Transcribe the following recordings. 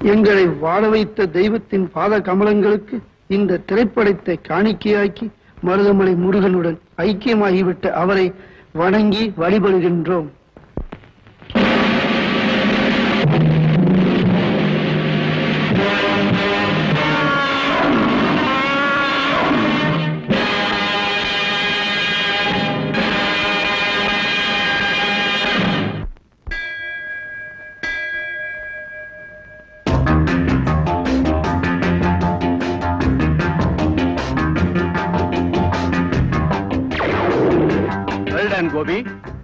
எங்களை வாழ வைத்த தெய்வத்தின் பாத கமலங்களுக்கு இந்த திரைப்படத்தை காணிக்கையாக்கி மருதமலை முருகனுடன் ஐக்கியமாகிவிட்ட அவரை வணங்கி வழிபடுகின்றோம். Gobi,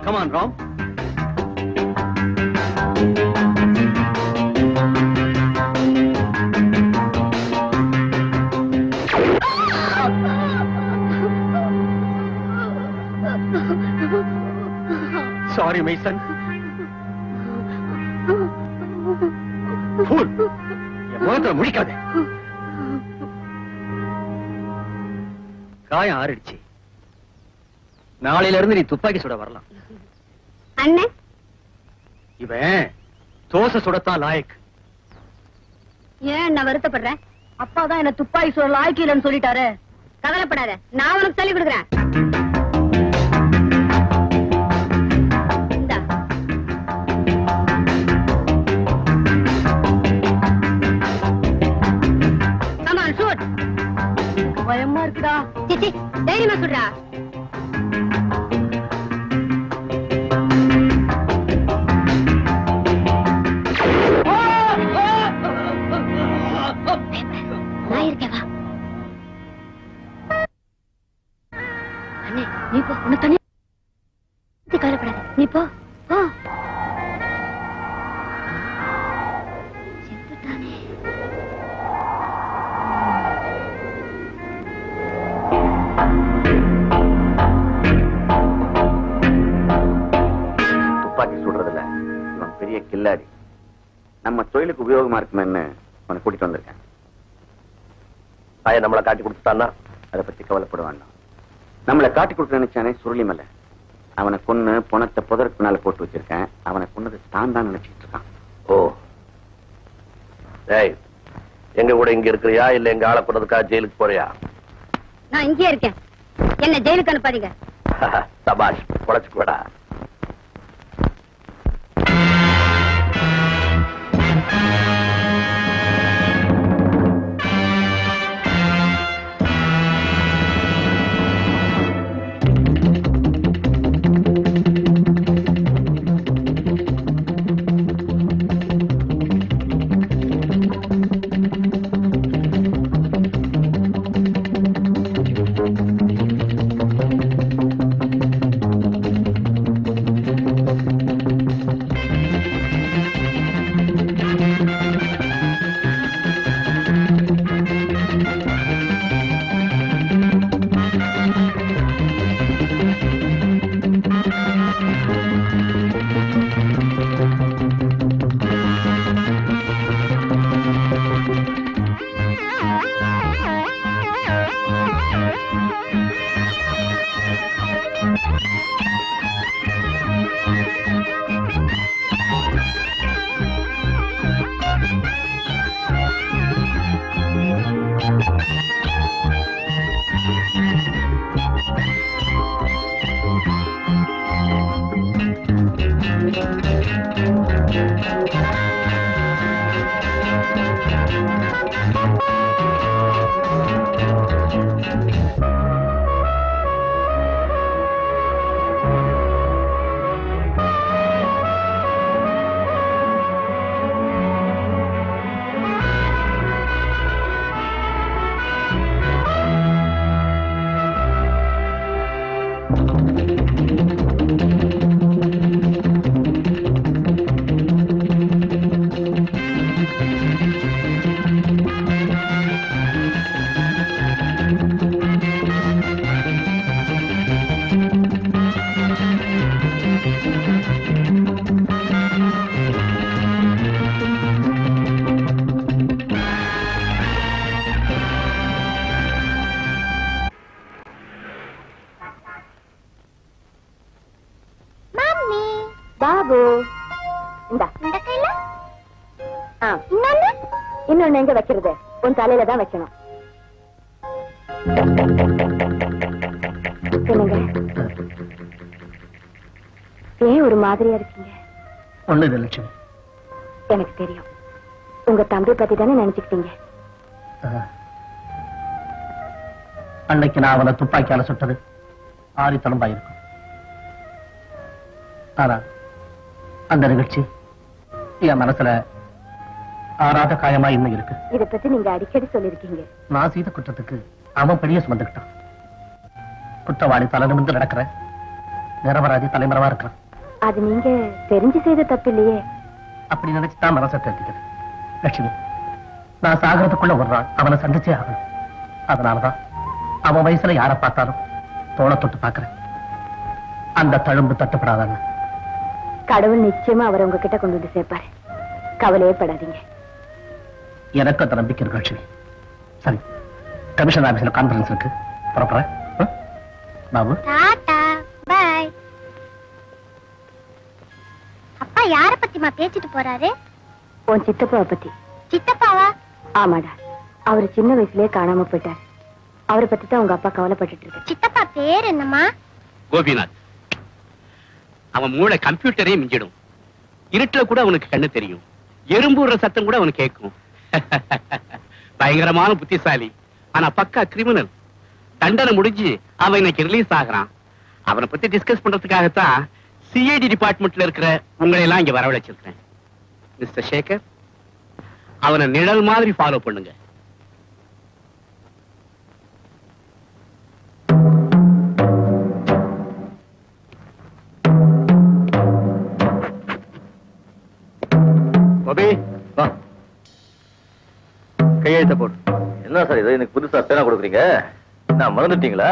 come on, Ram. Sorry, my son. Fool! என் முகத்துல முடிக்காதே. காயம் ஆறிடுச்சு. நாளையில இருந்து நீ துப்பாக்கி சுட வரலாம். அண்ணன் இவன் தோசை சுடத்தான் லாயக். ஏன் நான் வருத்தப்படுறேன்? அப்பாதான் என்ன துப்பாக்கி சுட லாய்க்கு இல்லைன்னு சொல்லிட்டாரு. கவலைப்படாத, நான் உனக்கு சொல்லி கொடுக்குறேன். பயமா இருக்குடா. சிச்சி, தைரியமா சொல்றா. நான் இருக்கேவா? அண்ணே, நீ போ. உன்னை தனியா கவலைப்படாத. நீ போ. செத்துட்டானே. துப்பாக்கி சுடுறதுல இவன் பெரிய கில்லாடி. நம்ம தொழிலுக்கு உபயோகமா இருக்குமென்னு அவனை கூட்டிட்டு வந்திருக்கேன். நம்மளை காட்டி கொடுத்துட்டான்னா அதை பத்தி கவலைப்பட வேண்டாம். நம்மளை காட்டி கொடுக்க நினைச்சானே சுருளிமலை, அவனை கொன்னு பணத்தை புதற்கு மேல போட்டு வச்சிருக்கேன். அவனை கொன்னது தான் தான் நினைச்சிட்டு இருக்கான். ஓ, எங்க கூட இங்க இருக்கிறியா இல்ல எங்க ஆளை கொண்டதுக்காக ஜெயிலுக்கு போறியா? நான் இங்கே இருக்கேன். என்ன ஜெயிலுக்கு அனுப்பாதீங்க. சபாஷ், பொழைச்சுக்கூடா. பாபு, இந்த கையில இன்னொன்னு எங்க வைக்கிறது? உன் தலையில தான் வைக்கணும். சொல்லுங்க, ஏன் ஒரு மாதிரியா இருக்கீங்க? ஒண்ணு இல்லை லட்சுமி. எனக்கு தெரியும், உங்க தம்பி பத்தி தானே நினைச்சுக்கிட்டீங்க. அன்னைக்கு நான் அவனை துப்பாக்கியால சுட்டது ஆறி தழும்பாயிருக்கும். ஆனா அந்த நிகழ்ச்சி என் மனசுல ஆறாத காயமா இன்னும் இருக்கு. இத பத்தி நீங்க அடிக்கடி சொல்லிருக்கீங்க. நான் செய்த குற்றத்துக்கு அவன் பெரிய சுமந்துக்கிட்டான். குற்றவாளி தலை நிமிர்ந்து நடக்கிற, நிரபராதி தலைமறைவா இருக்கிறான். அது நீங்க தெரிஞ்சு செய்த தப்பு இல்லையே. அப்படி நினைச்சுதான் மனசை தேர்த்திக்கிறது. லட்சுமி, நான் சாகிறதுக்குள்ள ஒரு நாள் அவனை சந்திச்சே ஆகணும். அதனாலதான் அவன் வயசுல யாரை பார்த்தாலும் தோளை தொட்டு பார்க்கிறேன். அந்த தழும்பு தட்டுப்படாதான்னு. கடவுள் நிச்சயமா அவரை உங்ககிட்ட கொண்டு வந்து சேர்ப்பாரு, கவலையே படாதீங்க. எனக்கு அந்த நம்பிக்கை இருக்கு லட்சுமி. சரி, கமிஷன் ஆபீஸ்ல கான்பரன்ஸ் இருக்கு, புறப்படுறேன். பாபு, பாய். அப்பா யார பத்திமா பேசிட்டு போறாரு? உன் சித்தப்பாவை பத்தி. சித்தப்பாவா? ஆமாடா, அவரு சின்ன வயசுலயே காணாம போயிட்டாரு. அவரை பத்தி தான் உங்க அப்பா கவலைப்பட்டு இருக்கு. சித்தப்பா பேர் என்னம்மா? கோபிநாத். அவன் மூளை கம்ப்யூட்டரே மிஞ்சிடும். இருட்டுல கூட அவனுக்கு கண்ணு தெரியும். எறும்புற சத்தம் கூட அவனுக்கு கேட்கும். பயங்கரமான புத்திசாலி, ஆனா பக்கா கிரிமினல். தண்டனை முடிஞ்சு அவன் இன்னைக்கு ரிலீஸ் ஆகிறான். அவனை பத்தி டிஸ்கஸ் பண்றதுக்காகத்தான் சிஐடி டிபார்ட்மெண்ட்ல இருக்கிற உங்களை எல்லாம் இங்க வரவழைச்சிருக்கேன். மிஸ்டர் சேகர், அவனை நிழல் மாதிரி ஃபாலோ பண்ணுங்க. கையெழுத்த போடு. என்ன சார் இது, எனக்கு புதுசா பேனா கொடுக்குறீங்க? நான் மறந்துட்டீங்களா?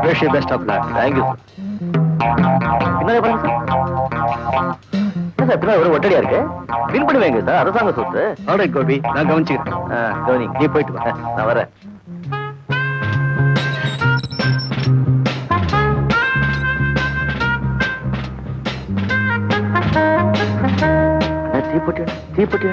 Wish you best of luck. Thank you, sir. என்ன பாருங்க சார், பின்னாடி ஒரு ஒட்டடியா இருக்கு. கிளீன் பண்ணி வைங்க சார், அரசாங்க சொத்து. Alright கோபி, நான் கவனிச்சுக்கிறேன். கவனி, நீ போயிட்டு வா, நான் வரேன். தீப்பட்டி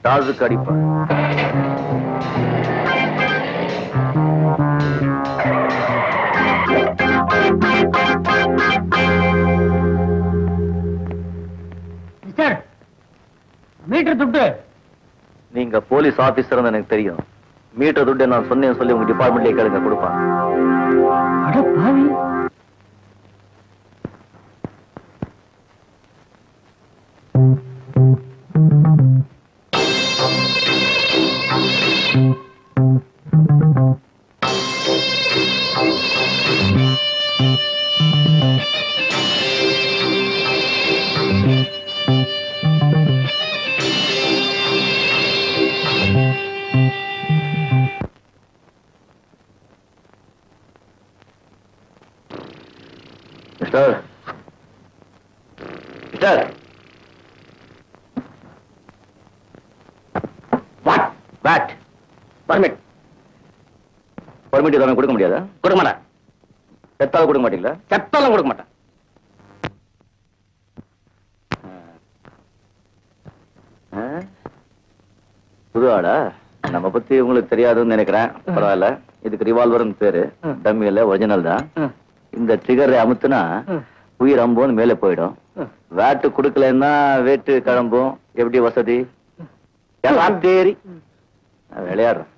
டாஸுக்கு அடிப்பா. மீட்டர் துட்டு. நீங்க போலீஸ் ஆபீசர் எனக்கு தெரியும். மீட்டர் துட்டு நான் சொன்னேன்னு சொல்லி உங்க டிபார்ட்மெண்ட்லயே கேளுங்க, கொடுப்பான். அட பாவி, மிஸ்டர் மிஸ்டர் வாட் பர்மிட் இதெல்லாம் கொடுக்க முடியாதா? கொடுக்க மாட்டேன். செத்தாலும் கொடுக்க மாட்டீங்களா? செத்தாலும் கொடுக்க மாட்டேன். புது ஆடா? நம்ம பத்தி உங்களுக்கு தெரியாதுன்னு நினைக்கிறேன். பரவாயில்ல, இதுக்கு ரிவால்வர்னு பேரு. டம்மி இல்ல, ஒரிஜினல் தான். இந்த ட்ரிகரை அமுத்துனா உயிர் அம்போன்னு மேலே போயிடும். வேட்டு கொடுக்கலன்னா வேட்டு கிளம்பும். எப்படி வசதி? எல்லாம் தேறி விளையாடுறேன்.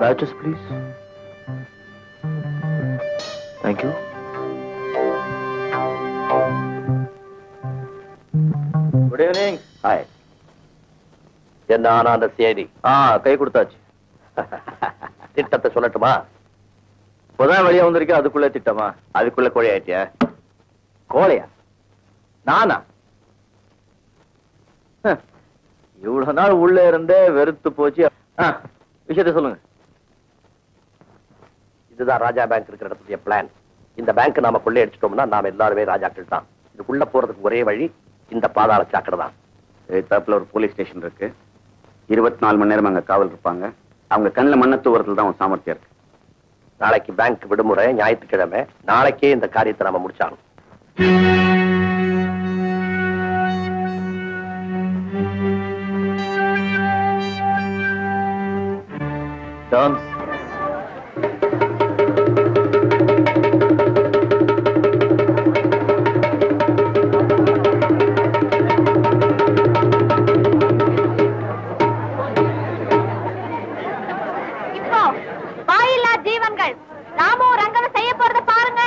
Batches, please. Thank you. Good evening. Hi. என்ன ஆனா அந்த சேதி? கை கொடுத்தாச்சு. திட்டத்தை சொல்லட்டுமா? இப்பதான் வெளியே வந்திருக்கேன், அதுக்குள்ள திட்டமா? அதுக்குள்ள கோழி ஆயிட்டியா? கோழையா? நானா? இவ்வளவு நாள் உள்ள இருந்தே வெறுத்து போச்சு. விஷயத்தை சொல்லுங்க. இதுதான் ராஜா பேங்க் இருக்கிற இடத்துடைய பிளான். இந்த பேங்க் நாம கொள்ளை அடிச்சிட்டோம்னா நாம எல்லாருமே ராஜாக்கள் தான். இதுக்குள்ள போறதுக்கு ஒரே வழி இந்த பாதாள சாக்கடை தான். தப்புல ஒரு போலீஸ் ஸ்டேஷன் இருக்கு. 24 மணி நேரம் அங்க காவல் இருப்பாங்க. அவங்க கண்ணில் மண்ண தூவறதுல தான் சாமர்த்தியம் இருக்கு. நாளைக்கு பேங்க் விடுமுறை, ஞாயிற்றுக்கிழமை. நாளைக்கே இந்த காரியத்தை நாம முடிச்சாலும். டான், இப்போ வாயில்லா ஜீவன்கள் ராமு ரங்கன செய்ய போறத பாருங்க.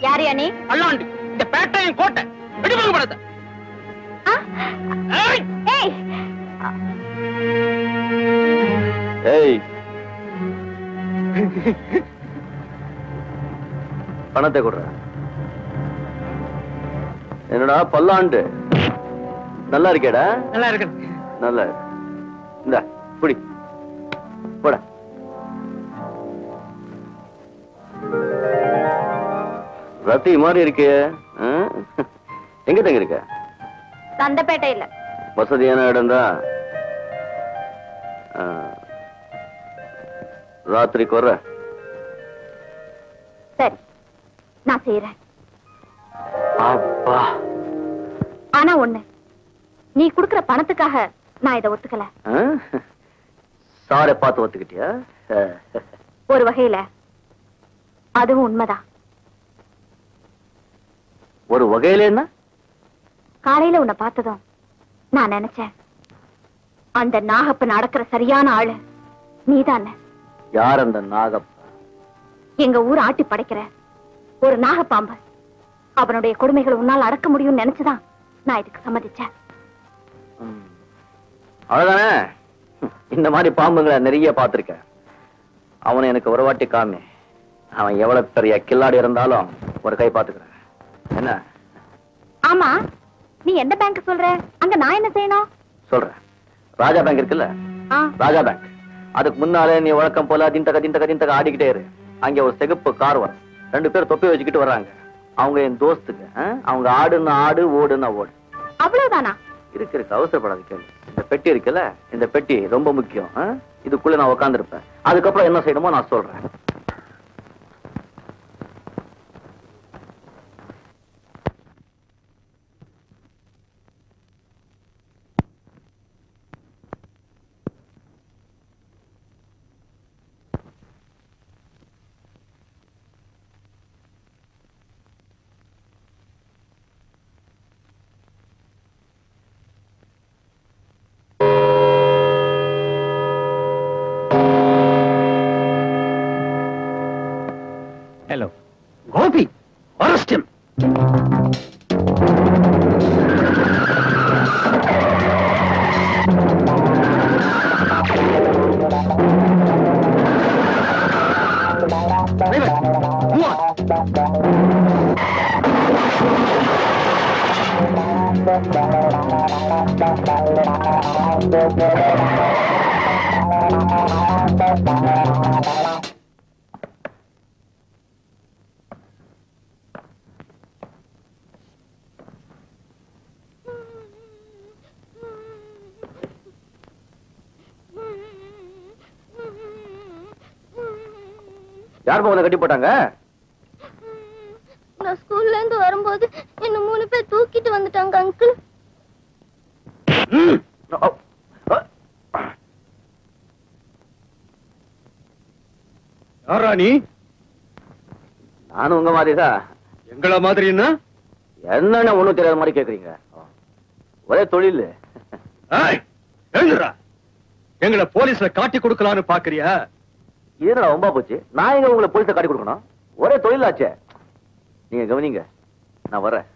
யாரையா நீ? அல்லாண்டி இந்த பேட்டையும் கோட்டை வெடிவாங்க படத்தை. ஏய், பணத்தை கொடுற. என்னடா பல்லாண்டு, நல்லா இருக்கேடா? நல்லா இருக்கு. நல்லா இருக்கு. இந்த புடி போட. ரத்தி மாதிரி இருக்கே. எங்க தங்க இருக்க? சந்தப்பேட்டையில. வசதியான இடம் தான். ராத்திரிக்கு வர்ற. சரி, நான் செய்யறேன். அப்பா, ஆனா ஒண்ணு, நீ குடுக்கற பணத்துக்காக நான் இதை ஒத்துக்கல. சாரை பார்த்து ஒத்துக்கிட்டியா? ஒரு வகையில அதுவும் உண்மைதான். ஒரு வகையில என்ன? காலையில உன்னை பார்த்ததும் நான் நினைச்சேன், அந்த நாகப்ப நடக்கிற சரியான ஆளு நீதானே. யார் அந்த நாகப்ப? எங்க ஊர் ஆட்டி படைக்கிற ஒரு நாகப்பாம்பு. அவனுடைய கொடுமைகளை உன்னால் அடக்க முடியும்னு நினைச்சுதான் நான் இதுக்கு சம்மதிச்சேன். அவ்வளவுதானே? இந்த மாதிரி பாம்புங்களை நிறைய பார்த்திருக்கேன். அவனை எனக்கு ஒரு வாட்டி காமி. அவன் எவ்வளவு பெரிய கில்லாடி இருந்தாலும் ஒரு கை பார்த்துக்கிறேன். என்ன? ஆமா, நீ எந்த பேங்க் சொல்ற? அங்க நான் என்ன செய்யணும்? சொல்றேன். ராஜா பேங்க் இருக்குல்ல, ராஜா பேங்க். அதுக்கு முன்னாலே நீ வழக்கம் போல திண்டக ஆடிக்கிட்டே இரு. அங்க ஒரு சிகப்பு கார் வரும். 2 பேர் தொப்பி வச்சுக்கிட்டு வர்றாங்க. அவங்க என் தோஸ்துக்கு. அவங்க ஆடுன்னா ஆடு, ஓடுன்னா ஓடு. அவ்வளவுதானா? இருக்கு, அவசரப்படாது கேள்வி. இந்த பெட்டி இருக்குல்ல, இந்த பெட்டி ரொம்ப முக்கியம். இதுக்குள்ள நான் உட்கார்ந்து இருப்பேன். அதுக்கப்புறம் என்ன செய்யணுமோ நான் சொல்றேன். Hello. Gopi, arrest him. யார் உங்களை கட்டி போட்டாங்க? நான் ஸ்கூல்ல இருந்து வரும்போது என்ன 3 பேர் தூக்கிட்டு வந்துட்டாங்க அங்கிள். யாரா நீ? நானும் உங்க மாதிரிதான். எங்கள மாதிரின்னா என்னன்னு ஒண்ணும் தெரியாத மாதிரி கேக்குறீங்க. ஒரே தொழில். எழுந்துடா. எங்களை போலீஸ்ல காட்டி கொடுக்கலான்னு பாக்குறியா? இது ரொம்ப போச்சு. நான் எங்க உங்களை போலீஸ காட்டி கொடுக்கணும்? ஒரே தொழிலாச்சே. நீங்க கவனிங்க, நான் வரேன்.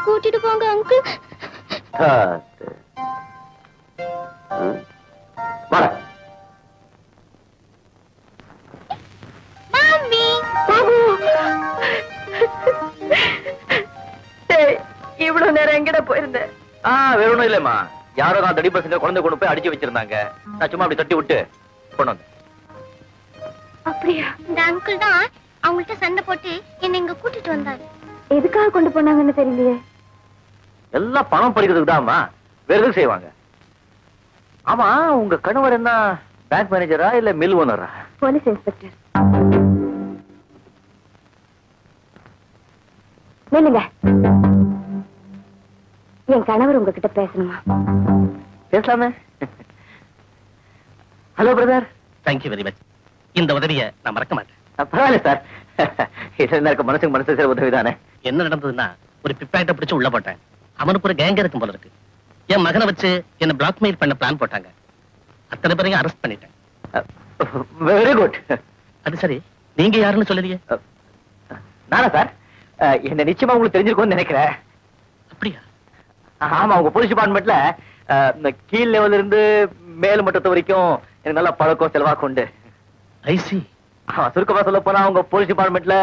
கூட்டிட்டு போங்க அங்கிள். மம்மி இவ்வளவு நேரம் எங்கட போயிருந்த? வேற ஒண்ணும் இல்லம்மா. யாரோ தான் தடி பசங்க குழந்தை கொண்டு போய் அடிச்சு வச்சிருந்தாங்க. நான் சும்மா அப்படி தட்டி விட்டு கொண்டு வந்தேன். அப்படியா? இந்த அங்கிள் தான் அவங்கள்ட்ட சண்டை போட்டு என்ன இங்க கூட்டிட்டு வந்தாரு. எதுக்காக கொண்டு போனாங்கன்னு தெரியலையே. எல்லாம் பணம் பறிக்கிறதுக்கு தான்மா, வேற எதுவும் செய்வாங்க. ஆமா, உங்க கணவர் என்ன பேங்க் மேனேஜரா இல்ல மில் ஓனரா? Police inspector. நில்லுங்க, என் கணவர் உங்ககிட்ட பேசணுமா? பேசலாமே. Hello brother. Thank you very much. இந்த உதவியை நான் மறக்க மாட்டேன். பரவாயில்ல சார், இது இருக்க மனசுக்கு மனசு செய்ற உதவி தானே. என்ன நடந்ததுன்னா, ஒரு பிப்பாயிட்ட பிடிச்சு உள்ள போட்டேன். அவனுக்கு ஒரு கேங்க இருக்கும் போல இருக்கு. என் மகனை வச்சு என்ன பிளாக்மெயில் பண்ண பிளான் போட்டாங்க. அத்தனை பேரையும் அரெஸ்ட் பண்ணிட்டேன். Very good. அது சரி, நீங்க யாருன்னு சொல்லலையே? நானா சார்? என்ன நிச்சயமா உங்களுக்கு தெரிஞ்சிருக்கும்னு நினைக்கிறேன். அப்படியா? ஆமா, உங்க போலீஸ் டிபார்ட்மெண்ட்ல கீழ் லெவல்ல இருந்து மேல் மட்டத்து வரைக்கும் எனக்கு நல்ல பழக்கம் செலவாக்கு உண்டு. ஐசி. சுருக்கமா சொல்ல போனா உங்க போலீஸ் டிபார்ட்மெண்ட்ல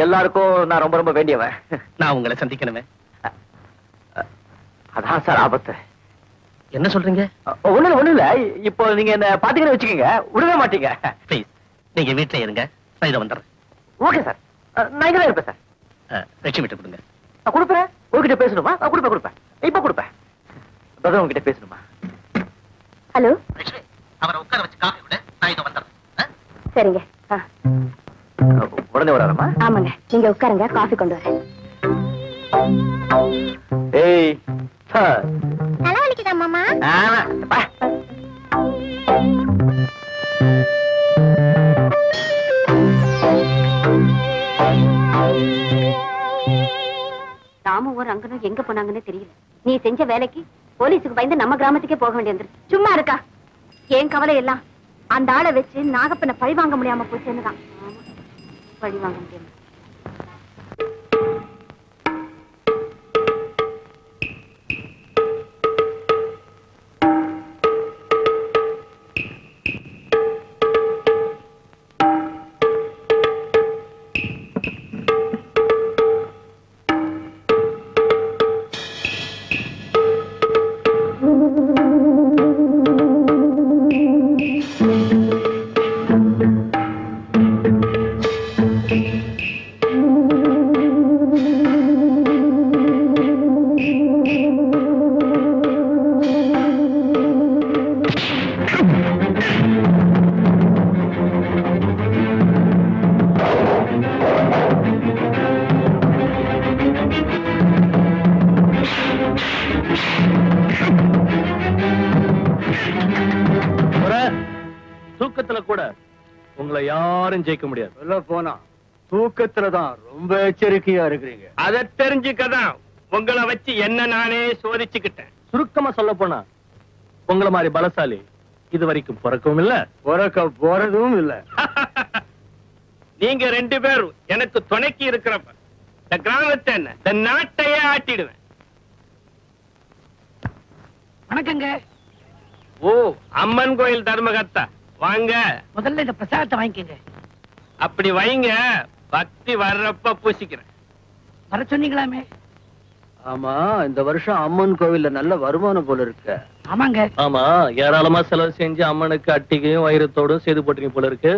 எல்லாருக்கும் நான் ரொம்ப ரொம்ப வேண்டியவன். நான் உங்களை சந்திக்கணுமே. அதான் சார் ஆபத்து. என்ன சொல்றீங்க? ஒண்ணு இல்ல. இப்போ நீங்க என்ன பாத்துக்கிற வச்சுக்கீங்க, விடவே மாட்டீங்க. ப்ளீஸ், நீங்க வீட்டுல இருங்க, நான் இதை வந்துடுறேன். ஓகே சார், நான் இங்கே இருப்பேன் சார். லட்சுமி கிட்ட கொடுங்க. நான் கொடுப்பேன். உங்ககிட்ட பேசணுமா? கொடுப்பேன். இப்ப கொடுப்பேன். பிரதர் உங்ககிட்ட பேசணுமா? ஹலோ லட்சுமி, அவரை உட்கார வச்சு காஃபி விட, நான் இதை வந்துடுறேன். சரிங்க. உடனே வராரமா? ஆமாங்க, நீங்க உட்காருங்க, காஃபி கொண்டு வரேன். ஏய் சார், தலைவலிக்குதா மாமா? ராமுவும் ரங்கனும் எங்க போனாங்கன்னு தெரியல. நீ செஞ்ச வேலைக்கு போலீஸுக்கு பயந்து நம்ம கிராமத்துக்கே போக வேண்டியது. சும்மா இருக்கா? ஏன் கவலை எல்லாம் அந்த ஆளை வச்சு நாகப்பனை பழி வாங்க முடியாம போச்சுன்னுதான். பழி வாங்க முடியாம. யாரும் ஜெயிக்க முடியாது. சொல்ல போனா தூக்கத்துலதான் ரொம்ப எச்சரிக்கையா இருக்கிறீங்க. அதை தெரிஞ்சுக்கதான் உங்களை வச்சு என்ன நானே சோதிச்சுக்கிட்டேன். சுருக்கமா சொல்ல போனா உங்களை மாதிரி பலசாலி இது வரைக்கும் பிறக்கவும் இல்ல, பிறக்க போறதும் இல்ல. நீங்க 2 பேரும் எனக்கு துணைக்கு இருக்கிறப்ப இந்த கிராமத்தை என்ன இந்த நாட்டையே ஆட்டிடுவேன். வணக்கங்க. ஓ, அம்மன் கோயில் தர்மகர்த்தா வாங்க. முதல்ல இந்த பிரசாதத்தை வாங்கிக்கங்க. அப்படி வைங்க, பக்தி வர்றப்ப பூசிக்கிறேன். வர சொன்னீங்களாமே. ஆமா, இந்த வருஷம் அம்மன் கோவில்ல நல்ல வருமானம் போல இருக்கு. ஆமாங்க. ஆமா, ஏராளமா செலவு செஞ்சு அம்மனுக்கு அட்டிகையும் வைரத்தோடும் செய்து போட்டீங்க போல இருக்கு.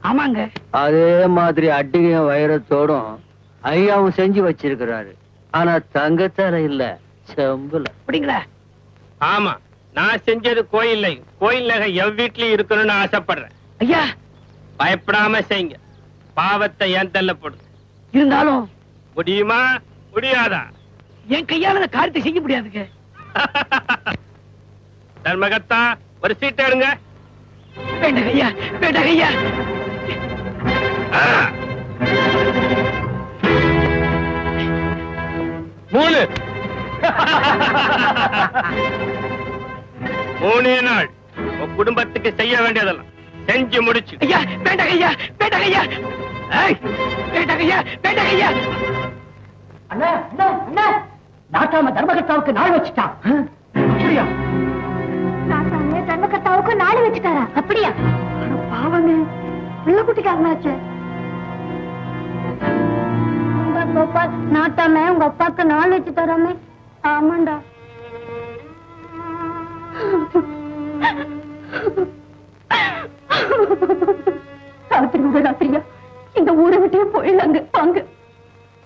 ஆமாங்க. அதே மாதிரி அட்டிகையும் வைரத்தோடும் ஐயாவும் செஞ்சு வச்சிருக்கிறாரு. ஆனா தங்கத்தால இல்ல, செம்புல. அப்படிங்களா? ஆமா, நான் செஞ்சது கோயில் கோயில் நகை என் வீட்லயும் இருக்கணும்னு ஆசைப்படுறேன். ஐயா, பயப்படாம செய்யுங்க. பாவத்தை என் தள்ள போடுங்க. இருந்தாலும் முடியுமா முடியாதா? என் கையால அந்த காரியத்தை செய்ய முடியாதுங்க. தர்மகர்த்தா, ஒரு சீட் எடுங்க. வேண்டாம் ஐயா, வேண்டாம் ஐயா. மூணு 3 நாள் உன் குடும்பத்துக்கு செய்ய வேண்டியதெல்லாம் செஞ்சு முடிச்சு. ஐயா, வேண்டாம் ஐயா, வேண்டாம் ஐயா. ஏய், வேண்டாம் ஐயா, வேண்டாம் ஐயா. அண்ணா, அண்ணா, அண்ணா, நாட்டாம தர்மகர்த்தாவுக்கு நாள் வச்சுட்டான். அப்படியா? நாட்டாமே தர்மகர்த்தாவுக்கு நாளை வச்சுட்டாரா? அப்படியா? பாவங்க, பிள்ளை குட்டிக்காரனாச்சு. கோபால், நாட்டாம உங்க அப்பாவுக்கு நாள் வச்சுட்டாராமே. ஆமாண்டா. ராத்திரி ராத்திரியா இந்த ஊரை விட்டே போயிடலாங்க. வாங்க.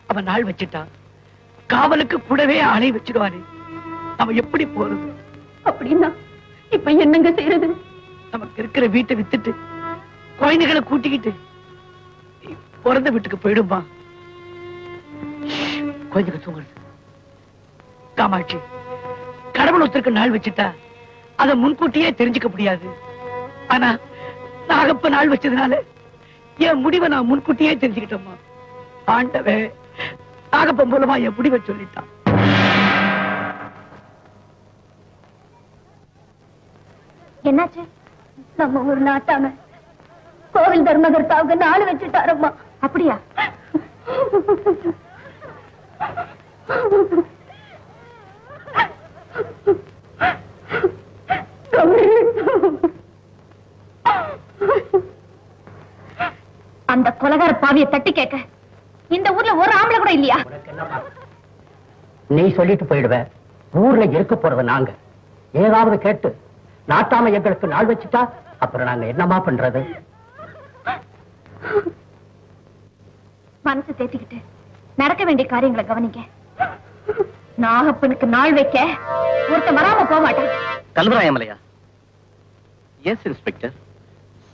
அவன் நாள் வச்சுட்டான். காவலுக்கு கூடவே ஆளை வச்சிடுவாரு. நம்ம எப்படி போறது? அப்படின்னா இப்ப என்னங்க செய்யறது? நமக்கு இருக்கிற வீட்டை வித்துட்டு குழந்தைகளை கூட்டிக்கிட்டு பிறந்த வீட்டுக்கு போயிடுமா? குழந்தைங்க தூங்குறது. காமாட்சி, கடவுள் ஒருத்தருக்கு நாள் வச்சுட்டா அதை முன்கூட்டியே தெரிஞ்சுக்க முடியாது. ஆனா நாகப்ப நாள் வச்சதுனால என் முடிவை நான் முன்கூட்டியே தெரிஞ்சுக்கிட்டோமா. ஆண்டவே நாகப்ப மூலமா என் முடிவை சொல்லிட்டான். என்னாச்சு? நம்ம ஒரு நாட்டாம கோவில் தர்மகர்த்தாவுக்கு நாள் வச்சுட்டாரம்மா. அப்படியா? அந்த கொலகார பாவியை தட்டி கேட்க இந்த ஊர்ல ஒரு ஆம்பளை கூட இல்லையா? நீ சொல்லிட்டு போயிடுவ. ஊர்ல இருக்க போறது நாங்க. ஏதாவது கேட்டு நாட்டாம எங்களுக்கு நாள் வச்சுட்டா அப்புறம் நாங்க என்னமா பண்றது? மனசு தேத்திக்கிட்டு நடக்க வேண்டிய காரியங்களை கவனிக்க. நாகப்பனுக்கு நாள் வைக்க ஒருத்த வராம போக மாட்டான். கல்வராயமலையா? Yes inspector.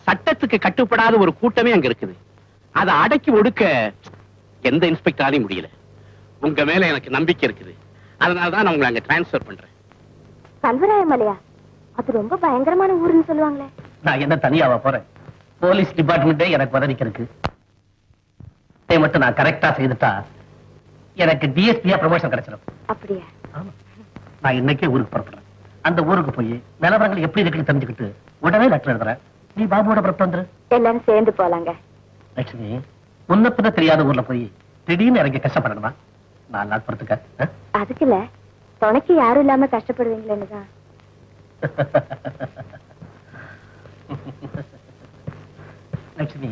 சட்டத்துக்கு கட்டுப்படாத ஒரு கூட்டமே அங்க இருக்குது. அதை அடக்கி ஒடுக்க எந்த இன்ஸ்பெக்டராலையும் முடியல. உங்க மேல எனக்கு நம்பிக்கை இருக்குது. அதனாலதான் நான் உங்களை அங்க டிரான்ஸ்பர் பண்றேன். கல்வராயமலையா? அது ரொம்ப பயங்கரமான ஊருன்னு சொல்லுவாங்களே. நான் என்ன தனியாவா போறேன்? போலீஸ் டிபார்ட்மெண்டே எனக்கு உதவிக்கு இதை மட்டும் நான் கரெக்டா செய்துட்டா எனக்கு டிஎஸ்பியா ப்ரமோஷன் கிடைச்சிடும். அப்படியா? நான் இன்னைக்கே ஊருக்கு புறப்படுறேன். அந்த ஊருக்கு போய் நிலவரங்கள் எப்படி இருக்குன்னு தெரிஞ்சுக்கிட்டு உடனே லெட்டர் எழுதுறேன். நீ பாபுவோட புறப்பட்டு வந்துரு. எல்லாரும் சேர்ந்து போலாங்க. லட்சுமி, முன்ன பின்ன தெரியாத ஊர்ல போய் திடீர்னு இறங்கி கஷ்டப்படணுமா? 4 நாள் பொறுத்துக்க. அதுக்குல துணைக்கு யாரும் இல்லாம கஷ்டப்படுவீங்களேன்னுதான். லட்சுமி,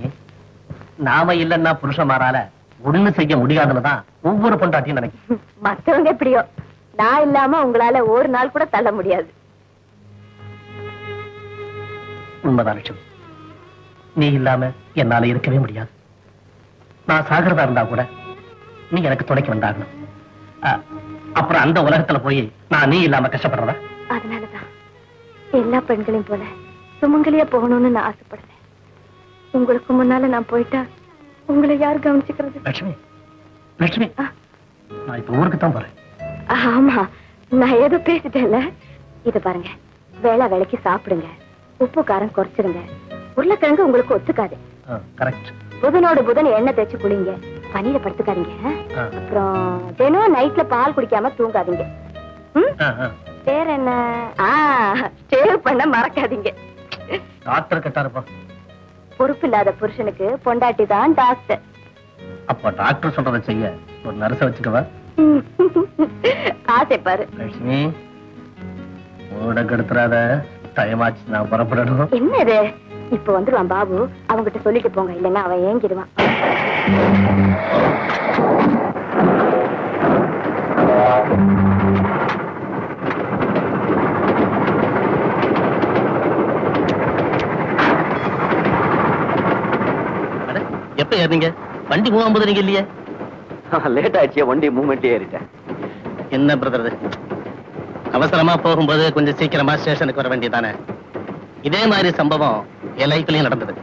நாம இல்லன்னா புருஷமாரால ஒண்ணு செய்ய முடியாதுன்னுதான் ஒவ்வொரு பொண்டாட்டியும் நினைக்கும். மத்தவங்க எப்படியோ, நான் இல்லாம உங்களால ஒரு நாள் கூட தள்ள முடியாது. உண்மைதான் லட்சுமி, நீ இல்லாம என்னால இருக்கவே முடியாது. நான் சாகிறதா இருந்தா கூட நீ எனக்கு துணைக்கு வந்தாகணும். அப்புறம் அந்த உலகத்துல போய் நான் நீ இல்லாம கஷ்டப்படுறதா? அதனாலதான் எல்லா பெண்களையும் போல சுமங்கலியா போகணும்னு நான் ஆசைப்படுறேன். உங்களுக்கு முன்னால நான் போயிட்டா உங்களை யார் கவனிச்சுக்கிறது? லட்சுமி, லட்சுமி, நான் இப்ப ஊருக்கு தான் போறேன். ஆமா, நான் ஏதோ பேசிட்டேன்ல. இது பாருங்க, வேளை வேலைக்கு சாப்பிடுங்க, உப்பு காரம் குறைச்சிருங்க. உருளைக்கிழங்கு உங்களுக்கு ஒத்துக்காது, கரெக்ட். புதனோடு புதன் எண்ணெய் தேய்ச்சி குளிங்க, பனியில படுத்துக்காதீங்க. அப்புறம் தினம் நைட்ல பால் குடிக்காம தூங்காதீங்க. வேற என்ன, சேவ் பண்ண மறக்காதீங்க. டாக்டர் கட்டாருப்பா. பொறுப்பு இல்லாத புருஷனுக்கு பொண்டாட்டி தான் டாக்டர். அப்ப டாக்டர் சொல்றதை செய்ய ஒரு நர்ஸ வச்சுக்கவா? ஆசை பாரு. லட்சுமி, ஓட கெடுத்துறாத, டைம் ஆச்சு, நான் புறப்படணும். என்னது, இப்ப வந்துருவான் பாபு, அவங்கிட்ட சொல்லிட்டு போங்க, இல்லைன்னா அவன் ஏங்கிடுவான். எப்ப ஏறீங்க? வண்டி மூவ் ஆகும்போது நீங்க இல்லையே. லேட் ஆயிடுச்சு, வண்டி மூவ்மெண்ட் ஏறிட்டேன். என்ன பிரதர், அவசரமா போகும்போது கொஞ்சம் சீக்கிரமா ஸ்டேஷனுக்கு வர வேண்டியதானே? இதே மாதிரி சம்பவம் என் லைஃப்லயும் நடந்தது.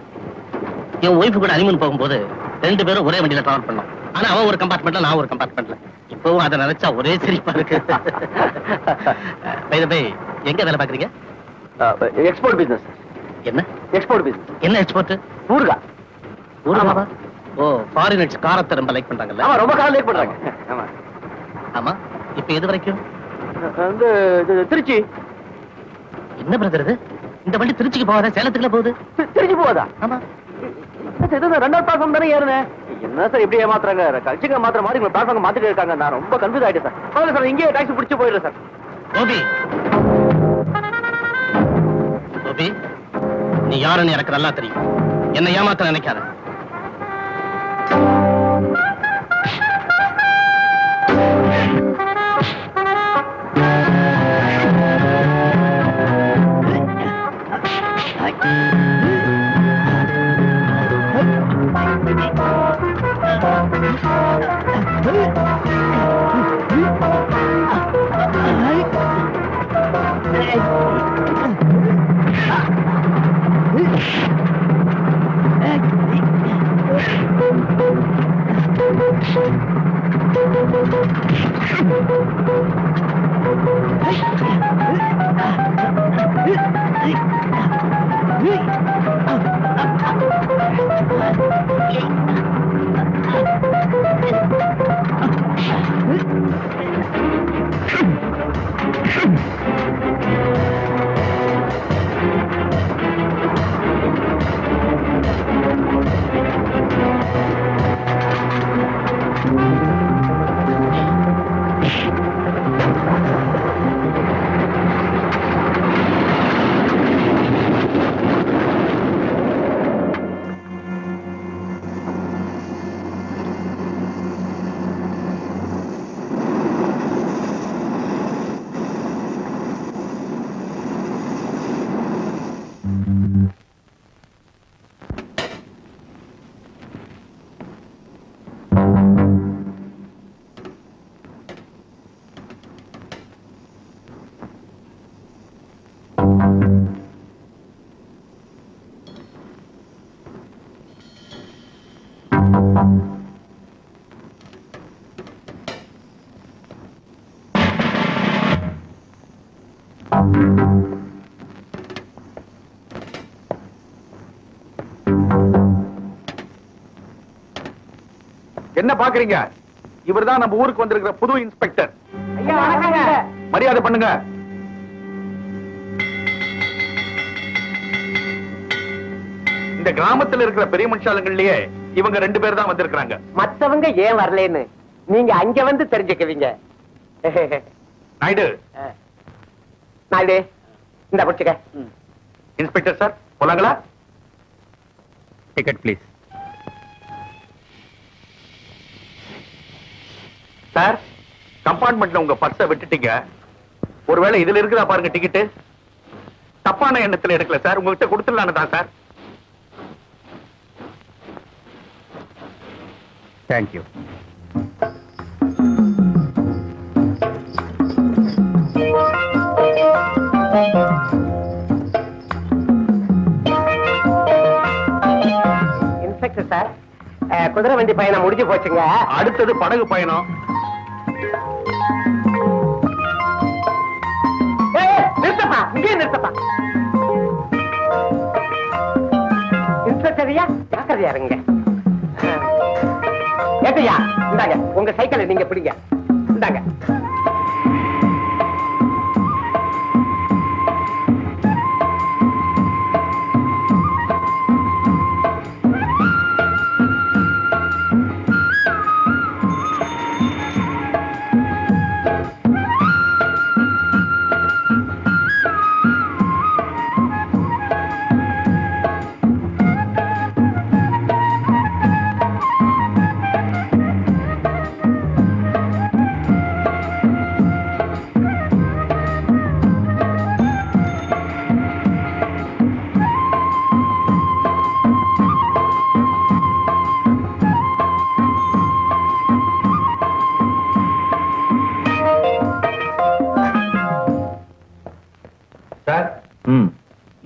என் ஒய்ஃபு கூட ஹனிமூன் போகும்போது 2 பேரும் ஒரே வண்டியில டிராவல் பண்ணோம். ஆனா அவன் ஒரு கம்பார்ட்மெண்ட்ல, நான் ஒரு கம்பார்ட்மெண்ட்ல. இப்பவும் அதை நினைச்சா ஒரே சிரிப்பா இருக்கு. எங்க வேலை பாக்குறீங்க? Export business. என்ன எக்ஸ்போர்ட் பிசினஸ்? என்ன எக்ஸ்போர்ட்? ஊர்கா. ஊர்காவா? ஓ, ஃபாரினர்ஸ் காரத்தை ரொம்ப லைக் பண்றாங்கல்ல? ஆமா, ரொம்ப காலம் லைக் பண்றாங்க. ஆமா ஆமா. இப்ப எது வரைக்கும்? வந்து திருச்சி. என்ன பிரதர் இது? இந்த வண்டி திருச்சிக்கு போகாத, சேலத்துக்குள்ள போகுது. திருச்சி போகாதா? ஆமா. 2வது பிளாட்ஃபார்ம் தானே ஏறுனேன். என்ன சார் இப்படி ஏமாத்துறாங்க? கட்சிங்க மாத்திர மாதிரி உங்க பிளாட்ஃபார்ம் மாத்திட்டு இருக்காங்க. நான் ரொம்ப கன்ஃபியூஸ் ஆயிட்டேன் சார். பரவாயில்ல சார், இங்கேயே டாக்ஸி பிடிச்சு போயிடுறேன் சார். கோபி, கோபி, நீ யாருன்னு எனக்கு நல்லா தெரியும். என்ன ஏமாத்த நினைக்காத. என்ன பாக்குறீங்க? இவர்தான் நம்ம ஊருக்கு வந்திருக்கிற புது இன்ஸ்பெக்டர். மரியாதை பண்ணுங்க. இந்த கிராமத்துல இருக்கிற பெரிய மனுஷாலங்கள்லயே இவங்க 2 பேர் தான் வந்திருக்காங்க. மத்தவங்க ஏன் வரலன்னு நீங்க அங்க வந்து தெரிஞ்சுக்குவீங்க. நாயுடு, நாயுடு இந்த பிடிச்சுக்க. இன்ஸ்பெக்டர் சார், போலாங்களா? Ticket please. சார், கம்பார்ட்மெண்ட்ல உங்க பர்ஸை விட்டுட்டீங்க. ஒருவேளை இதுல இருக்குதா பாருங்க டிக்கெட். தப்பான எண்ணத்துல எடுக்கல சார், உங்ககிட்ட கொடுத்துடலான்னு தான் சார். தேங்க்யூ. இன்ஸ்பெக்டர் சார், குதிரை வண்டி பயணம் முடிஞ்சு போச்சுங்க. அடுத்தது படகு பயணம். நிறுத்தப்பா, இங்கே நிறுத்தப்பா. இன்ஸ்பெக்டர் ஐயா, ஜாக்கிரதை. ஜாக்கிரதையா இருங்க. ஏட்டையா இந்தாங்க உங்க சைக்கிளை நீங்க பிடிங்க. இந்தாங்க.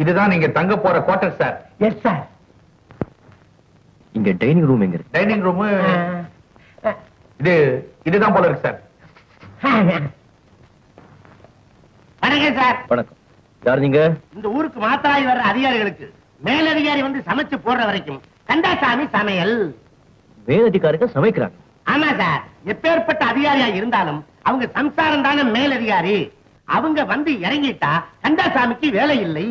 இதுதான் நீங்க தங்க போற குவார்டர் சார். Yes sir. இங்க டைனிங் ரூம் எங்க இருக்கு? டைனிங் ரூம் இதுதான் போல இருக்கு சார். வணக்கம் சார். வணக்கம். யார் நீங்க? இந்த ஊருக்கு மாத்தாய் வர்ற அதிகாரிகளுக்கு மேலதிகாரி வந்து சமைச்சு போடுற வரைக்கும் கந்தாசாமி சமையல். மேலதிகாரிகள் சமைக்கிறாங்க? ஆமா சார். எப்பேற்பட்ட அதிகாரியா இருந்தாலும் அவங்க சம்சாரம் தானே மேலதிகாரி. அவங்க வந்து இறங்கிட்டா கந்தாசாமிக்கு வேலை இல்லை.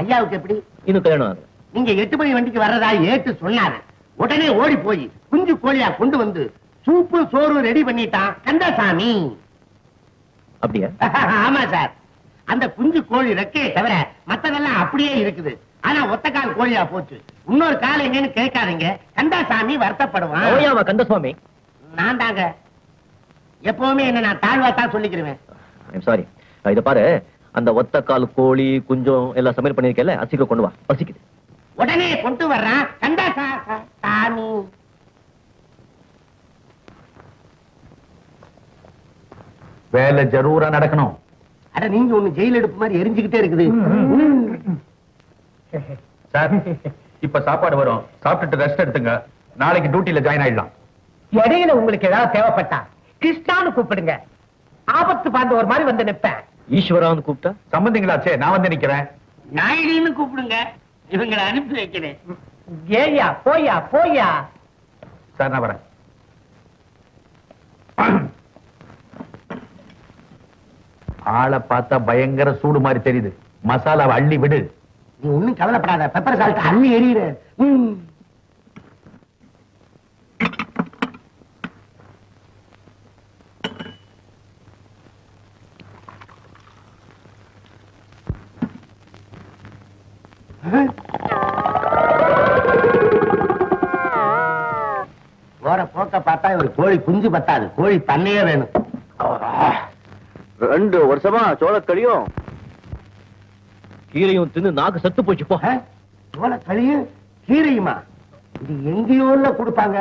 ஐயாவுக்கு எப்படி? இன்னும் கல்யாணம் ஆகல. நீங்க 8 மணி வண்டிக்கு வர்றதா ஏட்டு சொன்னாரு. உடனே ஓடி போய் குஞ்சு கோழியா கொண்டு வந்து சூப்பு சோறு ரெடி பண்ணிட்டான் கந்தாசாமி. அப்படியா? ஆமா சார். அந்த குஞ்சு கோழி ரெக்கையை தவிர மத்ததெல்லாம் அப்படியே இருக்குது. ஆனா ஒத்த கால் கோழியா போச்சு. இன்னொரு கால் எங்கன்னு கேட்காதீங்க, கந்தாசாமி வருத்தப்படுவான். கந்தசுவாமி நான் தாங்க. எப்பவுமே என்ன நான் தாழ்வாத்தான் சொல்லிக்கிறேன். சாரி. இத பாரு, அந்த ஒத்த கால் கோழி குஞ்சம் எல்லாம் சமையல் பண்ணிருக்கல, அசிக்க கொண்டு வா, பசிக்குது. உடனே கொண்டு வர்றான் கந்தாசாமி. வேலை ஜரூரா நடக்கணும். அட நீங்க ஒண்ணு ஜெயில் எடுப்பு மாதிரி எரிஞ்சுக்கிட்டே இருக்குது சார். இப்ப சாப்பாடு வரும், சாப்பிட்டுட்டு ரெஸ்ட் எடுத்துங்க. நாளைக்கு டியூட்டில ஜாயின் ஆயிடலாம். இடையில உங்களுக்கு ஏதாவது தேவைப்பட்டா கிருஷ்ணான்னு கூப்பிடுங்க. ஆபத்து பார்த்து ஒரு மாதிரி வந்து நிப்பேன். ஈஸ்வரான்னு கூப்பிட்டா சம்பந்திங்களாச்சே, நான் வந்து நிக்கிறேன். நாயுடின்னு கூப்பிடுங்க, இவங்களை அனுப்பி வைக்கிறேன். ஏயா போயா போயா. சார் நான் வரேன். ஆளை பார்த்தா பயங்கர சூடு மாதிரி தெரியுது. மசாலாவை அள்ளி விடு. நீ ஒண்ணும் கவலைப்படாத, பெப்பர் சால்ட் அள்ளி எறிகிற. போற போக்க பார்த்தா ஒரு கோழி குஞ்சு பத்தாது, கோழி பண்ணையே வேணும். 2 வருஷமா சோளக்கழியும் கீரையும் தின்னு நாக்கு செத்து போச்சு. போ. சோளக்கழியும் கீரையுமா? இது எங்கேயோ கொடுப்பாங்க.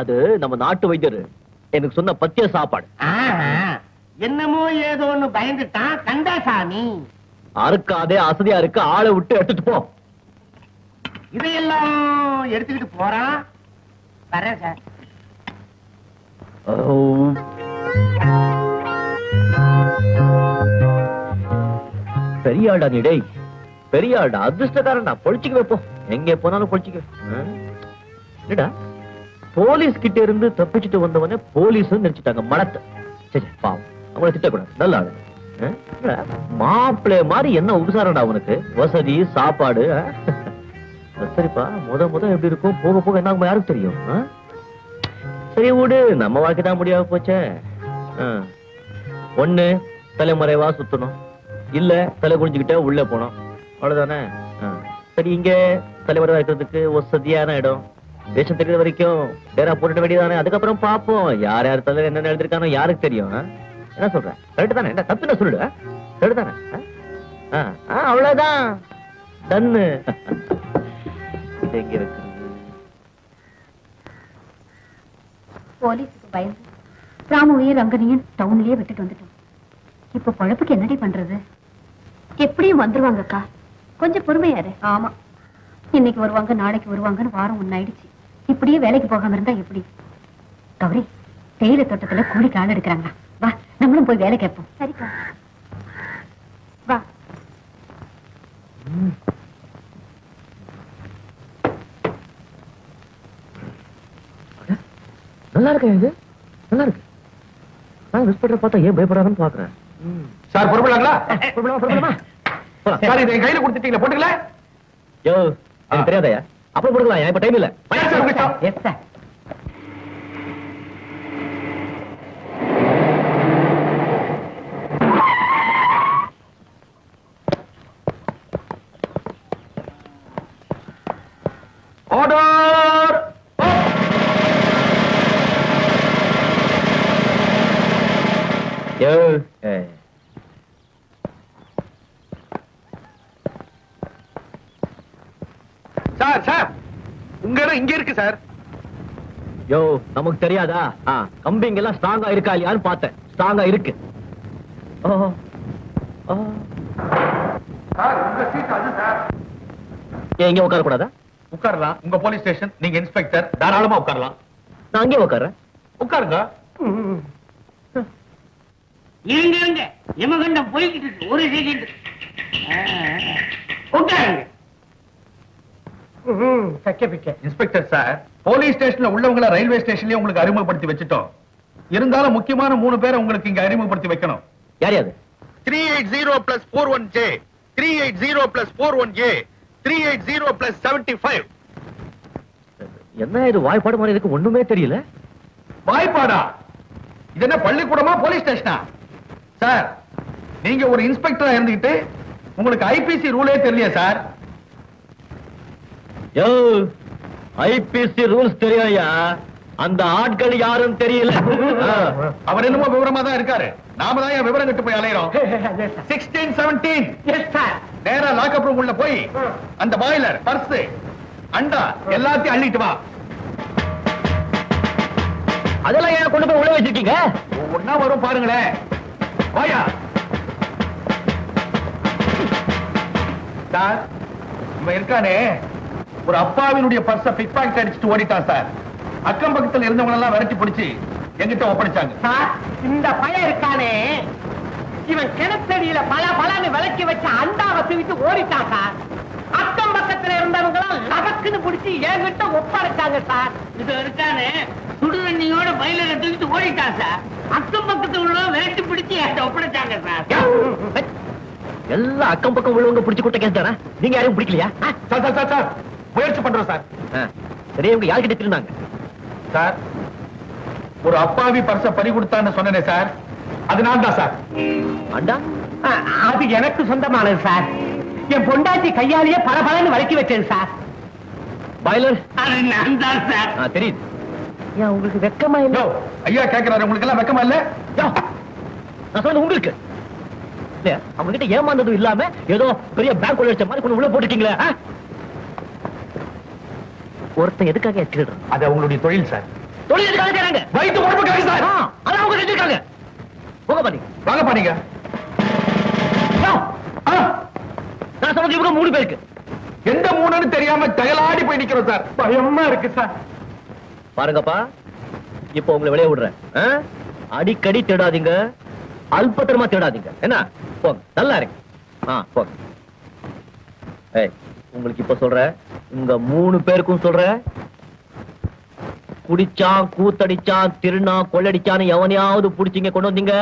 அது நம்ம நாட்டு வைத்தியர் எனக்கு சொன்ன பத்திய சாப்பாடு. என்னமோ ஏதோன்னு பயந்துட்டான் கந்தாசாமி. அறுக்காதே, அசதியா இருக்கு, ஆளை விட்டு எடுத்துட்டு போ. இதையெல்லாம் எடுத்துக்கிட்டு போறான். வரேன் சார். பெரியாடா நீ, டேய் பெரியாடா, அதிர்ஷ்டக்காரன்டா, பொழிச்சுக்கு வைப்போம். எங்க போனாலும் பொழிச்சுக்கு. என்னடா போலீஸ் கிட்ட இருந்து தப்பிச்சுட்டு வந்தவனே போலீஸ் நினைச்சிட்டாங்க மடத்தை. சரி பாவம், அவங்களை திட்டக்கூடாது, நல்ல ஆளு. மாப்பிள்ளை மாதிரி என்ன உபசாரம்டா அவனுக்கு, வசதி சாப்பாடு. சரிப்பா, முத எப்படி இருக்கும், போக போக என்ன யாருக்கு தெரியும். சரி விடு, நம்ம வாழ்க்கை தான் முடியாம போச்சே. ஒண்ணு தலைமுறைவா சுத்தணும், இல்ல தலை குனிஞ்சுக்கிட்டே உள்ள போனோம், அவ்வளவுதானே. சரி, இங்க தலைமுறை வைக்கிறதுக்கு வசதியான இடம், தேசம் தெரிஞ்ச வரைக்கும் டேரா போட்டுட வேண்டியதானே. அதுக்கப்புறம் பாப்போம் யார் யார் தலை என்ன எழுதிருக்கானோ யாருக்கு தெரியும். என்ன சொல்ற, கரெக்ட் தானே? என்ன தப்புன்னு சொல்லு, கரெக்ட் தானே? அவ்வளவுதான், டன்னு. இது எங்க இருக்கு? போலீஸுக்கு பயந்து ராமுவையும் ரங்கனையும் டவுன்லயே விட்டுட்டு வந்துட்டோம். இப்ப பொழப்புக்கு என்னடி பண்றது? எப்படியும் வந்துருவாங்க அக்கா, கொஞ்சம் பொறுமையாரு. ஆமா, இன்னைக்கு வருவாங்க நாளைக்கு வருவாங்கன்னு வாரம் ஒன்னாயிடுச்சு. இப்படியே வேலைக்கு போகாம இருந்தா எப்படி? கௌரி, தேயிலை தோட்டத்துல கூலிக்கு ஆள் எடுக்கிறாங்க, வா நம்மளும் போய் வேலை கேட்போம். சரிக்கா வா. நல்லா இருக்கு இது, நல்லா இருக்கு. நான் இன்ஸ்பெக்டர் பார்த்தா ஏன் பயப்படுறாங்கன்னு பாக்குறேன். சார் பொறுப்பலாங்களா? புறப்படலாமா? சார் இதை கையில கொடுத்துட்டீங்களா? போட்டுக்கல? யோ, எனக்கு தெரியாதயா. அப்புறம் போடுக்கலாம், இப்ப டைம் இல்ல. Yes sir. ஆர்டர்! யோ, சார் சார் உங்க இடம் இங்க இருக்கு சார். யோ, நமக்கு தெரியாதா? கம்பிங்க எல்லாம் ஸ்ட்ராங்கா இருக்கா இல்லையான்னு பார்த்தேன். ஸ்ட்ராங்கா இருக்கு. சார் உங்க சீட் அது சார். ஏன் இங்க உட்கார கூடாதா? உட்காரலாம். உங்க போலீஸ் ஸ்டேஷன், நீங்க இன்ஸ்பெக்டர், தாராளமா உட்காரலாம். நான் அங்கே உட்கார்றேன். உட்காருங்க. இருங்க இருங்க, யமகண்டம் போய்கிட்டு இருக்கு. ஒரு செகண்ட் உட்காருங்க. இன்ஸ்பெக்டர் சார், போலீஸ் ஸ்டேஷன்ல உள்ளவங்கள ரயில்வே ஸ்டேஷன்லயே உங்களுக்கு அறிமுகப்படுத்தி வச்சுட்டோம். இருந்தாலும் முக்கியமான 3 பேரை உங்களுக்கு இங்க அறிமுகப்படுத்தி வைக்கணும். யார் யாரு? 380 plus 41J, 380 plus 41A, 380 plus 75. என்ன இது வாய்ப்பாடு மாதிரி இருக்கு, ஒண்ணுமே தெரியல. வாய்ப்பாடா? இது என்ன பள்ளிக்கூடமா போலீஸ் ஸ்டேஷனா? சார், நீங்க ஒரு இன்ஸ்பெக்டரா இருந்துகிட்டு உங்களுக்கு ஐபிசி ரூலே தெரியலையா சார்? யோ, ஐபிசி ரூல்ஸ் தெரியாயா? அந்த ஆட்கள் யாரும் தெரியல. அவர் என்னமோ விவரமா தான் இருக்காரு. நாம தான் ஏன் விவரம் கட்டு போய் அலையறோம். 16, 17. Yes sir. நேரா லாக்அப் ரூம் உள்ள போய் அந்த பாய்லர், பர்ஸ், அண்டா எல்லாத்தையும் அள்ளிட்டு வா. அதெல்லாம் ஏன் கொண்டு போய் உள்ள வச்சிருக்கீங்க? ஒண்ணா வரும் பாருங்களேன். வாயா. சார், இவன் இருக்கானே, ஒரு அப்பாவினுடைய பர்ஸ பிக் பாக்கெட் அடிச்சுட்டு ஓடிட்டான் சார். அக்கம் பக்கத்துல இருந்தவங்க எல்லாம் விரட்டி பிடிச்சு எங்கிட்ட ஒப்படைச்சாங்க. சார், இந்த பையன் இருக்கானே, இவன் கிணத்தடியில பலன்னு விளக்கி வச்ச அண்டாவை தூக்கிட்டு ஓடிட்டான் சார். அக்கம் பக்கத்துல இருந்தவங்க எல்லாம் லகக்குன்னு பிடிச்சி என்கிட்ட ஒப்படைச்சாங்க சார். இது இருக்கானே, சுடுதண்ணியோட பயில தூக்கிட்டு ஓடிட்டான் சார். அக்கம் பக்கத்துல உள்ள விரட்டி பிடிச்சி என்கிட்ட ஒப்படைச்சாங்க சார். எல்லாம் அக்கம் பக்கம் உள்ளவங்க பிடிச்சு கூட்ட கேஸ் தானே? நீங்க யாரையும் பிடிக்கலையா? சார் சார் சார் சார், முயற்சி பண்றோம் சார். சரி, இவங்க யார்கிட்ட திருந்தாங்க சார்? ஒரு அப்பாவி பர்ஸ பறி கொடுத்தான்னு சொன்னேனே சார், அது நான் தான் சார். அண்டா? அது எனக்கு சொந்தமானது சார். என் பொண்டாட்டி கையாலேயே பலன்னு விளக்கி வச்சேன் சார். பாய்லர்? அது நான் தான் சார். தெரியுது. ஏன் உங்களுக்கு வெக்கமா இல்ல? ஐயா கேட்கிறாரு, உங்களுக்கு எல்லாம் வெக்கமா இல்ல? நான் சொன்னது உங்களுக்கு இல்லையா? அவங்க கிட்ட ஏமாந்ததும் இல்லாம ஏதோ பெரிய பேங்க் கொள்ள மாதிரி கொண்டு உள்ள போட்டுட்டீங்களே. ஒருத்தன் எதுக்காக திருடுறான்? அது அவங்களுடைய தொழில் சார். தொழில் எதுக்காக செய்றாங்க? வயிற்று பொறுப்புக்காக சார். அதான் அவங்க செஞ்சிருக்காங்க. போக பாருங்க. வாங்க பாருங்க. நான் சொன்னது இவங்க 3 பேருக்கு. எந்த 3ன்னு தெரியாம தகலாடி போய் நிக்கிறோம் சார். பயமா இருக்கு சார். பாருங்கப்பா, இப்ப உங்களை வெளியே விடுறேன். அடிக்கடி தேடாதீங்க, அல்பத்தரமா தேடாதீங்க. என்ன? போங்க, நல்லா இருக்கு. போங்க. உங்களுக்கு இப்ப சொல்ற, உங்க 3 பேருக்கும் சொல்ற, குடிச்சான், கூத்தடிச்சான், திருநா, கொள்ளடிச்சான்னு எவனையாவது புடிச்சிங்க கொண்டு வந்தீங்க,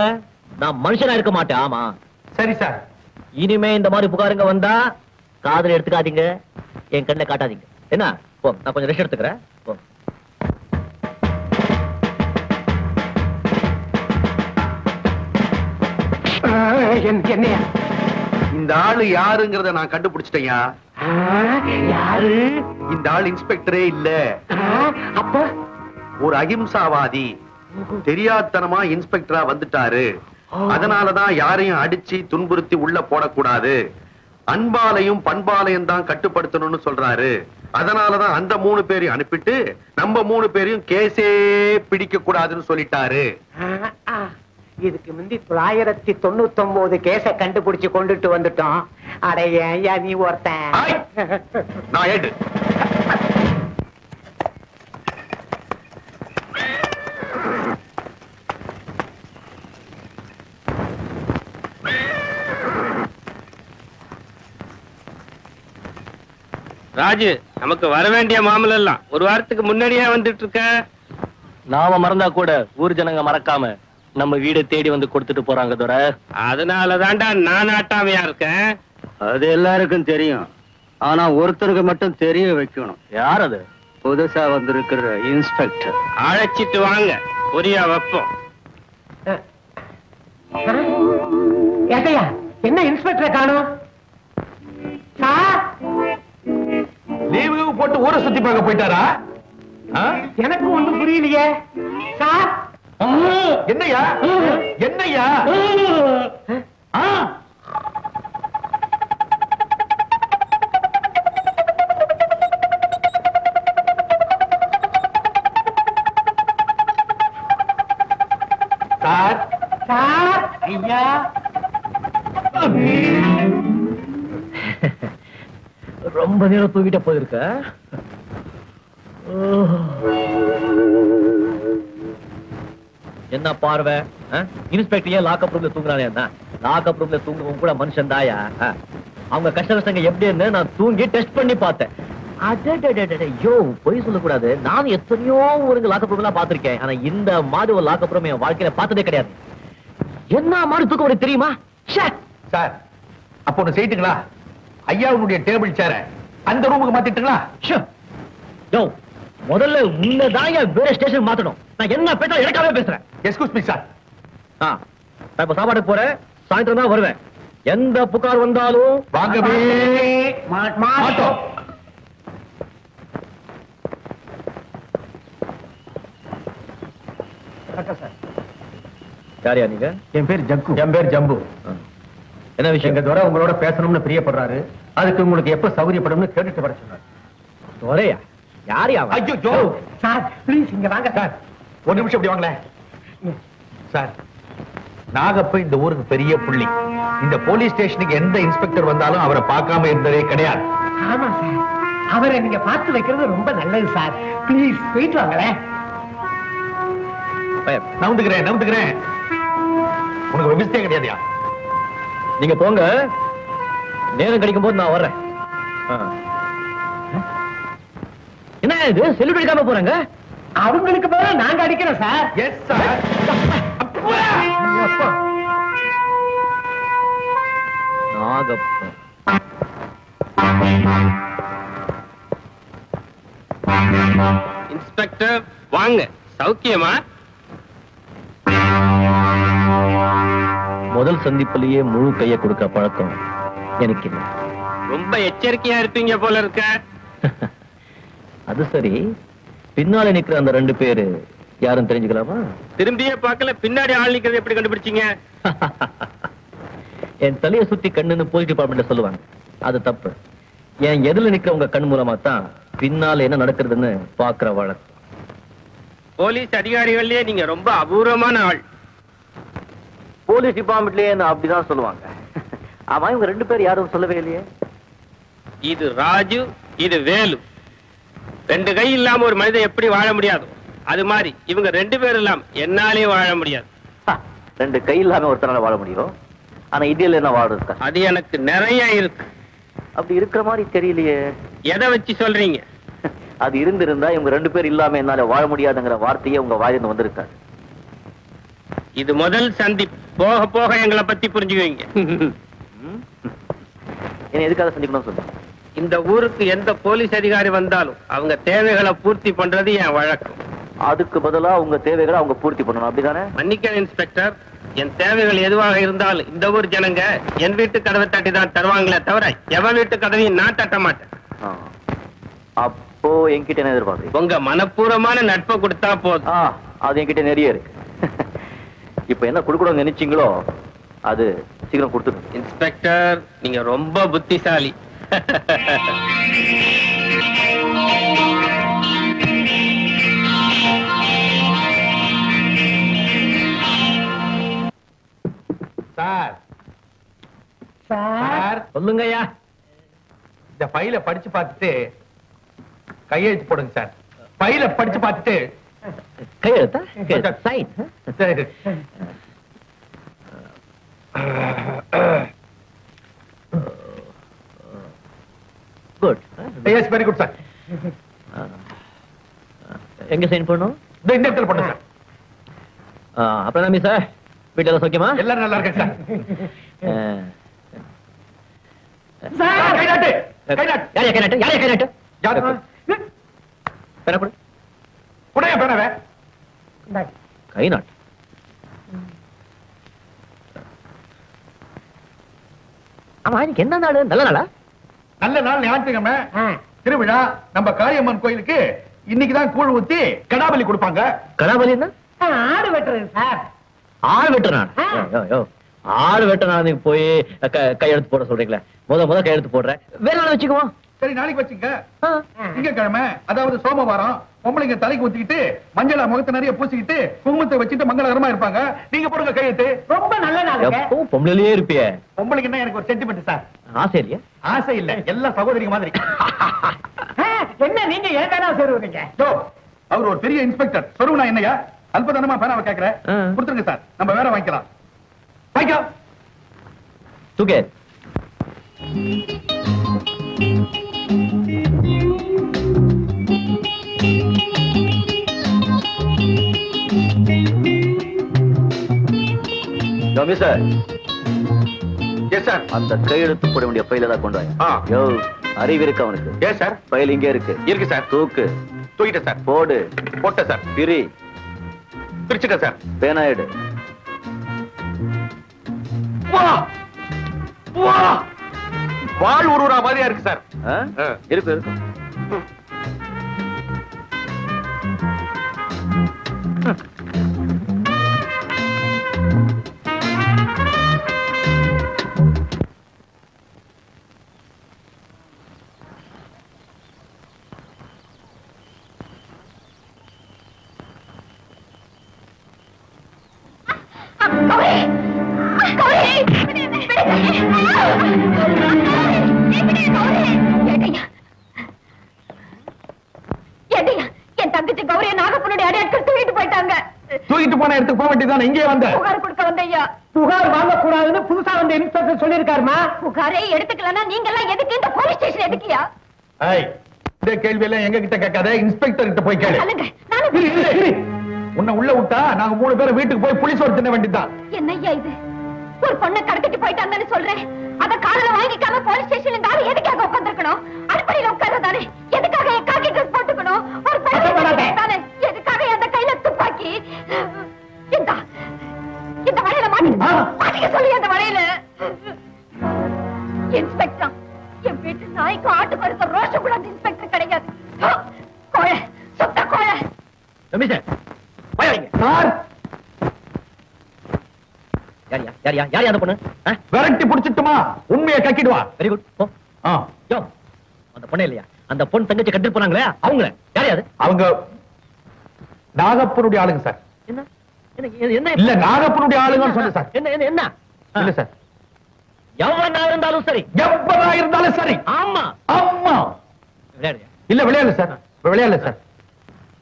நான் மனுஷனா இருக்க மாட்டேன். ஆமா, சரி சார். இனிமே இந்த மாதிரி புகாருங்க வந்தா காதல எடுத்துக்காதீங்க, என் கண்ணை காட்டாதீங்க. என்ன? போங்க, நான் கொஞ்சம் ரெஸ்ட் எடுத்துக்கிறேன். போங்க. என்னையா? இந்த ஆளு யாருங்கிறத நான் கண்டுபிடிச்சிட்டேயா. யாரு? இந்த ஆள் இன்ஸ்பெக்டரே இல்ல. அப்ப ஒரு அகிம்சாவாதி தெரியாதனமா இன்ஸ்பெக்டரா வந்துட்டாரு. அதனாலதான் யாரையும் அடிச்சு துன்புறுத்தி உள்ள போடக்கூடாது, அன்பாலையும் பண்பாலையும் தான் கட்டுப்படுத்தணும்னு சொல்றாரு. அதனாலதான் அந்த 3 பேரையும் அனுப்பிட்டு நம்ம 3 பேரையும் கேஸே பிடிக்க கூடாதுன்னு சொல்லிட்டாரு. இதுக்கு முந்தி 999 கேஸ கண்டுபிடிச்சு கொண்டுட்டு வந்துட்டோம். அடைய நீ ஒருத்தன். நான் ஏடு. ராஜு, நமக்கு வர வேண்டிய மாமலை எல்லாம் ஒரு வாரத்துக்கு முன்னாடியே வந்துட்டு இருக்க. நாம மறந்தா கூட ஊர் ஜனங்க மறக்காம நம்ம வீடை தேடி வந்து கொடுத்துட்டு போறாங்க துரை. அதனாலதான்டா நான் ஆட்டாமையா இருக்கேன். அது எல்லாருக்கும் தெரியும். ஆனா ஒருத்தருக்கு மட்டும் தெரிய வைக்கணும். யார் அது? புதுசா வந்திருக்கிற இன்ஸ்பெக்டர். அழைச்சிட்டு வாங்க, புரியா வைப்போம். ஏட்டையா, என்ன இன்ஸ்பெக்டரை காணோம்? சார், லீவு போட்டு ஊரை சுத்தி பார்க்க போயிட்டாரா? எனக்கு ஒண்ணும் புரியலையே சார். என்னையா என்னையா? சார் சார், ஐயா, ரொம்ப நேரம் தூங்கிட்ட போயிருக்க. என்ன பார்வை? இன்ஸ்பெக்டர் ஏன் லாக்அப் ரூம்ல தூங்குறானே? லாக்அப் ரூம்ல தூங்குறவங்க கூட மனுஷன் தாயா. அவங்க கஷ்ட கஷ்டங்க எப்படின்னு நான் தூங்கி டெஸ்ட் பண்ணி பார்த்தேன். ஐயோ, பொய் சொல்லக்கூடாது. நான் எத்தனையோ ஊருங்க லாக்அப் ரூம் எல்லாம் பார்த்திருக்கேன். ஆனா இந்த மாதிரி ஒரு லாக்அப் ரூம் என் வாழ்க்கையில பார்த்ததே கிடையாது. என்ன மாதிரி தூக்கம் உனக்கு தெரியுமா? சார், அப்ப ஒண்ணு செய்யிட்டுங்களா? ஐயாவுடைய டேபிள் சேர அந்த ரூமுக்கு மாத்திட்டுங்களா? முதல்ல உன்னதான் வேற ஸ்டேஷன் மாத்தணும். நான் என்ன பேச எனக்காவே பேசுறேன். Excuse me sir. நான் இப்ப சாப்பாடு போறேன், சாயந்தரம் தான் வருவேன். எந்த புகார் வந்தாலும் வாங்கவே மாட்டோம். யாரியா நீங்க? என் பேர் ஜக்கு. என் பேர் ஜம்பு. என்ன விஷயம்? எங்க துரை உங்களோட பேசணும்னு பிரியப்படுறாரு. அதுக்கு உங்களுக்கு எப்ப சௌகரியப்படும்னு கேட்டுட்டு வர சொன்னார். துரையா? யாரியா? ஐயோ ஜோ சார், ப்ளீஸ் இங்க வாங்க சார். ஒரு நிமிஷம் இப்படி வாங்களேன் சார். நாகப்ப இந்த ஊருக்கு பெரிய புள்ளி. இந்த போலீஸ் ஸ்டேஷனுக்கு எந்த இன்ஸ்பெக்டர் வந்தாலும் அவரை பார்க்காம இருந்ததே கிடையாது. ஆமா சார், அவரை நீங்க பார்த்து வைக்கிறது ரொம்ப நல்லது சார். ப்ளீஸ் போயிட்டு வாங்களேன். நவுந்துக்கிறேன். உனக்கு விவசாயம் கிடையாதுயா. நீங்க போங்க, நேரம் கிடைக்கும் போது நான் வர்றேன். என்ன இது செல்லுட் அடிக்காம போறாங்க? அவங்களுக்கு போல நாங்க அடிக்கிறோம் sir. Yes sir. Nagappan inspector வாங்க, சௌக்கியமா? முதல் சந்திப்பிலேயே முழு கையை கொடுக்க பழக்கம் எனக்கு இல்லை. ரொம்ப எச்சரிக்கையா இருப்பீங்க போல இருக்க. அது சரி, பின்னால நிக்கிற அந்த 2 பேரு யாரும் தெரிஞ்சுக்கலாமா? திரும்பியே பார்க்கல, பின்னாடி ஆள் நிக்கிறது எப்படி கண்டுபிடிச்சீங்க? என் தலையை சுத்தி கண்ணுன்னு போலீஸ் டிபார்ட்மெண்ட்ல சொல்லுவாங்க. அது தப்பு. என் எதிரில நிக்கிற உங்க கண் மூலமா தான் பின்னால என்ன நடக்கிறதுன்னு பாக்குற வழக்கம். போலீஸ் அதிகாரிகள்லயே நீங்க ரொம்ப அபூர்வமான ஆள். போலீஸ் டிபார்ட்மெண்ட்லயே அப்படிதான் சொல்லுவாங்க. ஆமா, இவங்க 2 பேர் யாரும் சொல்லவே இல்லையே. இது ராஜு, இது வேலு. 2 கை இல்லாம ஒரு மனிதன் எப்படி வாழ முடியாது, அது மாதிரி இவங்க 2 பேர் இல்லாம என்னாலே வாழ முடியாது. 2 கை இல்லாம ஒருத்தரால வாழ முடியும். ஆனா இந்தியால என்ன வாழ்றது? அது எனக்கு நிறைய இருக்கு. அப்படி இருக்கிற மாதிரி தெரியலையே. எதை வச்சு சொல்றீங்க? அது இருந்திருந்தா இவங்க 2 பேர் இல்லாம என்னால வாழ முடியாதுங்கிற வார்த்தையே உங்க வாயிலிருந்து வந்திருக்காது. இது முதல் சந்திப்பு. போக போக எங்களை பத்தி புரிஞ்சுக்குவீங்க. என்ன எதுக்காக சந்திக்கணும்னு சொல்லுங்க. இந்த ஊருக்கு எந்த போலீஸ் அதிகாரி வந்தாலும் அவங்க தேவைகளை பூர்த்தி பண்றது என் வழக்கம். அதுக்கு பதிலா உங்க தேவைகளை அவங்க பூர்த்தி பண்ணணும், அப்படிதானே? மன்னிக்க இன்ஸ்பெக்டர், என் தேவைகள் எதுவாக இருந்தாலும் இந்த ஊர் ஜனங்க என் வீட்டு கதவை தட்டி தான் தருவாங்களே தவிர எவன் வீட்டு கதவையும் நான் தட்ட மாட்டேன். அப்போ என்கிட்ட என்ன எதிர்பார்க்குறீங்க? உங்க மனப்பூர்வமான நட்பை கொடுத்தா போதும். அது என்கிட்ட நிறைய இருக்கு. இப்ப என்ன கொடுக்கணும்னு நினைச்சீங்களோ அது சீக்கிரம் கொடுத்துருங்க. இன்ஸ்பெக்டர், நீங்க ரொம்ப புத்திசாலி. சார் சார் சொல்லுங்கய்யா. இந்த ஃபைல படிச்சு பார்த்துட்டு கையெழுத்து போடுங்க சார். ஃபைல படிச்சு பார்த்துட்டு கையெழுத்தா? சைன். சரி. Good. Yes, very good sir. எங்க சைன் பண்ணணும்? இந்த இடத்துல போட்டு சார். அப்புறம் நம்பி சார் வீட்டுல சௌக்கியமா? எல்லாரும் நல்லா இருக்கேன் சார். சார் கை நாட்டு கை நாட்டு யாரையா கை நாட்டு? யாரையா கை நாட்டு? யாரு பேர கொடு. உடைய பேரவே கை நாட்டு. ஆமா இன்னைக்கு என்ன நாள்? நல்ல நாளா? நல்ல நாள் ஞாயிற்றுக்கிழமை திருவிழா. நம்ம காளியம்மன் கோயிலுக்கு இன்னைக்குதான் கூழ் ஊத்தி கடாபலி கொடுப்பாங்க. கடாபலி என்ன? ஆடு வெட்டுறது சார். ஆள் வெட்ட நாள். ஆள் வெட்ட நாளுக்கு போய் கையெழுத்து போட சொல்றீங்களே, முத கையெழுத்து போடுறேன். வேற நாள் வச்சுக்குவோம். சரி நாளைக்கு வச்சுங்க. திங்கக்கிழமை அதாவது சோமவாரம் பொம்பளைங்க தலைக்கு ஊத்திக்கிட்டு மஞ்சள முகத்தை நிறைய பூசிக்கிட்டு குங்குமத்தை வச்சுட்டு மங்களகரமா இருப்பாங்க. நீங்க போடுங்க கையெழுத்து. ரொம்ப நல்ல நாளுங்க. எப்பவும் பொம்பளையிலேயே இருப்பியே. பொம்பளைக்கு என்ன எனக்கு ஒரு சென்டிமெண்ட் சார். ஆசை இல்லையா? ஆசை இல்ல, எல்லாம் சகோதரிங்க மாதிரி. என்ன நீங்க ஏன் வேணா சேருவீங்க? அவர் ஒரு பெரிய இன்ஸ்பெக்டர். சொருவனா என்னையா அல்பதனமா பேனாவை கேட்கிறேன். கொடுத்துருங்க சார், நம்ம வேற வாங்கிக்கலாம். வாங்கிக்கலாம். தூக்கே. Sir yes sir. அந்த கையெழுத்து போட வேண்டிய ஃபைல தான் கொண்டு வாங்க. அறிவு இருக்கு அவனுக்கு? Yes sir. ஃபைல் இங்கே இருக்கு. இருக்கு சார். தூக்கு. தூக்கிட்டேன் சார். போடு. போட்டேன் சார். பிரி. பிரிச்சுட்டேன் சார். பேனா எடு. வாழ் உருவா மாதிரியா இருக்கு சார். இருக்கு இருக்கு. என் தங்கச்சி கௌரிய நாகப்பனுடைய அடையாட்கள் தூக்கிட்டு போயிட்டாங்க. தூக்கிட்டு போன இடத்துக்கு போக வேண்டியதான். இங்கே வந்த புகார் கொடுக்க வந்தையா. புகார் வாங்க கூடாதுன்னு புதுசா வந்த இன்ஸ்பெக்டர் சொல்லிருக்காருமா. புகாரே எடுத்துக்கலன்னா நீங்க எல்லாம் எதுக்கு இந்த போலீஸ் ஸ்டேஷன் எதுக்கியா? இந்த கேள்வி எல்லாம் எங்க கிட்ட கேட்காத, இன்ஸ்பெக்டர் கிட்ட போய் கேளு. உன்னை உள்ள விட்டா நாங்க 3 பேரும் வீட்டுக்கு போய் புலிஸ் ஒரு தின்ன வேண்டியதான். என்னய்யா இது? ஒரு பொண்ணை கடத்திட்டு போயிட்டாங்கன்னு சொல்றேன். அத காதுல வாங்கிக்காம போலீஸ் ஸ்டேஷன்ல இருந்தாலும் எதுக்காக உட்கார்ந்திருக்கணும்? அடிப்படையில உட்கார்றதானே. எதுக்காக காக்கி ட்ரெஸ் போட்டுக்கணும்? ஒரு பெண் தானே. எதுக்காக அந்த கையில துப்பாக்கி? இந்த வலையில மாட்டிக்க சொல்லி அந்த வலையில. இன்ஸ்பெக்டர் என் வீட்டு நாய்க்கு ஆட்டுக்கு இருக்க ரோஷம் கூட அந்த இன்ஸ்பெக்டர் கிடையாது. கோழ சுத்த கோழ. யார் அந்த பொண்ணு? விரட்டி புடிச்சிட்டுமா உண்மையை கக்கிடுவா. Very good. அந்த பொண்ணு இல்லையா? அந்த பொண்ணு தங்கச்சி கட்டிட்டு போனாங்களே அவங்க யாரையாது? அவங்க நாகப்பனுடைய ஆளுங்க சார். என்ன என்ன இல்ல நாகப்பனுடைய ஆளுங்கன்னு சொன்ன சார். என்ன என்ன என்ன இல்ல சார். எவனா இருந்தாலும் சரி. எவனா இருந்தாலும் சரி. ஆமா ஆமா. விளையாடுறியா? இல்ல விளையாடல சார். விளையாடல சார்.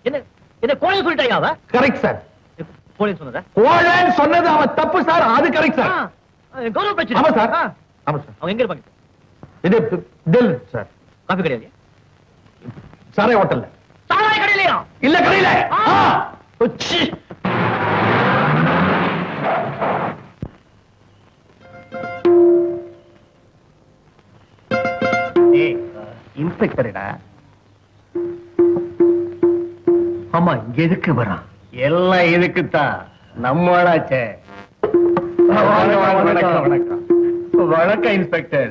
என்ன என்ன கோழை சொல்லிட்டாயா அவ? Correct sir. கோழை சொன்னதா? கோழைன்னு சொன்னது அவன் தப்பு சார். அது கரெக்ட் சார். கௌரவ பிரச்சனை. ஆமா சார். ஆமா சார். அவங்க எங்க இருப்பாங்க? இது தில் சார். காபி கடையில? சாராய ஹோட்டல்ல. சாராய கடையிலயா? இல்ல கடையில. இன்ஸ்பெக்டரா? ஆமா, இங்க எதுக்கு வரான்? எல்லாம் இதுக்குத்தான். நம்மளாச்சே. வணக்கம் வணக்கம் இன்ஸ்பெக்டர்.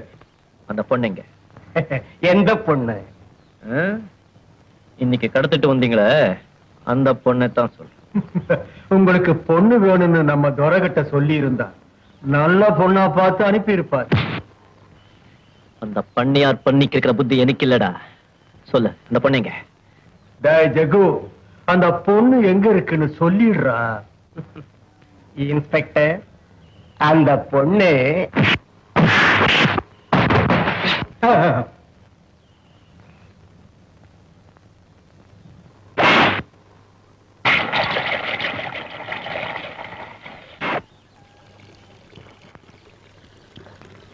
அந்த பொண்ணுங்க எந்த பொண்ணு? இன்னைக்கு கடத்திட்டு வந்தீங்களே அந்த பொண்ணை தான் சொல்றேன். உங்களுக்கு பொண்ணு வேணும்னு நம்ம துரைகிட்ட சொல்லி இருந்தா நல்ல பொண்ணா பார்த்து அனுப்பி இருப்பார். அந்த பண்ணியார் பண்ணிக்கு இருக்கிற புத்தி எனக்கு இல்லடா. சொல்லு, அந்த பொண்ணுங்க. டேய் ஜகு, அந்த பொண்ணு எங்க இருக்குன்னு சொல்லிடுறா. இன்ஸ்பெக்டர், அந்த பொண்ணு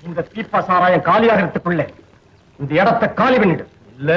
இந்த பீப்பா சாராயம் காலியாகிறதுக்குள்ள இந்த இடத்தை காலி பண்ணிடு. இல்ல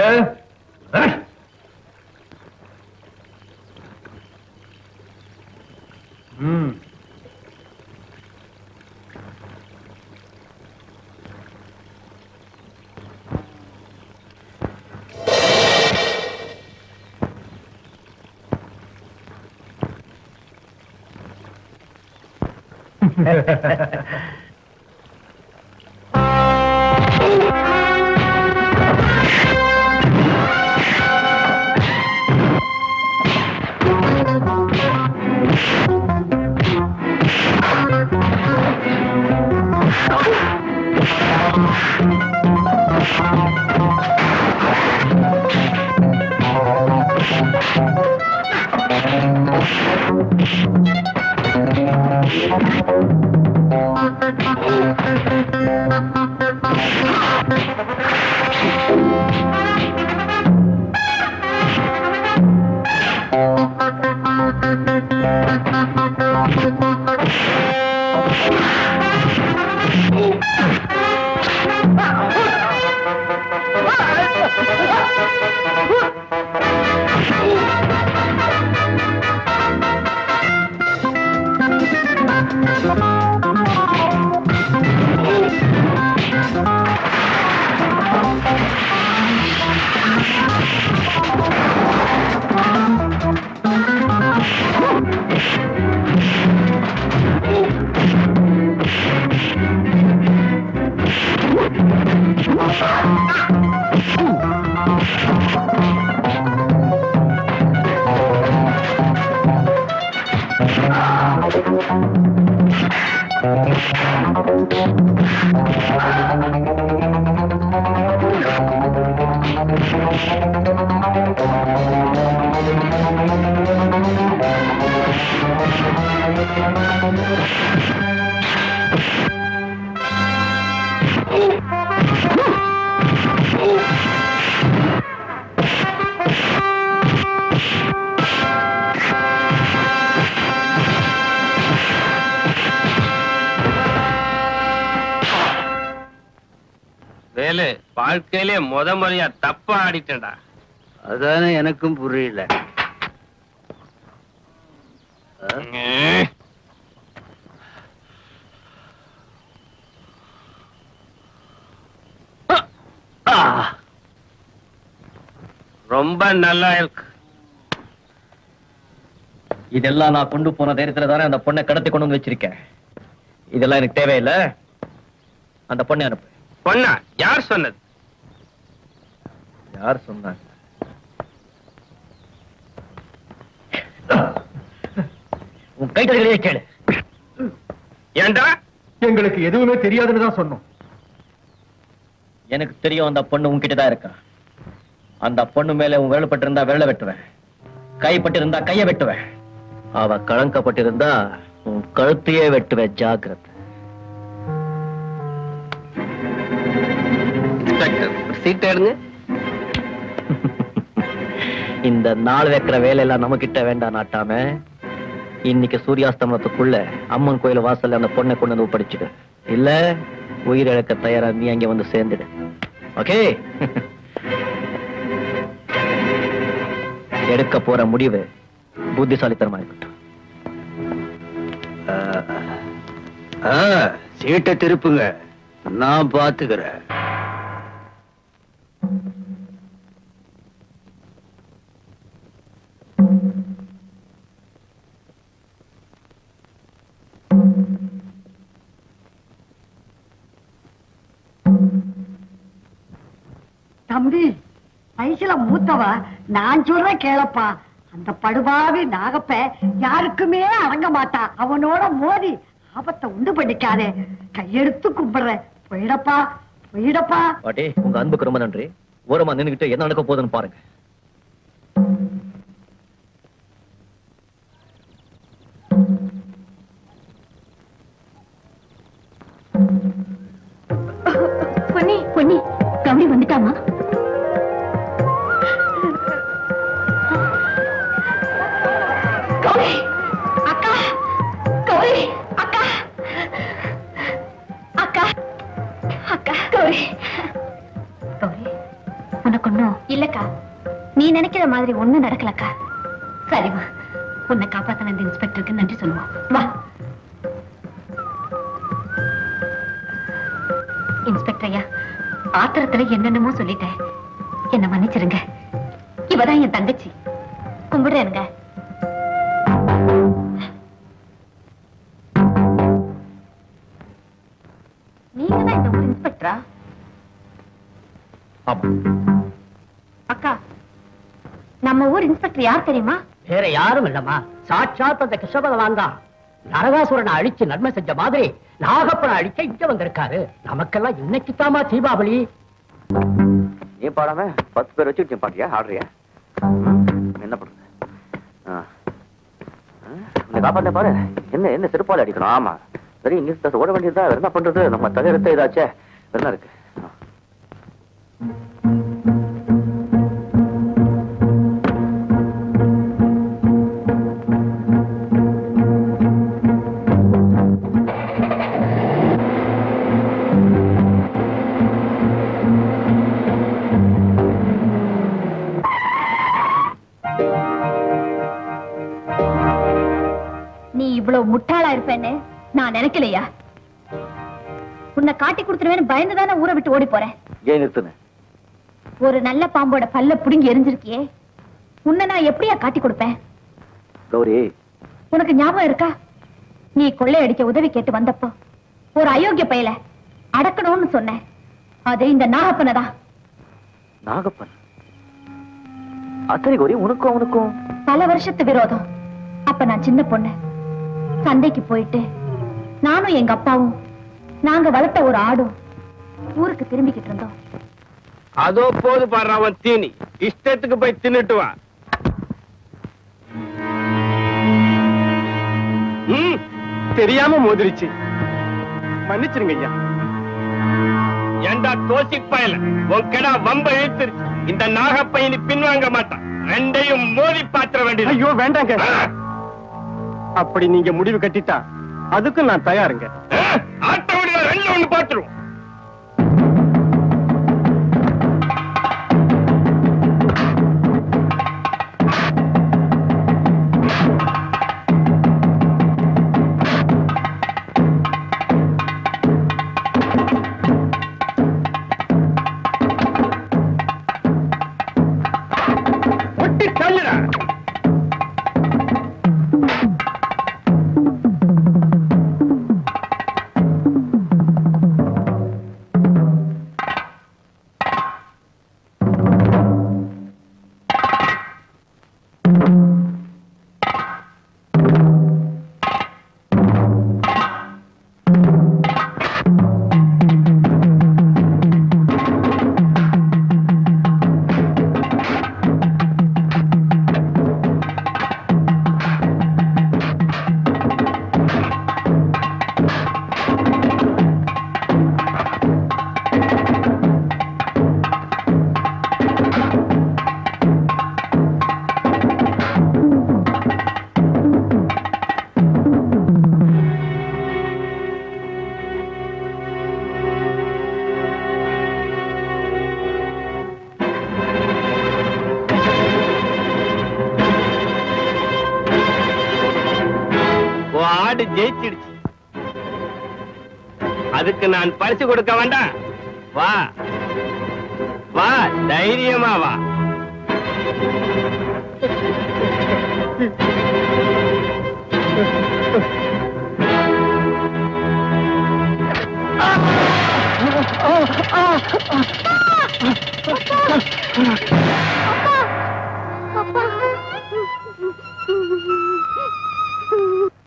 வேலு, வாழ்க்கையிலே முறையா தப்பா ஆடிட்டா. அதானே எனக்கும் புரியல. ரொம்ப நல்லா இருக்கு. இதெல்லாம் நான் கொண்டு போன தைரியத்துல தானே அந்த பொண்ணை கடத்தி கொண்டு வந்து வச்சிருக்கேன். இதெல்லாம் எனக்கு தேவையில்லை. அந்த பொண்ணை அனுப்பு. பொண்ணா? யார் சொன்னது? யார் சொன்னாங்க? உன் கைத்தறிகளையே கேளு. ஏண்டா? எங்களுக்கு எதுவுமே தெரியாதுன்னு தான் சொன்னோம். எனக்கு தெரியும் அந்த பொண்ணு உன்கிட்ட தான் இருக்கா. அந்த பொண்ணு மேல உன் விரல் இருந்தா விரல வெட்டுவேன், கைப்பட்டிருந்தா கைய வெட்டுவேன். அவ கலங்கப்பட்டிருந்தா உன் கழுத்தையே வெட்டுவேன். ஜாக்கிரதை. சீட்டை எடுங்க. இந்த நாள் வைக்கிற வேலையெல்லாம் நம்ம கிட்ட வேண்டாம் நாட்டாம. இன்னைக்கு சூரியாஸ்தமனத்துக்குள்ள அம்மன் கோயில் வாசல்ல அந்த பொண்ணை கொண்டு வந்து ஒப்படைச்சிடு. இல்ல உயிரிழக்க தயாரா நீ அங்க வந்து சேர்ந்துடு. ஓகே? எடுக்க போற முடிவு புத்திசாலித்தனமா இருக்கட்டும். சீட்டை திருப்புங்க, நான் பாத்துக்கிறேன். தம்பி, வயசுல மூத்தவ, நான் சொல்ற கேளப்பா. அந்த படுபாவி நாகப்ப யாருக்குமே அடங்க மாட்டா. அவனோட மோதி ஆபத்தை உண்டு பண்ணிக்காதே. கையெடுத்து கும்பிடுற. போயிடப்பா, போயிடப்பா. பாட்டி, உங்க அன்புக்கு ரொம்ப நன்றி. ஓரமா நின்னுகிட்டு என்ன நடக்க போகுதுன்னு பாருங்க. பொன்னி, பொன்னி, கௌரி வந்துட்டாமா? கௌரி அக்கா, கௌரி அக்கா, அக்கா, அக்கா, கௌரி, கௌரி, உனக்கு ஒண்ணும் இல்லக்கா. நீ நினைக்கிற மாதிரி ஒண்ணும் நடக்கலக்கா. சரிம்மா, உன்னை காப்பாத்த இந்த இன்ஸ்பெக்டருக்கு நன்றி சொல்லுவோம். வா. இன்ஸ்பெக்டர் ஐயா, ஆத்திரத்துல என்னென்னமோ சொல்லிட்டேன். என்ன மன்னிச்சிருங்க. இவதான் என் தங்கச்சி. கும்பிடுறேனுங்க. இன்ஸ்பெக்டரா? அக்கா, நம்ம ஊர் இன்ஸ்பெக்டர் யார் தெரியுமா? வேற யாரும் இல்லம்மா, சாட்சாத் அந்த கிருஷ்ணபகவான் தான். நரகாசுரனை அழிச்சு நன்மை செஞ்ச மாதிரி நாகப்பனை அழிக்க இங்க வந்திருக்காரு. நமக்கெல்லாம் இன்னைக்கு தாமா தீபாவளி. நீ பாடாம 10 பேர் வச்சு பாட்டியா ஆடுறியா? என்ன பண்றது? காப்பாத்த பாரு. என்ன செருப்பால அடிக்கணும்? ஆமா சரி, இங்க ஓட வேண்டியதா. என்ன பண்றது? நம்ம தகரத்தை ஏதாச்சே என்ன இருக்கு? இவ்வளவு முட்டாளா இருப்பேன்னு நான் நினைக்கலையா? உன்னை காட்டி கொடுத்துருவேன்னு பயந்துதானே ஊரை விட்டு ஓடி போறேன். ஏன் நிறுத்துன? ஒரு நல்ல பாம்போட பல்ல புடுங்கி எரிஞ்சிருக்கியே, உன்னை நான் எப்படியா காட்டி கொடுப்பேன்? கௌரி, உனக்கு ஞாபகம் இருக்கா? நீ கொள்ளையடிக்க உதவி கேட்டு வந்தப்போ ஒரு அயோக்கிய பயல அடக்கணும்னு சொன்ன. அது இந்த நாகப்பனை தான். நாகப்பன்? அத்தனை கௌரி, உனக்கும் அவனுக்கும் பல வருஷத்து விரோதம். அப்ப நான் சின்ன பொண்ணு. சந்தைக்கு போயிட்டு நானும் எங்க அப்பாவும் நாங்க வளர்த்த ஒரு ஆடும் ஊருக்கு திரும்பிக்கிட்டு இருந்தோம். அதோ போது பாரு அவன் தீனி. இஷ்டத்துக்கு போய் தின்னுட்டு வா. தெரியாம மோதிருச்சு, மன்னிச்சிருங்க ஐயா. ஏண்டா தோசிக் பயல, உன் கிடா வம்ப இழுத்துருச்சு. இந்த நாகப்பையனி பின்வாங்க மாட்டான். ரெண்டையும் மோதி பாத்திர வேண்டியது. ஐயோ வேண்டாங்க, அப்படி நீங்க முடிவு கட்டிட்டா அதுக்கு நான் தயாருங்க. ஆட்டோட ரெண்டு ஒண்ணு பாத்துருவோம். ஒட்டி தள்ளுடா. ஜெயிச்சிடுச்சு. அதுக்கு நான் பரிசு கொடுக்க வேண்டாம். வா வா, தைரியமா வா.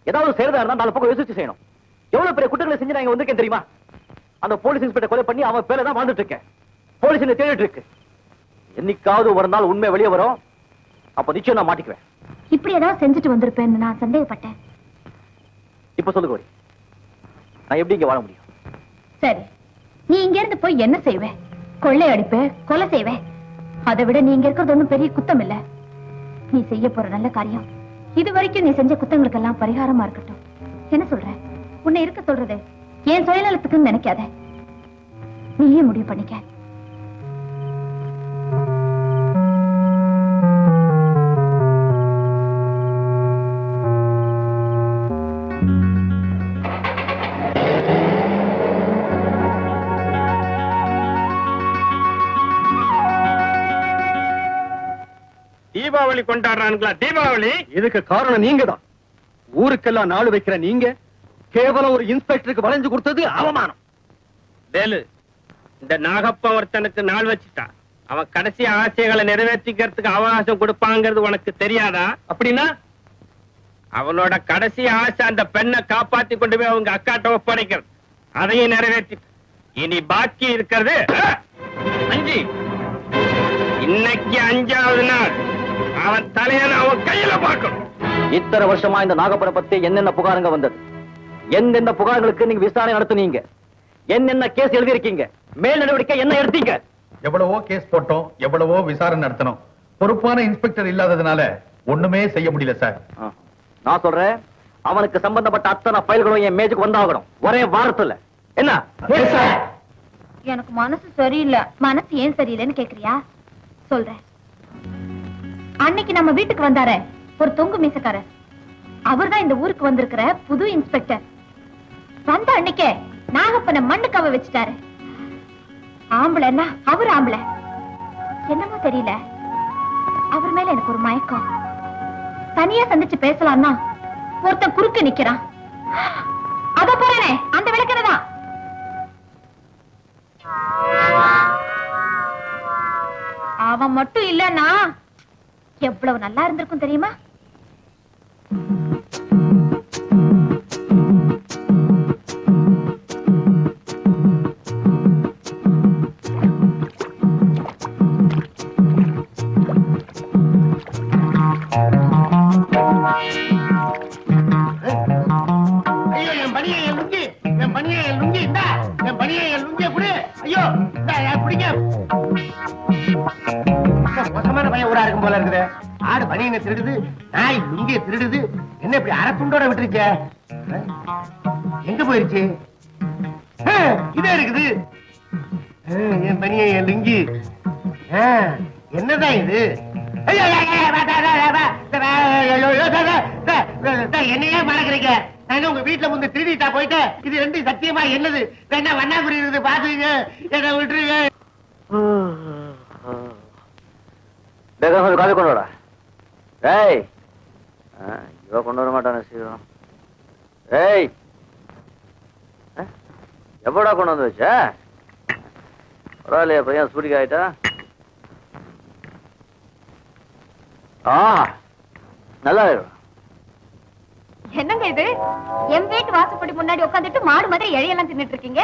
ஏதாவது செய்யறதா இருந்தா 4 பக்கம் யோசிச்சு செய்யணும். எவ்வளவு பெரிய குற்றங்களை செஞ்சு நான் இங்க வந்திருக்கேன் தெரியுமா? அந்த போலீஸ் இன்ஸ்பெக்டர் கொலை பண்ணி அவன் பேரை தான் வாழ்ந்துட்டு இருக்கேன். போலீஸ் என்ன தேடிட்டு இருக்கு. என்னைக்காவது ஒரு நாள் உண்மை வெளியே வரும், அப்ப நிச்சயம் நான் மாட்டிக்குவேன். இப்படி ஏதாவது செஞ்சுட்டு வந்திருப்பேன்னு நான் சந்தேகப்பட்டேன். இப்ப சொல்லு கோரி, நான் எப்படி இங்க வாழ முடியும்? சரி, நீ இங்க இருந்து போய் என்ன செய்வே? கொள்ளை அடிப்ப, கொலை செய்வே. அதை விட நீ இங்க இருக்கிறது ஒண்ணும் பெரிய குத்தம் இல்ல. நீ செய்ய போற நல்ல காரியம் இது வரைக்கும் நீ செஞ்ச குத்தங்களுக்கெல்லாம் பரிகாரமா இருக்கட்டும். என்ன சொல்ற? உன்னை இருக்க சொல்றது ஏன் சுயநலத்துக்குன்னு நினைக்காத. நீயே முடிவு பண்ணிக்க. தீபாவளி கொண்டாடுறானுங்களா? தீபாவளி இதுக்கு காரணம் நீங்க தான். ஊருக்கெல்லாம் நாடு வைக்கிற நீங்க கேவலம் ஒரு இன்ஸ்பெக்டருக்கு வளைஞ்சு கொடுத்தது அவமானம். வேலு, இந்த நாகப்பன் ஒருத்தனுக்கு நாள் வச்சுட்டான். அவன் கடைசி ஆசைகளை நிறைவேற்றிக்கிறதுக்கு அவகாசம் கொடுப்பாங்கிறது உனக்கு தெரியாதா? அப்படின்னா அவனோட கடைசி ஆசை அந்த பெண்ணை காப்பாத்தி கொண்டு போய் அவங்க அக்காட்ட ஒப்படைக்கிறது. அதையும் நிறைவேற்றி இனி பாக்கி இருக்கிறது 5. இன்னைக்கு 5வது நாள். அவன் தலையனை அவன் கையில பார்க்கணும். இத்தனை வருஷமா இந்த நாகப்பனை பத்தி என்னென்ன புகாருங்க வந்தது? எந்தெந்த புகார்களுக்கு நீங்க விசாரணை நடத்துனீங்க? என்னென்ன கேஸ் எழுதியிருக்கீங்க? மேல் நடவடிக்கை என்ன எடுத்தீங்க? எவ்வளவோ கேஸ் போட்டோம், எவ்வளவோ விசாரணை நடத்தணும். பொறுப்பான இன்ஸ்பெக்டர் இல்லாததுனால ஒண்ணுமே செய்ய முடியல சார். நான் சொல்றேன், அவனுக்கு சம்பந்தப்பட்ட அத்தனை ஃபைல்களும் என் மேஜுக்கு வந்தாகணும், ஒரே வாரத்துல. என்ன? எனக்கு மனசு சரியில்லை. மனசு ஏன் சரியில்லைன்னு கேக்குறியா? சொல்றேன். அன்னைக்கு நம்ம வீட்டுக்கு வந்தாரே ஒரு தொங்கு மீசக்காரர், அவர்தான் இந்த ஊருக்கு வந்திருக்கிற புது இன்ஸ்பெக்டர். வந்த அன்னைக்கே நாகப்பனை மண்ணுக்காவ வச்சுட்டாரு. ஆம்பளைன்னா அவர் ஆம்பளை. என்னமோ தெரியல, அவர் மேல எனக்கு ஒரு மயக்கம். தனியா சந்திச்சு பேசலாம்னா ஒருத்தன் குறுக்க நிக்கிறான். அத போறேனே அந்த விளக்கறதான். அவன் மட்டும் இல்லன்னா எவ்வளவு நல்லா இருந்திருக்கும் தெரியுமா? போல இருக்குது. ஆடு பனியனை திருடுது, நாய் லுங்கிய திருடுது. என்ன இப்படி அரை துண்டோட விட்டுருச்ச? எங்க போயிருச்சு? இதே இருக்குது. என் பனியன், என் லுங்கி. என்னதான் இது? என்னையே மறக்கிறீங்க? நான் உங்க வீட்டுல வந்து திருடிட்டா போயிட்டு இது ரெண்டு சத்தியமா என்னது? வேணா வண்ணாக்குறி இருக்குது, பாத்துங்க. என்ன விட்டுருங்க. காஃபி கொண்டு வாடா. ஏய், இவ கொண்டு வர மாட்டான சீக்கிரம். ஏய், எப்படா கொண்டு வந்து வச்ச? பரவாயில்லையா பையன், சூடிக்கு ஆயிட்டா? நல்லா இருக்கும். என்னங்க இது? என் வீட்டு வாசப்படி முன்னாடி உட்காந்துட்டு மாடு மாதிரி இழையெல்லாம் தின்னுட்டு இருக்கீங்க.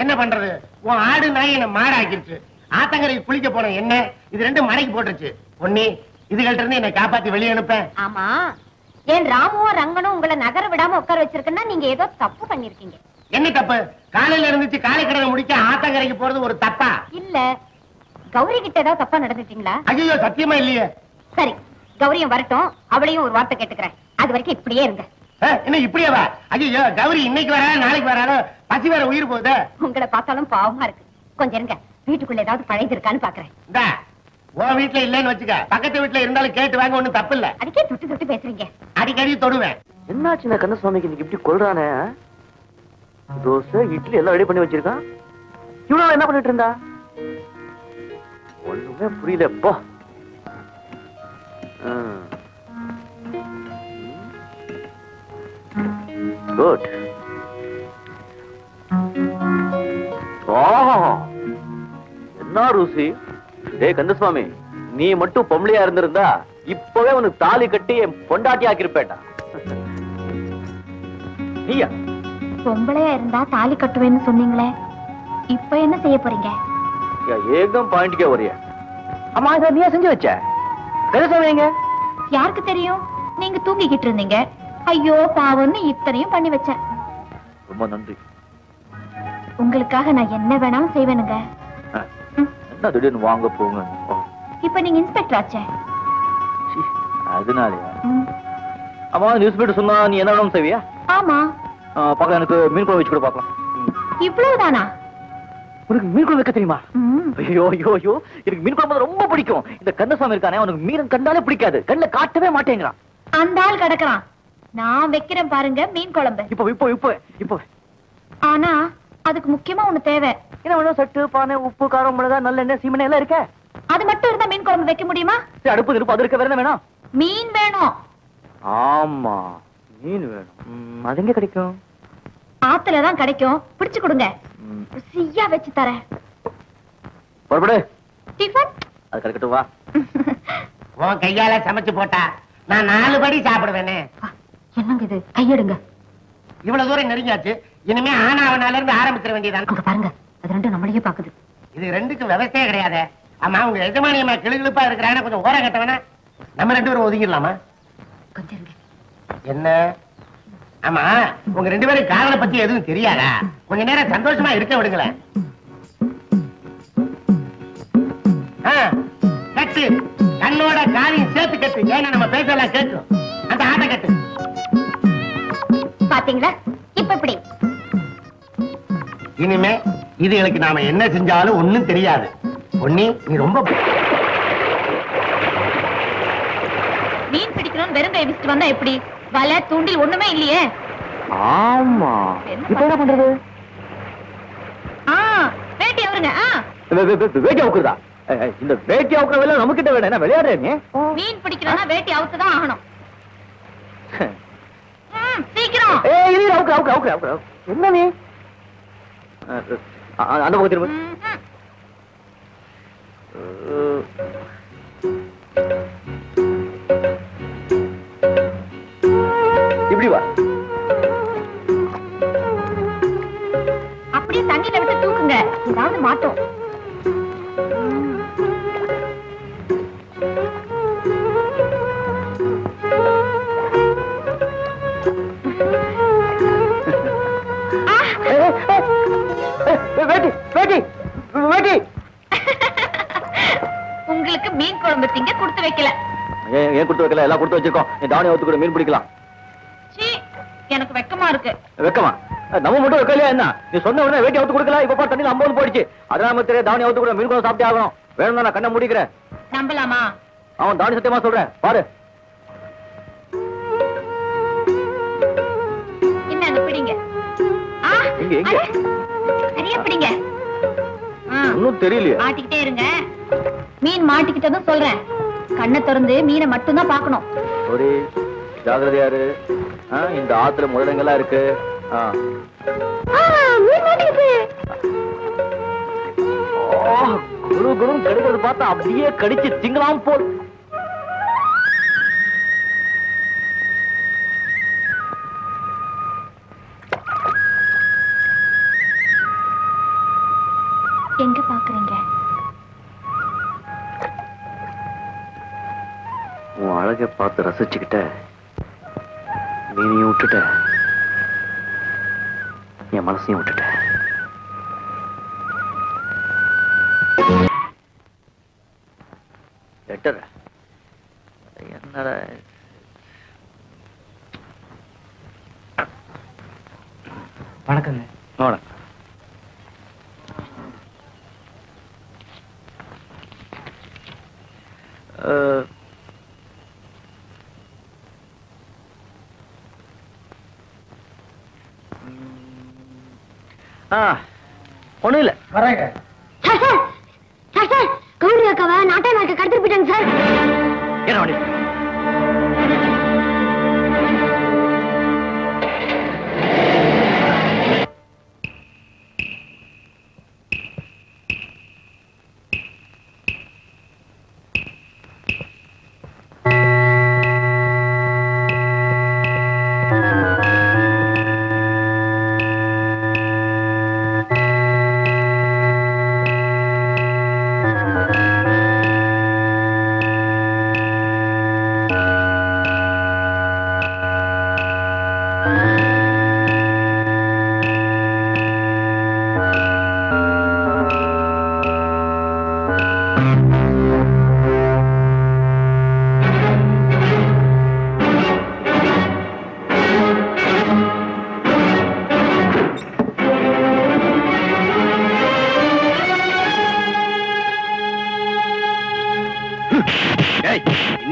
என்ன பண்றது? உன் ஆடு நாய் என்ன மாடு ஆக்கிருச்சு. ஆத்தங்கரைக்கு குளிக்க போன என்ன இது ரெண்டு மடைக்கு போட்டுருச்சு. பொன்னி, இதுகள்ட்ட இருந்து என்னை காப்பாத்தி வெளியே அனுப்பேன். ஆமா, ஏன் ராமுவும் ரங்கனும் உங்களை நகர விடாம உட்கார வச்சிருக்குன்னா நீங்க ஏதோ தப்பு பண்ணிருக்கீங்க. என்ன தப்பு? காலையில இருந்துச்சு காலை கடனை முடிக்க ஆத்தங்கரைக்கு போறது ஒரு தப்பா? இல்ல, கௌரி கிட்ட ஏதாவது தப்பா நடந்துட்டீங்களா? ஐயோ, சத்தியமா இல்லையே. சரி, கௌரியும் வரட்டும், அவளையும் ஒரு வார்த்தை கேட்டுக்கிறேன். அது வரைக்கும் இப்படியே இருங்க. என்ன இப்படியேவா? ஐயோ, கௌரி இன்னைக்கு வரா நாளைக்கு வரானோ, பசி வேற உயிர் போகுது. உங்களை பார்த்தாலும் பாவமா இருக்கு. கொஞ்சம் இருங்க, வீட்டுக்குள்ள ஏதாவது பழையது இருக்கான்னு பாக்குறேன். உன் வீட்டுல இல்லன்னு வச்சுக்க, பக்கத்து வீட்டுல இருந்தாலும் கேட்டு வாங்க, ஒண்ணும் தப்பு இல்ல. அதுக்கே தொட்டு தொட்டு பேசுறீங்க. அடிக்கடி தொடுவேன். என்னாச்சு கண்ணசுவாமிக்கு இன்னைக்கு இப்படி கொள்றானே? தோசை இட்லி எல்லாம் ரெடி பண்ணி வச்சிருக்கான். இவ்வளவு என்ன பண்ணிட்டு இருந்தா? ஒண்ணுமே புரியல. போ. குட். என்ன ருசி? டேய் கந்தசுவாமி, நீ மட்டும் பொம்பளையா இருந்திருந்தா இப்பவே உனக்கு தாலி கட்டி என் பொண்டாட்டி ஆக்கிருப்பேட்டா. நீயா பொம்பளையா இருந்தா தாலி கட்டுவேன்னு சொன்னீங்களே, இப்ப என்ன செய்ய போறீங்க? ஏகம் பாயிண்ட்கே வரியா? அம்மா இதை நீயா செஞ்சு வச்ச? கந்தசுவாமிங்க யாருக்கு தெரியும்? நீங்க தூங்கிக்கிட்டு இருந்தீங்க. ஐயோ பாவம்னு இத்தனையும் பண்ணி வச்சேன். ரொம்ப நன்றி. உங்களுக்காக நான் என்ன வேணாலும் செய்வேனுங்க. என்ன திடீர்னு வாங்க போங்க. இப்ப நீங்க இன்ஸ்பெக்டர் ஆச்சே, அதனாலயா? அம்மா நியூஸ் பேப்பர் சொன்னா நீ என்ன வேணும் செய்வியா? ஆமா. பாக்கலாம், எனக்கு மீன் குழம்பு வச்சு கூட பாக்கலாம். இவ்வளவுதானா? உனக்கு மீன் குழம்பு வைக்க தெரியுமா? ஐயோ ஐயோ ஐயோ, எனக்கு மீன் குழம்பு ரொம்ப பிடிக்கும். இந்த கந்தசாமி இருக்கானே, அவனுக்கு மீன் கண்டாலே பிடிக்காது, கண்ணுல காட்டவே மாட்டேங்கிறான். அந்த ஆள் கிடக்குறான். நான் வைக்கிறேன் பாருங்க மீன் குழம்பு. இப்போ இப்போ இப்போ இப்போ ஆனா அதுக்கு முக்கியமா ஒண்ணு தேவை. என்ன வேணும்? சட்டு, பானை, உப்பு, காரம், மிளகா, நல்லெண்ணெய், சீமெண்ணெய் எல்லாம் இருக்க. அது மட்டும் இருந்தா மீன் குழம்பு வைக்க முடியுமா? அடுப்பு இருப்பு அது இருக்க. வேற என்ன வேணும்? மீன் வேணும். ஆமா, மீன் வேணும். அது எங்க கிடைக்கும்? ஆத்துலதான் கிடைக்கும், பிடிச்சு கொடுங்க. ருசியா வச்சு தரேன். புறப்படு. டிஃபன் அது கிடைக்கட்டும், வா. உன் கையால சமைச்சு போட்டா நான் 4 படி சாப்பிடுவேனே. என்னங்க இது? கையெடுங்க. இவ்வளவு தூரம் நெருங்கியாச்சு, இனிமே ஆனாவனால இருந்து ஆரம்பிச்சிட வேண்டியதான். அங்க பாருங்க, அது ரெண்டும் நம்மளையே பாக்குது. இது ரெண்டுக்கும் விவசாயே கிடையாது. ஆமா, உங்க எஜமானியம்மா கிளுகிழுப்பா இருக்கிறான கொஞ்சம் ஓரம் கட்டவனா? நம்ம 2 பேரும் ஒதுங்கிடலாமா? கொஞ்சம் இருங்க. என்ன? ஆமா, உங்க 2 பேரும் காதலை பத்தி எதுவும் தெரியாதா? கொஞ்ச நேரம் சந்தோஷமா இருக்க விடுங்களேன். கட்டு, கண்ணோட காலையும் சேர்த்து கட்டு. ஏன்னா நம்ம பேசலாம் கேட்கும். அந்த ஆட்டை கட்டு. பாத்தீங்களா? இப்ப இப்படி இனிமே இதுகளுக்கு நாம என்ன செஞ்சாலும் ஒண்ணும் தெரியாது. பொன்னி, நீ ரொம்ப மீன் பிடிக்கணும் வெறும் கை விசிட்டு வந்தா எப்படி? வலை தூண்டில் ஒண்ணுமே இல்லையே. ஆமா, இப்ப என்ன பண்றது? வேட்டி அவருங்க. வேட்டி அவுக்குறதா? இந்த வேட்டி அவுக்குற வேலை நம்ம கிட்ட வேணும். என்ன விளையாடுறீங்க? மீன் பிடிக்கணும்னா வேட்டி அவுத்துதான் ஆகணும். சீக்கிரம். என்ன நீ அந்த பக்கம் திரும்ப. இப்படி வா. அப்படியே தண்ணியில விட்டு தூக்குங்க, ஏதாவது மாட்டோம். உங்களுக்கு மீன் குழம்பு திங்க கொடுத்து வைக்கல. ஏன் கொடுத்து வைக்கல? எல்லாம் கொடுத்து வச்சிருக்கோம். நீ தாவணி ஒத்து கூட மீன் பிடிக்கலாம். எனக்கு வெக்கமா இருக்கு. வெக்கமா? நம்ம மட்டும் வைக்கலையா என்ன? நீ சொன்ன உடனே வேட்டி அவுத்து கொடுக்கல. இப்ப பாரு தண்ணியில் 50 போயிடுச்சு. அதனால தெரிய தாவணி அவுத்து கூட மீன் குழம்பு சாப்பிட்டே ஆகணும். வேணும், நான் கண்ணை மூடிக்கிறேன். நம்பலாமா? அவன் தாவணி சத்தியமா சொல்றேன், பாரு. என்ன பிடிங்க. சரியா பிடிங்க. ஒன்னும் தெரியலையே. மாட்டிக்கிட்டே இருங்க. மீன் மாட்டிக்கிட்டதும் சொல்றேன். கண்ணை திறந்து மீனை மட்டும் தான் பாக்கணும். ஒரு ஜாகிரதையா இரு. இந்த ஆத்துல முதலங்கள்லாம் இருக்கு. குரு குரு கடிக்கிறது பார்த்தா அப்படியே கடிச்சு திங்கலாம் போல். எங்க பாக்குறீங்க? உன் அழகை பார்த்து ரசிச்சுக்கிட்ட மீனையும் விட்டுட்ட, என் மனசையும் விட்டுட்ட. லெட்டர் என்னடா? வணக்கங்க. வணக்கம். ஒண்ணும் இல்ல, வரேங்க. கௌரி அக்காவை நாட்டை நாட்டு கடத்திட்டு போயிட்டாங்க சார். என்ன வண்டி?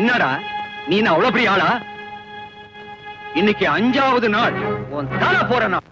என்னடா நீ அவ்வளவு பெரிய ஆளா? இன்னைக்கு 5வது நாள் உன் தலை போற நாள்.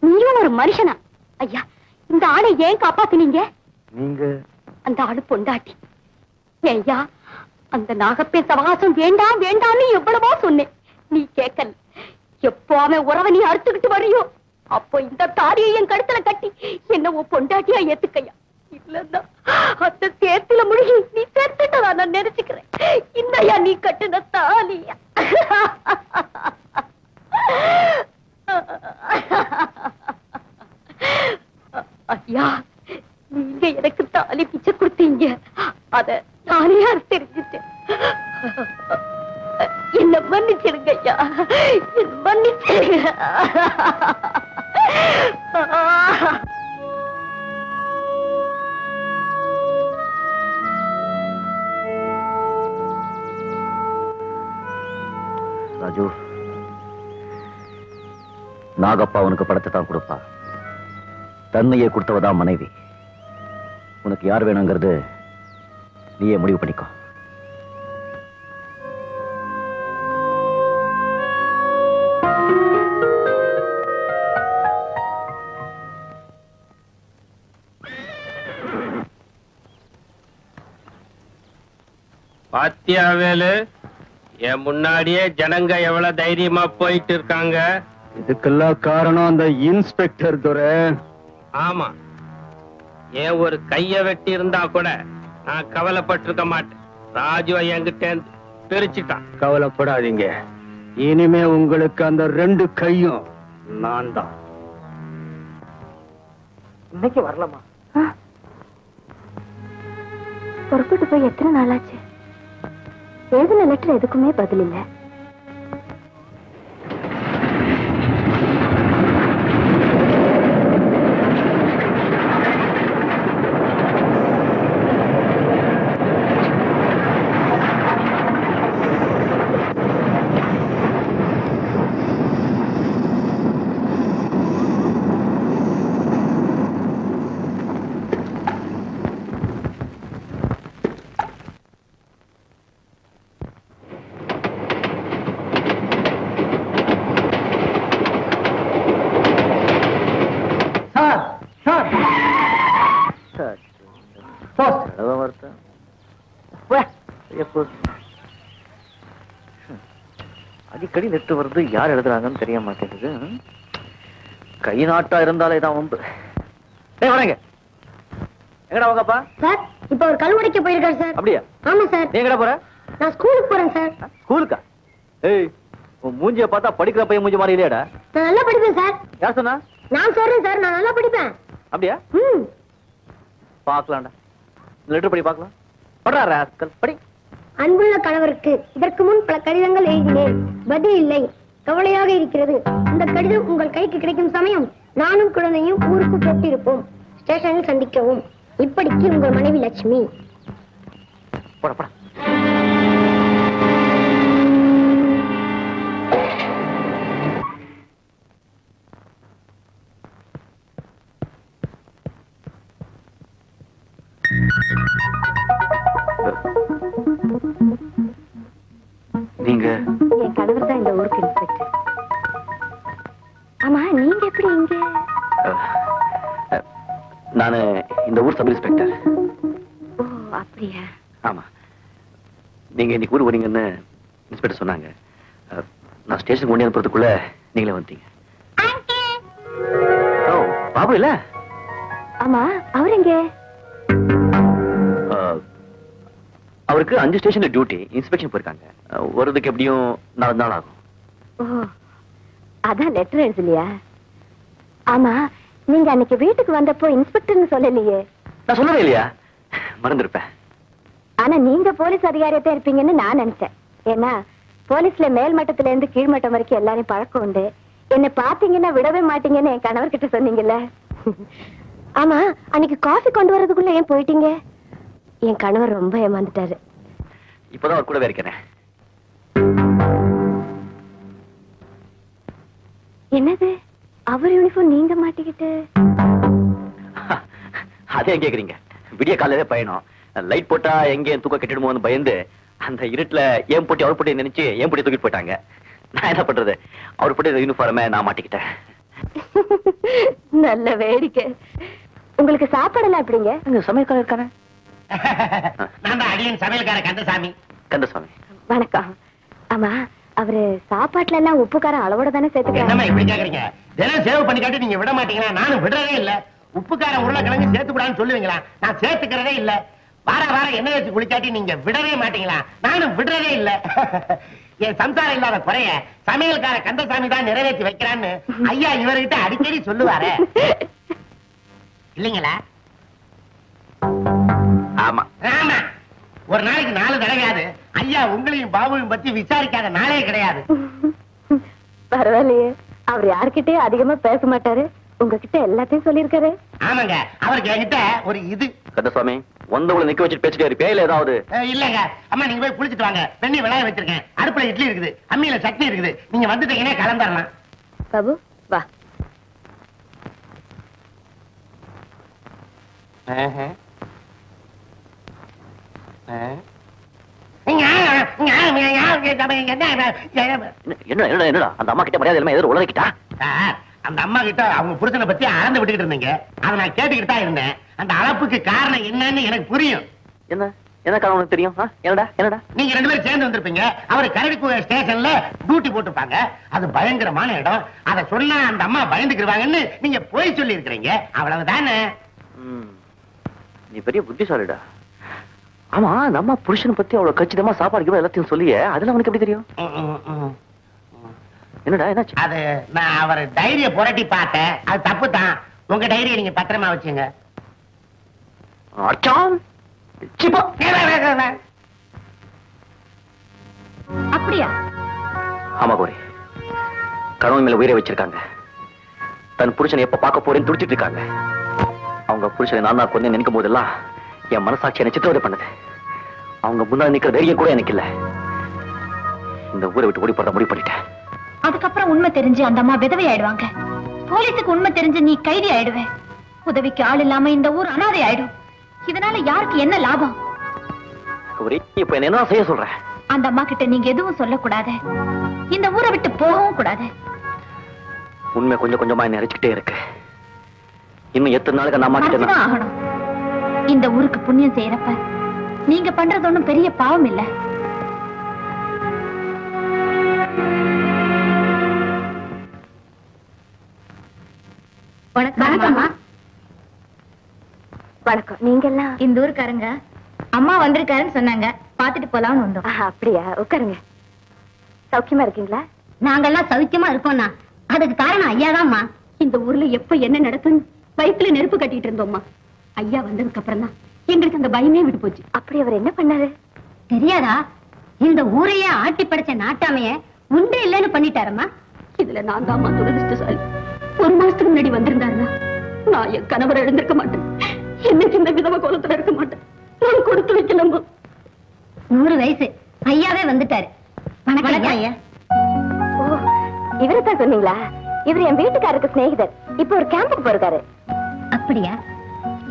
நீயும் ஒரு மனுஷனா? ஐயா, இந்த ஆளை ஏன் காப்பாத்தினீங்க? நீங்க அந்த ஆளு பொண்டாட்டி. ஐயா, அந்த நாகப்பே சவகாசம் வேண்டாம் வேண்டாம்னு எவ்வளவோ சொன்னேன், நீ கேட்கல. எப்போ அவன் உறவை நீ அறுத்துக்கிட்டு வரையோ அப்போ இந்த தாலியை என் கழுத்துல கட்டி என்ன உன் பொண்டாட்டியா ஏத்துக்கையா. இல்லன்னா அந்த சேத்துல முழுகி நீ சேர்த்துட்டதா நான் நினைச்சுக்கிறேன். இன்னையா நீ கட்டுன தாலியா? ஐயா, நீங்க எனக்கு தாலி பிச்சை கொடுத்தீங்க, அத நானே தெரிஞ்சுட்டேன். என்ன மன்னிச்சிருங்க ஐயா, என்ன மன்னிச்சிருங்க. ராஜு, நாகப்பா உனக்கு படத்தை தான் கொடுப்பா. தன்னையே கொடுத்தவதான் மனைவி. உனக்கு யார் வேணுங்கிறது நீயே முடிவு பண்ணிக்கோ. பாத்தியா வேலு, என் முன்னாடியே ஜனங்க எவ்வளவு தைரியமா போயிட்டு இருக்காங்க. இதுக்கெல்லாம் காரணம் அந்த இன்ஸ்பெக்டர் துரை. ஆமா, ஏன் ஒரு கைய வெட்டி இருந்தா கூட நான் கவலைப்பட்டிருக்க மாட்டேன். ராஜு என்கிட்ட பிரிச்சுட்டான். கவலைப்படாதீங்க, இனிமே உங்களுக்கு அந்த 2 கையும் நான் தான். இன்னைக்கு வரலாமா? புறப்பட்டு போய் எத்தனை நாளாச்சு? எழுதின லெட்டர் எதுக்குமே பதில் இல்லை. அடிக்கடி லெட்டர் வருது, யார் எழுதுறாங்கன்னு தெரிய மாட்டேங்குது. கை நாட்டா இருந்தாலே தான் உண்டு. வரேங்க. எங்கடா உங்கப்பா? சார், இப்ப ஒரு கல் உடைக்க போயிருக்காரு சார். அப்படியா? ஆமா சார். நீ எங்கடா போற? நான் ஸ்கூலுக்கு போறேன் சார். ஸ்கூலுக்கா? ஏய், உன் மூஞ்சிய பார்த்தா படிக்கிற பையன் மூஞ்சி மாதிரி இல்லையாடா? நான் நல்லா படிப்பேன் சார். யார் சொன்னா? நான் சொல்றேன் சார், நான் நல்லா படிப்பேன். அப்படியா? பாக்கலாம்டா. லெட்டர் படி பாக்கலாம். படுறா ராஸ்கல், படி. அன்புள்ள கணவருக்கு இதற்கு முன் பல கடிதங்கள் எழுதினேன், பதில் இல்லை. கவலையாக இருக்கிறது. இந்த கடிதம் உங்கள் கைக்கு கிடைக்கும் சமயம் நானும் குழந்தையும் ஊருக்கு போட்டிருப்போம். ஸ்டேஷனில் சந்திக்கவும். இப்படிக்கு உங்கள் மனைவி லட்சுமி. போட போட. நீங்க? என் கணவர் தான் இந்த ஊருக்கு இன்ஸ்பெக்டர். ஆமா, நீங்க எப்படி இங்க? நானு இந்த ஊர் சப் இன்ஸ்பெக்டர். ஓ, அப்படியா? ஆமா. நீங்க இன்னைக்கு ஊர் வரீங்கன்னு இன்ஸ்பெக்டர் சொன்னாங்க. நான் ஸ்டேஷன் கொண்டு அனுப்புறதுக்குள்ள நீங்களே வந்தீங்க. ஓ, பாபு இல்ல? ஆமா, அவர் எங்க? அவருக்கு 5 ஸ்டேஷன்ல டியூட்டி, இன்ஸ்பெக்ஷன் போயிருக்காங்க. வரதுக்கு எப்படியும் 4 நாள் ஆகும். ஓ, அதான் லெட்டர் எழுதலையா? ஆமா, நீங்க அன்னைக்கு வீட்டுக்கு வந்தப்போ இன்ஸ்பெக்டர்னு சொல்லலையே. நான் சொல்லவே இல்லையா? மறந்துருப்பேன். ஆனா நீங்க போலீஸ் அதிகாரியத்தை இருப்பீங்கன்னு நான் நினைச்சேன். ஏன்னா போலீஸ்ல மேல் மட்டத்துல இருந்து கீழ் மட்டம் வரைக்கும் எல்லாரும் பழக்கம் உண்டு. என்ன பாத்தீங்கன்னா விடவே மாட்டீங்கன்னு என் கணவர் கிட்ட சொன்னீங்கல்ல. ஆமா, அன்னைக்கு காஃபி கொண்டு வரதுக்குள்ள ஏன் போயிட்டீங்க? என் கணவர் ரொம்ப ஏமாந்துட்டாரு. இப்பதான் அவர் கூடவே இருக்கேன். என்னது, அவர் யூனிஃபார்ம் நீங்க மாட்டிக்கிட்டு? அதே கேக்குறீங்க? விடிய காலையில பயணம், லைட் போட்டா எங்க தூக்க கட்டிடுமோன்னு பயந்து அந்த இருட்டுல ஏன் போட்டி அவர் போட்டி நினைச்சு ஏன் போட்டி தூக்கிட்டு போயிட்டாங்க. நான் என்ன பண்றது, அவர் போட்டு யூனிஃபார்மே நான் மாட்டிக்கிட்டேன். நல்ல வேடிக்கை. உங்களுக்கு சாப்பாடெல்லாம் எப்படிங்க? சமையல்காரர் இருக்கானே. நான் தான் அடியன் சமையல்கார கந்தசாமி. கந்தசாமி வணக்கம். ஆமா, அவரு சாப்பாட்டுல எல்லாம் உப்பு காரம் அளவோட தானே சேர்த்துக்க? என்னம்மா இப்படி கேக்குறீங்க? தினம் சேவ் பண்ணி காட்டி நீங்க விட மாட்டீங்களா? நானும் விடுறதே இல்ல. உப்புக்கார உருளைக்கிழங்கு சேர்த்துக்கூடாதுன்னு சொல்லுவீங்களா? நான் சேர்த்துக்கிறதே இல்ல. வாரம் எண்ணெய் வச்சு குளிக்காட்டி நீங்க விடவே மாட்டீங்களா? நானும் விடுறதே இல்ல. என் சம்சாரம் இல்லாத குறைய சமையல்கார கந்தசாமி தான் நிறைவேற்றி வைக்கிறான்னு ஐயா இவர்கிட்ட அடிக்கடி சொல்லுவாரு இல்லைங்களா? ஆமா ஆமா. ஒரு நாளைக்கு 4 தடவையாது ஐயா உங்களையும் பாபுவையும் பத்தி விசாரிக்காத நாளே கிடையாது. பரவாயில்லையே, அவர் யார்கிட்டயும் அதிகமா பேச மாட்டாரு. உங்ககிட்ட எல்லாத்தையும் சொல்லிருக்காரு. ஆமாங்க, அவருக்கு என்கிட்ட ஒரு இது. கந்தசாமி வந்தவங்களை நிக்க வச்சுட்டு பேசிட்டே இருப்பேன் ஏதாவது? இல்லங்க அம்மா, நீங்க போய் குளிச்சுட்டு வாங்க. வெண்ணி விளைய வச்சிருக்கேன். அடுப்புல இட்லி இருக்குது, அம்மியில சட்னி இருக்குது. நீங்க வந்துட்டீங்கன்னா கலந்துடலாம். பாபு வா. என்னடா அந்த அம்மா கிட்ட மரியாதை எல்லாம் எதிர உலகிட்டா? அந்த அம்மா கிட்ட அவங்க புருஷனை பத்தி ஆழ்ந்து விட்டுக்கிட்டு இருந்தீங்க. அதை நான் கேட்டுக்கிட்டு தான் இருந்தேன். அந்த அளப்புக்கு காரணம் என்னன்னு எனக்கு புரியும். என்ன என்ன காரணம் உனக்கு தெரியும்? என்னடா நீங்க 2 பேரும் சேர்ந்து வந்திருப்பீங்க. அவர் கரடிக்குள்ள ஸ்டேஷன்ல டியூட்டி போட்டுப்பாங்க. அது பயங்கரமான இடம். அதை சொன்னா அந்த அம்மா பயந்துக்குவாங்கன்னு நீங்க போய் சொல்லி இருக்கிறீங்க. அவ்வளவுதானே? நீ பெரிய புத்திசாலிடா. ஆமா, நம்ம புருஷனை பத்தி அவ்வளவு கச்சிதமா சாப்பாடு எல்லாத்தையும் சொல்லியே, அதெல்லாம் உனக்கு எப்படி தெரியும்? என்னடா என்னாச்சு? அது நான் அவர் டைரிய புரட்டி பார்த்தேன். அது தப்பு தான். உங்க டைரியை நீங்க பத்திரமா வச்சுங்க. அப்படியா? ஆமா கோரி, கணவன் மேல உயிரை வச்சிருக்காங்க. தன் புருஷனை எப்ப பார்க்க போறேன்னு துடிச்சிட்டு இருக்காங்க. அவங்க புருஷனை நான் தான் கொஞ்சம் நினைக்கும் போதெல்லாம் என் மனசாட்சி என்ன சித்திரவதை பண்ணுது. அவங்க முன்னாடி நிக்கிற தைரியம் கூட எனக்கு இல்ல. இந்த ஊரை விட்டு ஓடி போறத முடிவு பண்ணிட்டேன். அதுக்கப்புறம் உண்மை தெரிஞ்சு அந்த அம்மா விதவை ஆயிடுவாங்க. போலீஸுக்கு உண்மை தெரிஞ்சு நீ கைதி ஆயிடுவே. உதவிக்கு ஆள் இல்லாம இந்த ஊர் அனாதை ஆயிடும். இதனால யாருக்கு என்ன லாபம்? இப்ப என்ன செய்ய சொல்ற? அந்த அம்மா கிட்ட நீங்க எதுவும் சொல்லக்கூடாது. இந்த ஊரை விட்டு போகவும் கூடாது. உண்மை கொஞ்சம் கொஞ்சமா என்ன அரைச்சுக்கிட்டே இருக்கு. இன்னும் எத்தனை நாளுக்கு அந்த அம்மா கிட்ட ஆகணும். இந்த ஊருக்கு புண்ணியம் செய்யறப்ப நீங்க பண்றது ஒண்ணும் பெரிய பாவம் இல்ல. வணக்கம். வணக்கம். நீங்க எல்லாம் இந்த ஊருக்காரங்க? அம்மா வந்திருக்காருன்னு சொன்னாங்க, பாத்துட்டு போலாம்னு வந்தோம். அப்படியா? உட்காருங்க. சௌக்கியமா இருக்கீங்களா? நாங்கெல்லாம் சௌக்கியமா இருக்கோம்னா அதுக்கு காரணம் ஐயாதான்மா. இந்த ஊர்ல எப்ப என்ன நடக்குன்னு வயிற்றுல நெருப்பு கட்டிட்டு இருந்தோம்மா. ஐயா வந்ததுக்கு அப்புறம் தான் எங்களுக்கு அந்த பயமே விட்டு போச்சு. அப்படி அவர் என்ன பண்ணாரு தெரியாதா? இந்த ஊரையே ஆட்டி படைச்ச நாட்டாமைய உண்டே இல்லைன்னு பண்ணிட்டாரம்மா. இதுல நான் தான்மா துரதிருஷ்டசாலி. 1 மாசத்துக்கு முன்னாடி வந்திருந்தாருன்னா நான் என் கணவரை எழுந்திருக்க மாட்டேன். என்னைக்கு இந்த விதவ கோலத்துல இருக்க மாட்டேன். நான் கொடுத்து வைக்கலம்மா. 100 வயசு ஐயாவே வந்துட்டாரு. வணக்கம் ஐயா. ஓ, இவரைத்தான் சொன்னீங்களா? இவர் என் வீட்டுக்காரருக்கு சிநேகிதர். இப்ப ஒரு கேம்புக்கு போறாரு. அப்படியா?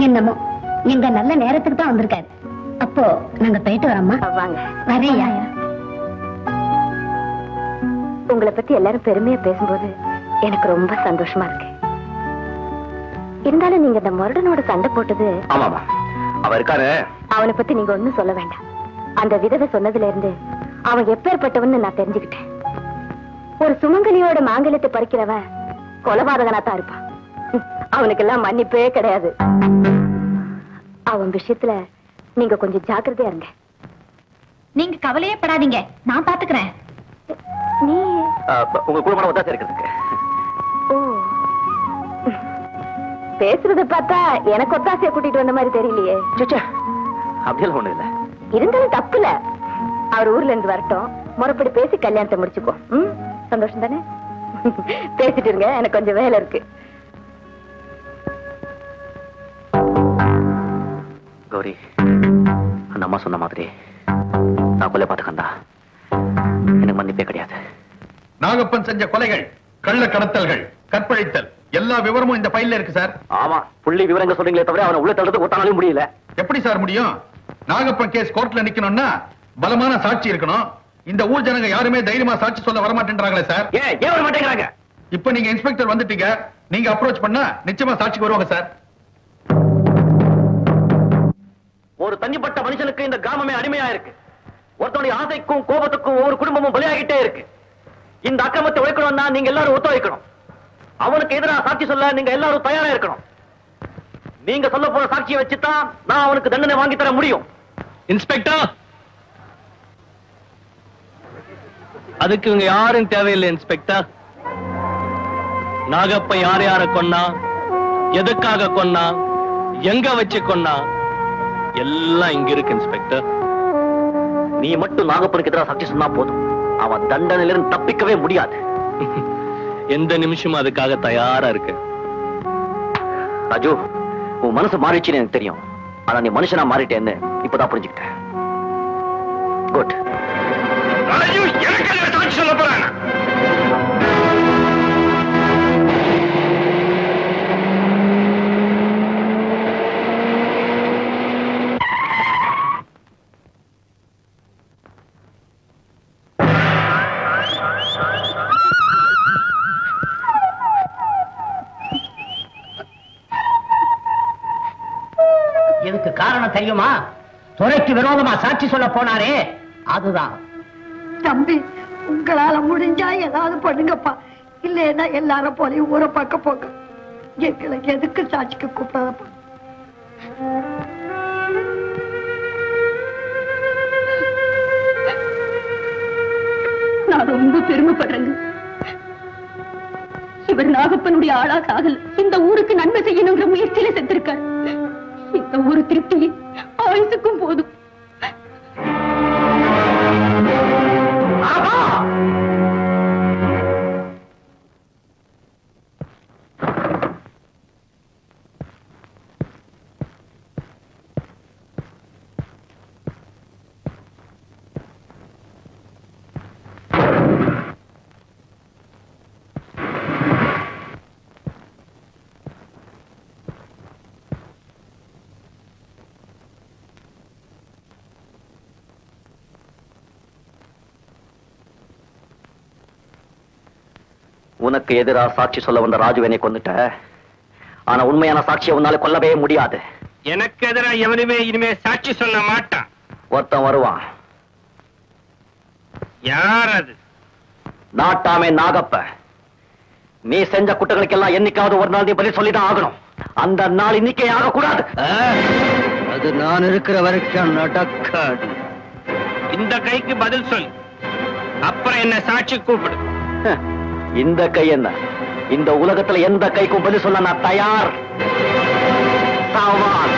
என்னமோ எங்க நல்ல நேரத்துக்கு தான் வந்திருக்காரு. அப்போ நாங்க போயிட்டு வரோம்மா. வாங்க. வரையா? உங்களை பத்தி எல்லாரும் பெருமையா பேசும்போது எனக்கு ரொம்ப சந்தோஷமா இருக்கு. இருந்தாலும் நீங்க இந்த முரடனோட சண்டை போட்டது. ஆமாமா, அவ இருக்காரு. அவனை பத்தி நீங்க ஒண்ணும் சொல்ல வேண்டாம். அந்த விதவை சொன்னதுல இருந்து அவன் எப்பேற்பட்டவன்னு நான் தெரிஞ்சுக்கிட்டேன். ஒரு சுமங்கலியோட மாங்கல்யத்தை பறிக்கிறவன் கொலபாதகனா தான் இருப்பான். அவனுக்கெல்லாம் மன்னிப்பே கிடையாது. அவன் விஷயத்துல நீங்க கொஞ்சம் ஜாக்கிரதையா இருங்க. நீங்க கவலையே படாதீங்க, நான் பாத்துக்கிறேன். நீ உங்க குடும்பம் ஒத்தாசை இருக்கிறதுக்கு. ஓ, பேசுறத பார்த்தா எனக்கு ஒத்தாசைய கூட்டிட்டு வந்த மாதிரி தெரியலையே. அப்படியெல்லாம் ஒண்ணு இல்ல. இருந்தாலும் தப்பு இல்ல. அவர் ஊர்ல இருந்து வரட்டும், முறைப்படி பேசி கல்யாணத்தை முடிச்சுக்கோ. சந்தோஷம் தானே? பேசிட்டு இருங்க, எனக்கு கொஞ்சம் வேலை இருக்கு. கௌரி, அந்த அம்மா சொன்ன மாதிரி நான் கொலை பார்த்துக்கண்டா எனக்கு மன்னிப்பே கிடையாது. நாகப்பன் செஞ்ச கொலைகள், கள்ள கடத்தல்கள், கற்பழித்தல் எல்லா விவரமும் இந்த ஃபைல்ல இருக்கு சார். ஆமா, புள்ளி விவரங்கள் சொல்றீங்களே தவிர அவனை உள்ள தள்ளுறது ஒத்தானாலும் முடியல. எப்படி சார் முடியும்? நாகப்பன் கேஸ் கோர்ட்ல நிக்கணும்னா பலமான சாட்சி இருக்கணும். இந்த ஊர் ஜனங்க யாருமே தைரியமா சாட்சி சொல்ல வரமாட்டேன்றாங்களே சார். ஏன் வர மாட்டேங்கிறாங்க? இப்ப நீங்க இன்ஸ்பெக்டர் வந்துட்டீங்க, நீங்க அப்ரோச் பண்ணா நிச்சயமா சாட்சிக்கு வருவாங்க சார். ஒரு தனிப்பட்ட மனுஷனுக்கு இந்த கிராமமே அடிமையா இருக்கு. ஒருத்தனுடைய ஆசைக்கும் கோபத்துக்கும் ஒவ்வொரு குடும்பமும் பலியாகிட்டே இருக்கு. இந்த அக்கிரமத்தை உழைக்கணும்னா நீங்க எல்லாரும் ஒத்துழைக்கணும். அவனுக்கு எதிராக சாட்சி சொல்ல நீங்க எல்லாரும் தயாரா இருக்கணும். நீங்க சொல்ல போற சாட்சியை வச்சுதான் நான் அவனுக்கு தண்டனை வாங்கி தர முடியும். இன்ஸ்பெக்டர், அதுக்கு இவங்க யாரும் தேவையில்லை இன்ஸ்பெக்டர். நாகப்ப யார் யார கொன்னா, எதுக்காக கொன்னா, எங்க வச்சு கொன்னா, எல்லாம் இங்க இருக்கு இன்ஸ்பெக்டர். நீ மட்டும் நாகப்பனுக்கு எதிராக சாட்சி சொன்னா போதும், அவன் தண்டனையிலிருந்து தப்பிக்கவே முடியாது. எந்த நிமிஷமும் அதுக்காக தயாரா இருக்கு. ராஜு, உன் மனசு மாறிடுச்சுன்னு எனக்கு தெரியும். ஆனா நீ மனுஷனா மாறிட்டேன்னு இப்பதான் புரிஞ்சுக்கிட்டேன். குட். ராஜு எனக்கு சாட்சி சொல்ல போறாங்க. இதுக்கு காரணம் தெரியுமா? துறைக்கு விரோதமா சாட்சி சொல்ல போனாரே, அதுதான். தம்பி, உங்களால முடிஞ்சா ஏதாவது பண்ணுங்கப்பா. இல்லைன்னா எல்லாரும் போல ஊரை பார்க்க போங்க. எங்களுக்கு எதுக்கு சாட்சிக்கு கூப்பிடாதப்பா? நான் ரொம்ப பெருமைப்படுறேங்க. இவர் நாகப்பனுடைய ஆளாக ஆகல, இந்த ஊருக்கு நன்மை செய்யணுங்கிற முயற்சியில செத்திருக்கார். இந்த ஒரு திருப்தி ஆயுசுக்கும் போதும். உனக்கு எதிராக சாட்சி சொல்ல வந்த ராஜுவனை கொண்டுட்ட. ஆனா உண்மையான சாட்சியை உன்னால கொல்லவே முடியாது. எனக்கு எதிராக எவனுமே இனிமே சாட்சி சொல்ல மாட்டான். ஒருத்தன் வருவான். யார் அது? நாட்டாமே நாகப்ப. நீ செஞ்ச குற்றங்களுக்கெல்லாம் என்னைக்காவது ஒரு நாள் நீ பதில் சொல்லிதான் ஆகணும். அந்த நாள் இன்னைக்கே ஆகக்கூடாது. அது நான் இருக்கிற வரைக்கும் நடக்காது. இந்த கைக்கு பதில் சொல், அப்புறம் என்ன சாட்சி கூப்பிடு. இந்த கை என்ன? இந்த உலகத்துல எந்த கைக்கும் பதில் சொல்ல நான் தயார். சவால்.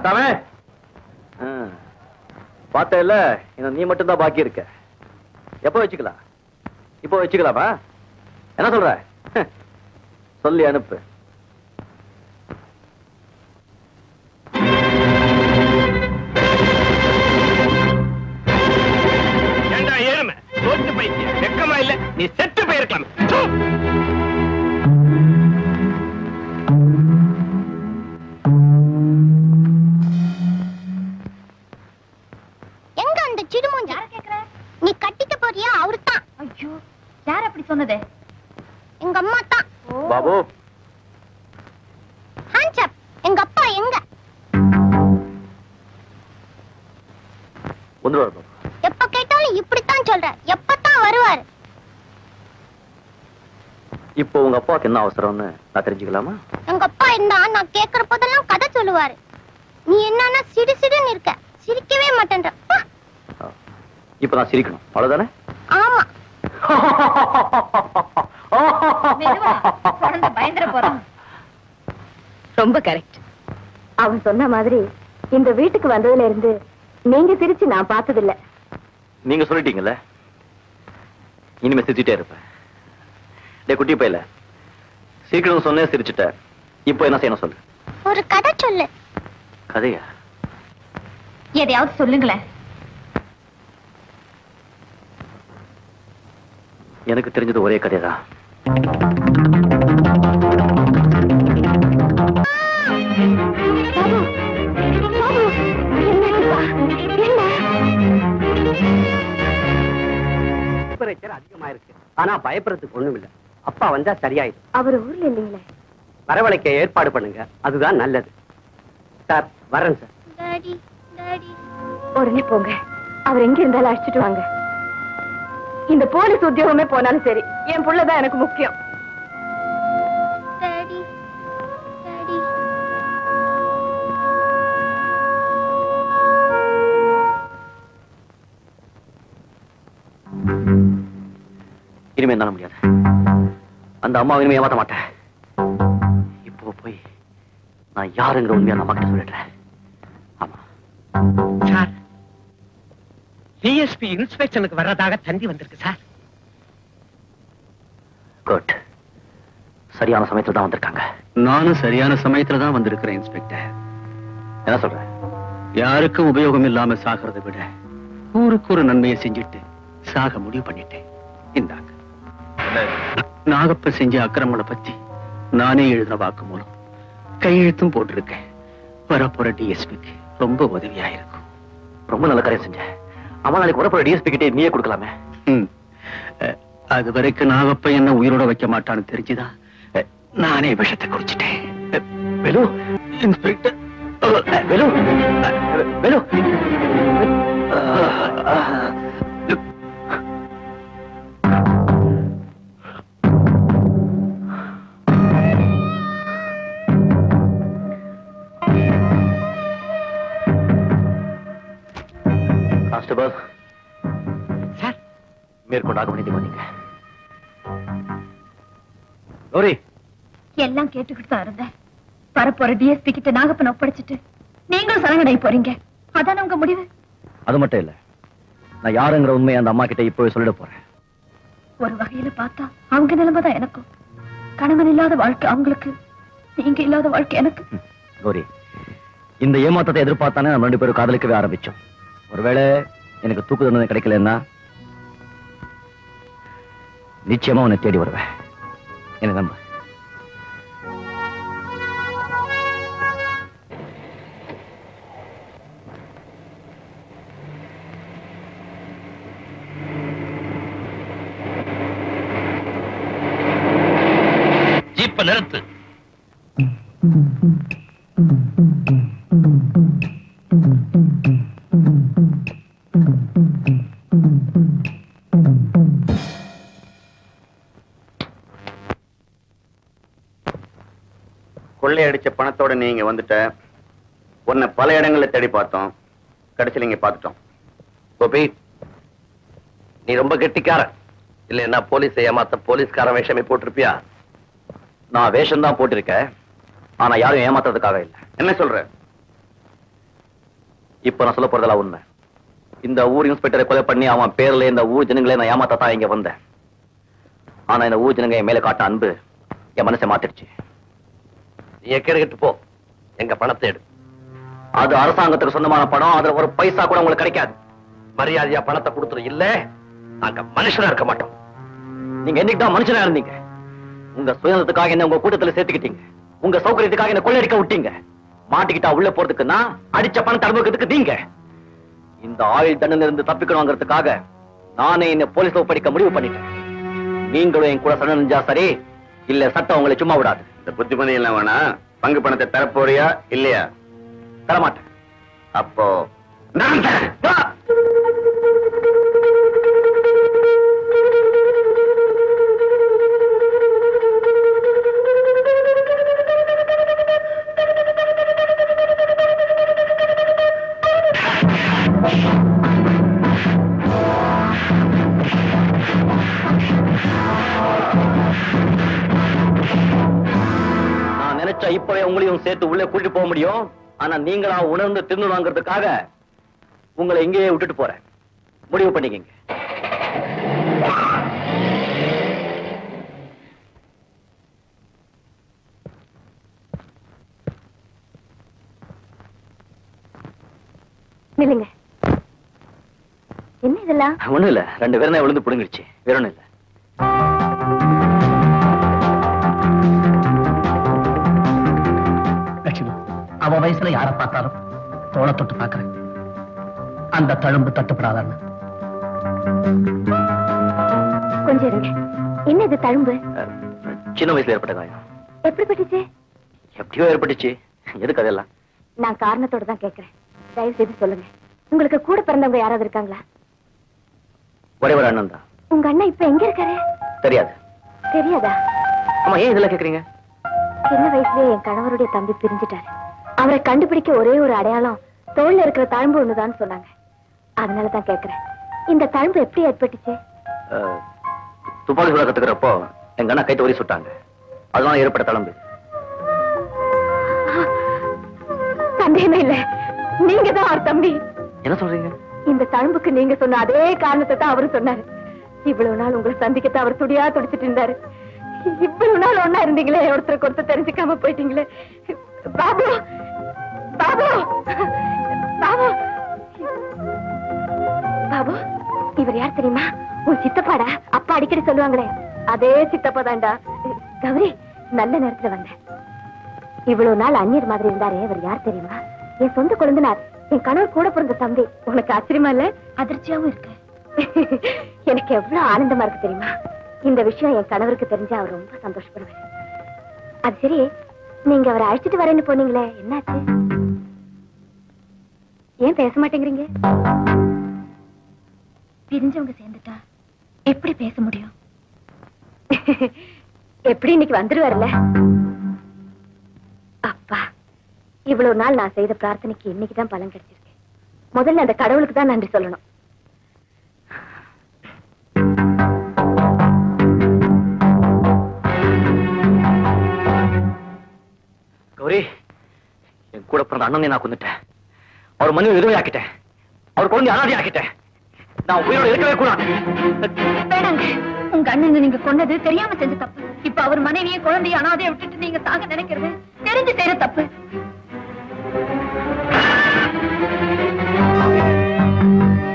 ஆட்டாமே பார்த்த இல்ல இன்னும் நீ மட்டும் தான் பாக்கி இருக்க. எப்போ வச்சுக்கலாம்? இப்போ வச்சுக்கலாமா? என்ன சொல்ற? சொல்லி அனுப்பு. ஏண்டா ஏறுமை தோத்து போயிட்டிய, வெக்கமா இல்ல? நீ செத்து போயிருக்கலாம். எங்க அந்த சிடுமூஞ்ச கேக்குற? நீ கட்டிக்க போறியா? அவர்தான். ஐயோ, யார் அப்படி சொன்னது? எங்க அம்மா தான். Babu, hands up. எங்க அப்பா எங்க? வந்துருவாரு பாபு. எப்ப கேட்டாலும் இப்படித்தான் சொல்ற. எப்பதான் வருவாரு? இப்போ உங்க அப்பாவுக்கு என்ன அவசரம்னு நான் தெரிஞ்சுக்கலாமா? எங்க அப்பா இருந்தா நான் கேக்குற போதெல்லாம் கதை சொல்லுவாரு. நீ என்னன்னா சிடு சிடுன்னு இருக்க, சிரிக்கவே மாட்டேன்ற. இப்ப நான் சிரிக்கணும், அவ்வளவுதானே? ஆமா. பயந்துட போறான். ரொம்ப கரெக்ட். அவன் சொன்ன மாதிரி இந்த வீட்டுக்கு வந்ததுல இருந்து நீங்க சிரிச்சு நான் பார்த்ததில்ல. நீங்க சொல்லிட்டீங்கல்ல, இனிமே சிரிச்சுட்டே இருப்பேன். டே குட்டி பையில, சீக்கிரம் சொன்னே சிரிச்சுட்ட. இப்போ என்ன செய்யணும் சொல்லு. ஒரு கதை சொல்லு. கதையா? எதையாவது சொல்லுங்களேன். எனக்கு தெரிஞ்சது ஒரே கதைதான். அதிகமா இருக்கு. ஆனா பயப்படுறதுக்கு ஒண்ணும் இல்ல. அப்பா வந்தா சரியாயிடும். அவர் ஊர்ல இல்லீங்களே. வரவழைக்க ஏற்பாடு பண்ணுங்க, அதுதான் நல்லது. சார் வரேன் சார். Daddy daddy. உடனே போங்க. அவர் எங்க இருந்தாலும் அழைச்சிட்டு வாங்க. இந்த போலீஸ் உத்தியோகமே போனாலும் சரி, என் புள்ளதான் எனக்கு முக்கியம். Daddy daddy. இனிமே என்னால முடியாது. அந்த அம்மாவை இனிமே ஏமாத்த மாட்டேன். இப்போ போய் நான் யாருங்கிற உண்மையா நம்ம கிட்ட சொல்லிடுறேன். ஆமா சார், டிஎஸ்பி இன்ஸ்பெக்ஷனுக்கு வர்றதாக தந்தி வந்திருக்கு சார். குட். சரியான சமயத்துல தான் வந்திருக்காங்க. நானும் சரியான சமயத்துல தான் வந்திருக்கிறேன் இன்ஸ்பெக்டர். என்ன சொல்ற? யாருக்கும் உபயோகம் இல்லாம சாகிறதை விட ஊருக்கு ஒரு நன்மையை செஞ்சுட்டு சாக முடிவு பண்ணிட்டேன். இந்தாங்க. நாகப்ப செஞ்ச அக்கிரமங்களை பத்தி நானே எழுதின வாக்கு மூலம் கையெழுத்தும் போட்டிருக்கேன். வரப்போற டிஎஸ்பிக்கு ரொம்ப உதவியா இருக்கும். ரொம்ப நல்ல காரியம் செஞ்ச. அவன் நாளைக்கு வரப்போற டிஎஸ்பி கிட்டே நீயே கொடுக்கலாமே. அது வரைக்கும் நாகப்ப என்ன உயிரோட வைக்க மாட்டான்னு தெரிஞ்சுதான் நானே விஷத்தை குடிச்சிட்டேன். Velu, inspector Velu, Velu. Constable sir, மேற்கொண்டு ஆக வேண்டியது வந்தீங்க. லோரி, எல்லாம் கேட்டுக்கிட்டு தான் இருந்தேன். வரப்போற டிஎஸ்பி கிட்ட நாகப்பன் ஒப்படைச்சிட்டு நீங்களும் சரணடை போறீங்க. அதான உங்க முடிவு? அது மட்டும் இல்ல, நான் யாருங்கிற உண்மையை அந்த அம்மா கிட்ட இப்பவே சொல்லிட போறேன். ஒரு வகையில பார்த்தா அவங்க நிலைமைதான் எனக்கும். கணவன் இல்லாத வாழ்க்கை அவங்களுக்கு, நீங்க இல்லாத வாழ்க்கை எனக்கு. லோரி, இந்த ஏமாற்றத்தை எதிர்பார்த்தானே நம்ம 2 பேரும் காதலிக்கவே ஆரம்பிச்சோம். ஒருவேளை எனக்கு தூக்கு தண்டனை கிடைக்கலன்னா நிச்சயமா உன்னை தேடி வருவேன். என்ன நம்ப. ஜீப்ப நிறுத்து. கொள்ளையடிச்ச பணத்தோட நீங்க வந்துட்ட. உன்னை பல இடங்கள்ல தேடி பார்த்தோம், கடைசியில் இங்க பார்த்துட்டோம். கோபி, நீ ரொம்ப கெட்டிக்கார. இல்ல என்ன போலீஸ் ஏமாத்த போலீஸ்கார வேஷமே போட்டிருப்பியா? நான் வேஷம் தான் போட்டிருக்கேன், ஆனா யாரும் ஏமாத்துறதுக்காக இல்ல. என்ன சொல்ற? இப்ப நான் சொல்ல போறதெல்லாம் உண்மை. இந்த ஊர் இன்ஸ்பெக்டரை கொலை பண்ணி அவன் பேர்ல இந்த ஊர் ஜனங்களே நான் ஏமாத்தான் இங்க வந்தேன். ஆனா இந்த ஊர் ஜனங்க என் மேல காட்ட அன்பு என் மனசை மாத்திடுச்சு. நீ எக்கெடுக்கிட்டு போ, எங்க பணத்தை எடு. அது அரசாங்கத்துக்கு சொந்தமான பணம், அதுல ஒரு பைசா கூட உங்களுக்கு கிடைக்காது. மரியாதையா பணத்தை கொடுத்துரு, இல்ல நாங்க மனுஷனா இருக்க மாட்டோம். நீங்க என்னைக்கு தான் மனுஷனா இருந்தீங்க? உங்க சுயநலத்துக்காக என்ன உங்க கூட்டத்துல சேர்த்துக்கிட்டீங்க, உங்க சௌகரியத்துக்காக என்ன கொள்ளையடிக்க விட்டீங்க. மாட்டிக்கிட்டா உள்ள போறதுக்குன்னா அடிச்ச பணத்தை அனுபவிக்கிறதுக்கு நீங்க. இந்த ஆயுள் தண்டனை இருந்து தப்பிக்கணுங்கிறதுக்காக நானே என்ன போலீஸ்ல ஒப்படைக்க முடிவு பண்ணிட்டேன். நீங்களும் என் கூட சரணடைஞ்சா சரி, இல்ல சட்டம் உங்களை சும்மா விடாது. இந்த புத்திமதி எல்லாம் வேணா, பங்கு பணத்தை தரப்போறியா இல்லையா? தரமாட்டேன். அப்போ நான் தரேன். நான் நினைச்சா இப்பவே உங்களையும் சேர்த்து உள்ளே கூட்டிட்டு போக முடியும். ஆனா நீங்களா உணர்ந்து திருந்துவாங்கிறதுக்காக உங்களை இங்கேயே விட்டுட்டு போறேன். முடிவு பண்ணிக்கங்க. நில்லுங்க. என்ன இதெல்லாம்? ஒண்ணும் இல்ல, 2 பேரும் தான் விழுந்து புடுங்கிடுச்சு, வேற ஒண்ணும் இல்ல. லட்சுமி, அவன் வயசுல யாரை பார்த்தாலும் தோளை தொட்டு பார்க்கிறேன். அந்த தழும்பு தட்டுப்படாதான்னு. கொஞ்சம் இருங்க. என்ன இது தழும்பு? சின்ன வயசுல ஏற்பட்ட காயம். எப்படி பட்டுச்சு? எப்படியோ ஏற்பட்டுச்சு. எதுக்கு அதெல்லாம்? நான் காரணத்தோட தான் கேட்கிறேன். தயவு செய்து சொல்லுங்க. உங்களுக்கு கூட பிறந்தவங்க யாராவது இருக்காங்களா? ஒரே ஒரு அண்ணன் தான். உங்க அண்ணன் இப்ப எங்க இருக்காரு? தெரியாது. தெரியாதா? ஆமா, ஏன் இதெல்லாம் கேக்குறீங்க? சின்ன வயசுலயே என் கணவருடைய தம்பி பிரிஞ்சுட்டாரு. அவரை கண்டுபிடிக்க ஒரே ஒரு அடையாளம் தோல்ல இருக்கிற தழும்பு ஒண்ணுதான் சொன்னாங்க. அதனாலதான் கேக்குறேன். இந்த தழும்பு எப்படி ஏற்பட்டுச்சு? துப்பாக்கி சுட கத்துக்கிறப்போ எங்க அண்ணா கைத்த ஒரே சுட்டாங்க. அதனால ஏற்பட்ட தழும்பு. சந்தேகமே இல்ல, நீங்க தான் அவர் தம்பி. என்ன சொல்றீங்க? இந்த தழும்புக்கு நீங்க சொன்ன அதே காரணத்தை தான் அவரு சொன்னாரு. இவ்வளவு நாள் உங்களை சந்திக்கத்தான் அவர் துடியா துடிச்சிட்டு இருந்தாரு. இவ்வளவு நாள் ஒன்னா இருந்தீங்களே, ஒருத்தருக்கு ஒருத்தர் தெரிஞ்சுக்காம போயிட்டீங்களே. பாபு, பாபு, பாபு, பாபு, இவர் யார் தெரியுமா? உன் சித்தப்பாடா. அப்பா அடிக்கடி சொல்லுவாங்களே, அதே சித்தப்பா தான்டா. கௌரி, நல்ல நேரத்துல வந்தேன். இவ்வளவு நாள் அந்நியர் மாதிரி இருந்தாரே, அவர் யார் தெரியுமா? என் சொந்த குழந்தைனார், என் கணவர் கூட பிறந்த தம்பி. உனக்கு ஆச்சரியமா இல்ல? அதிர்ச்சியாவும் இருக்கு. எனக்கு எவ்வளவு ஆனந்தமா இருக்கு தெரியுமா? இந்த விஷயம் என் கணவருக்கு தெரிஞ்சா அவர் ரொம்ப சந்தோஷப்படுவார். அது சரி, நீங்க அவரை அழைச்சிட்டு வரேன்னு போனீங்களே, என்னாச்சு? ஏன் பேச மாட்டேங்கிறீங்க? பிரிஞ்சவங்க சேர்ந்துட்டா எப்படி பேச முடியும்? எப்படி இன்னைக்கு வந்துருவார்ல? அப்பா, இவ்வளவு நாள் நான் செய்த பிரார்த்தனைக்கு இன்னைக்குதான் பலன் கிடைச்சிருக்கு. முதல்ல அந்த கடவுளுக்கு தான் நன்றி சொல்லணும். கௌரி, என் கூட பிறந்த அண்ணனை நான் கொண்டுட்டேன். அவர் மனைவி விதவை ஆக்கிட்டேன். அவர் குழந்தை அனாதை ஆக்கிட்டேன். நான் உயிரோட இருக்கவே கூடாது. வேணாங்க, உங்க அண்ணன் நீங்க கொண்டது தெரியாம செஞ்ச தப்பு. இப்ப அவர் மனைவியை குழந்தைய அனாதைய விட்டுட்டு நீங்க சாக நினைக்கிறது தெரிஞ்சு செய்யற தப்பு.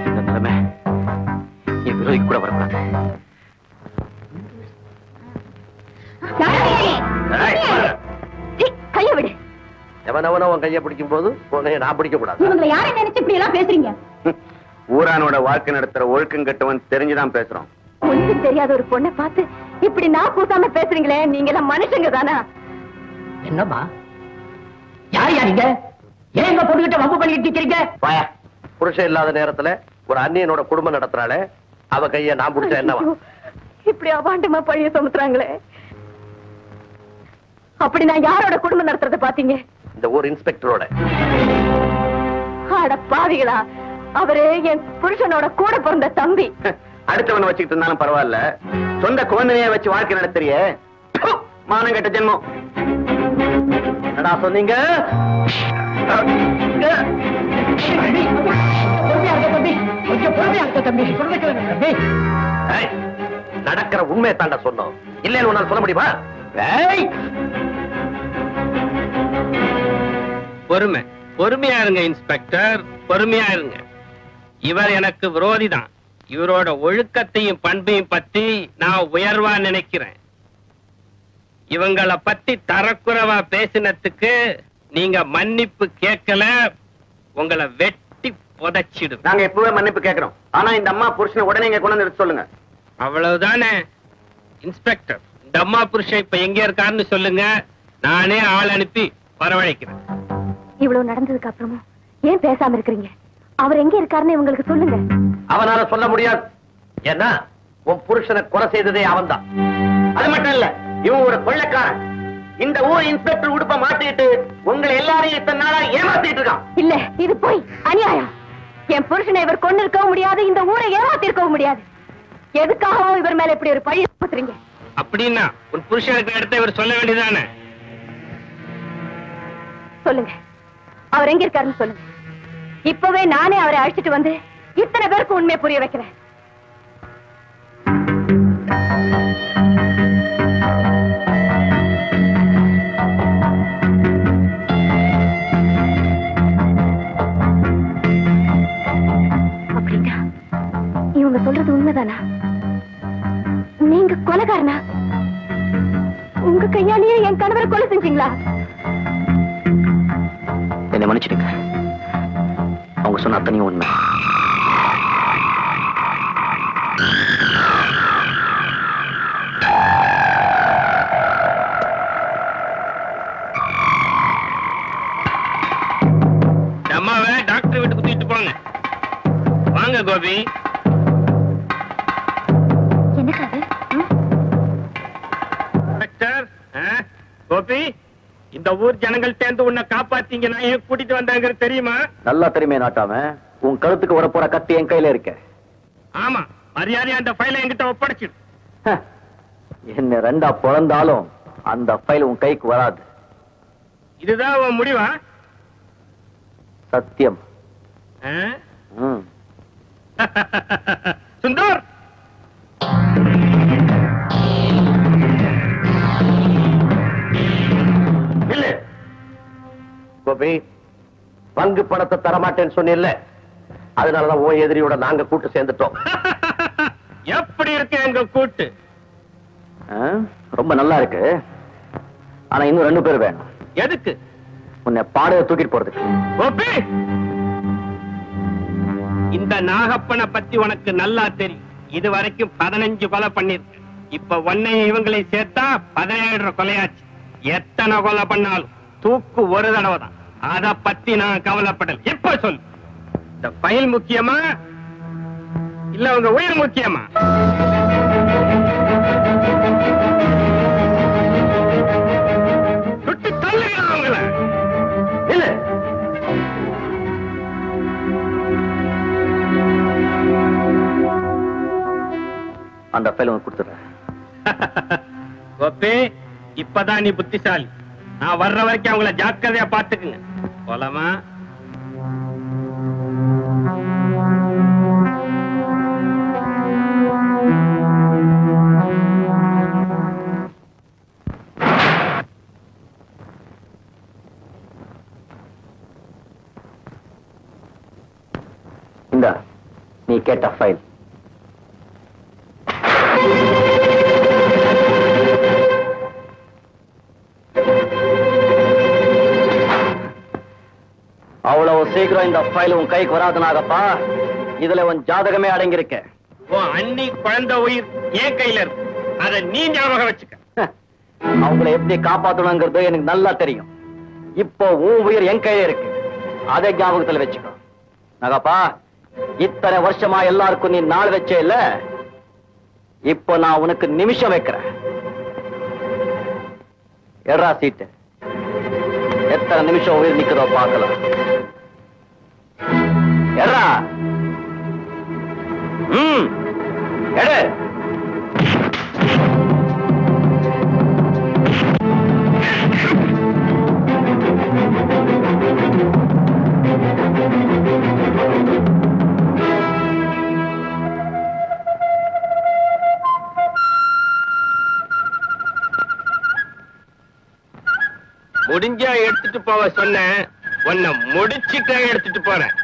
இந்த நிலைமை என் விரோதிக்கு கூட வரக்கூடாது. கைய விடு. எவனவன உன் கையை பிடிக்கும் போது உன்னை நான் பிடிக்க கூடாது. இவங்களை யாரை நினைச்சு இப்படி எல்லாம் பேசுறீங்க? ஊரானோட வாழ்க்கை நடத்துற ஒழுக்கம் கட்டவன் தெரிஞ்சுதான் பேசுறோம். ஒன்றும் தெரியாத ஒரு பொண்ணை பார்த்து இப்படி நான் கூசாம பேசுறீங்களே, நீங்க எல்லாம் மனுஷங்க தானா? என்னம்மா, யார் யார் நீங்க? ஏன் எங்க பொண்ணுகிட்ட வம்பு பண்ணிட்டு இருக்கீங்க? புருஷன் இல்லாத நேரத்துல ஒரு அண்ணியனோட குடும்பம் நடத்துறாளே, அவ கைய நான் பிடிச்சா என்னவா? இப்படி அபாண்டமா பழிய சுமத்துறாங்களே. அப்படி நான் யாரோட குடும்பம் நடத்துறத பாத்தீங்க? இந்த ஊர் இன்ஸ்பெக்டரோட. அட பாவிகளா, அவரு என் புருஷனோட கூட பிறந்த தம்பி. அடுத்தவனை வச்சுக்கிட்டு இருந்தாலும் பரவாயில்ல, சொந்த குழந்தைய வச்சு வாழ்க்கை நடத்துறியே, மானம் கெட்ட ஜென்மம். என்னடா சொன்னீங்க? தம்பி சொல்றத கேளுங்க தம்பி. நடக்கிற உண்மையை தாண்ட சொன்னோம். இல்லைன்னு உன்னால சொல்ல முடியுமா? பொறுமை, பொறுமையா இருங்க இன்ஸ்பெக்டர், பொறுமையா இருங்க. இவர் எனக்கு விரோதி தான். இவரோட ஒழுக்கத்தையும் பண்பையும் பத்தி நான் உயர்வா நினைக்கிறேன். இவங்களை பத்தி தரக்குறைவா பேசினதுக்கு நீங்க மன்னிப்பு கேட்கல, உங்களை வெட்டி புதைச்சிடு. நாங்க எப்பவே மன்னிப்பு கேட்கிறோம். ஆனா இந்த அம்மா புருஷனை உடனே இங்க கொண்டு வந்து சொல்லுங்க. அவ்வளவுதானே இன்ஸ்பெக்டர்? இந்த அம்மா புருஷன் இப்ப எங்க இருக்காருன்னு சொல்லுங்க, நானே ஆள் அனுப்பி வரவழைக்கிறேன். இவ்வளவு நடந்ததுக்கு அப்புறமும் ஏன் பேசாம இருக்கிறீங்க? அவர் எங்க இருக்காருன்னு இவங்களுக்கு சொல்லுங்க. அவனால சொல்ல முடியாது. ஏன்னா உன் புருஷனை கொலை செய்ததே அவன் தான். அது மட்டும் இல்ல, இவன் ஒரு கொள்ளைக்காரன். இந்த ஊர் இன்ஸ்பெக்டர் உடுப்ப மாத்திட்டு உங்களை எல்லாரையும் இத்தனை நாளா ஏமாத்திட்டு இருக்கான். இல்ல, இது போய் அநியாயம். என் புருஷனை இவர் கொண்டு இருக்கவும் முடியாது, இந்த ஊரை ஏமாத்தி இருக்கவும் முடியாது. எதுக்காகவும் இவர் மேல இப்படி ஒரு பழி சுமத்துறீங்க? அப்படின்னா உன் புருஷனுக்கு இடத்த இவர் சொல்ல வேண்டியதானே? சொல்லுங்க, அவர் எங்க இருக்காருன்னு சொல்லுங்க. இப்பவே நானே அவரை அழைச்சிட்டு வந்து இத்தனை பேருக்கு உண்மையை புரிய வைக்கிறேன். அப்படின்னா இவங்க சொல்றது உண்மைதானா? நீங்க கொலைகாரனா? உங்க கையாலேயே என் கணவரை கொலை செஞ்சீங்களா? என்னை மன்னிச்சிடுங்க. அவங்க சொன்ன அத்தனையும் உண்மை. அம்மாவை டாக்டர் வீட்டுக்கு தூக்கிட்டு போங்க. வாங்க கோபி. டாக்டர், கோபி, இந்த ஊர் ஜனங்கள் சேர்ந்து உன்னை காப்பாத்தீங்க. நான் ஏன் கூட்டிட்டு வந்தாங்க தெரியுமா? நல்லா தெரியுமே நாட்டாம. உன் கழுத்துக்கு வர போற கத்தி என் கையில இருக்க. ஆமா, மரியாதையா அந்த ஃபைலை என்கிட்ட ஒப்படைச்சிடு. என்ன ரெண்டா பிறந்தாலும் அந்த ஃபைல் உன் கைக்கு வராது. இதுதான் உன் முடிவா? சத்தியம். சுந்தர், இல்ல கோபி, பங்கு பணத்தை தரமாட்டேன்னு சொன்னில்ல, அதனாலதான் ஓ எதிரியோட நாங்க கூட்டு சேர்ந்துட்டோம். எப்படி இருக்கு எங்க கூட்டு? ரொம்ப நல்லா இருக்கு. ஆனா இன்னும் 2 பேர் வேணும். எதுக்கு? உன்னை பாடையை தூக்கிட்டு போறதுக்கு. கோபி, இந்த நாகப்பனை பத்தி உனக்கு நல்லா தெரியும். இது வரைக்கும் 15 கொலை பண்ணிருக்கு. இப்ப ஒன்னையும் இவங்களை சேர்த்தா 17 கொலையாச்சு. எத்தனை கொலை பண்ணாலும் தூக்கு ஒரு தடவை தான். அத பத்தி நான் கவலைப்படல. இப்ப சொல்லு, இந்த ஃபைல் முக்கியமா இல்ல உங்க உயிர் முக்கியமா? சுட்டு தள்ளுகிறான் அவங்கள. இல்ல, அந்த ஃபைல் உனக்கு கொடுத்துறேன். கோபி, இப்பதான் நீ புத்திசாலி. நான் வர்ற வரைக்கும் அவங்கள ஜாக்கிரதையா பாத்துக்குங்க. போலாமா? இந்த நீ கேட்ட ஃபைல். அவ்வளவு சீக்கிரம் இந்த ஃபைல் உன் கைக்கு வராதுனாகப்பா. இதுல உன் ஜாதகமே அடங்கியிருக்க. உன் அண்ணி குழந்தை உயிர் என் கையில இருக்கு. அத நீ ஞாபகம் வச்சுக்க. அவங்களை எப்படி காப்பாத்தணுங்கிறது எனக்கு நல்லா தெரியும். இப்போ உன் உயிர் என் கையில இருக்கு. அதை ஞாபகத்துல வச்சுக்கோ நகப்பா. இத்தனை வருஷமா எல்லாருக்கும் நீ நாள் வச்சே இல்ல, இப்போ நான் உனக்கு நிமிஷம் வைக்கிறேன். எடா சீட்டு. எத்தனை நிமிஷம் உயிர் நிக்குதோ பார்க்கலாம். எடா. எடு. முடிஞ்சா எடுத்துட்டு போக சொன்னேன், உன்னை முடிச்சுட்டே எடுத்துட்டு போறேன்.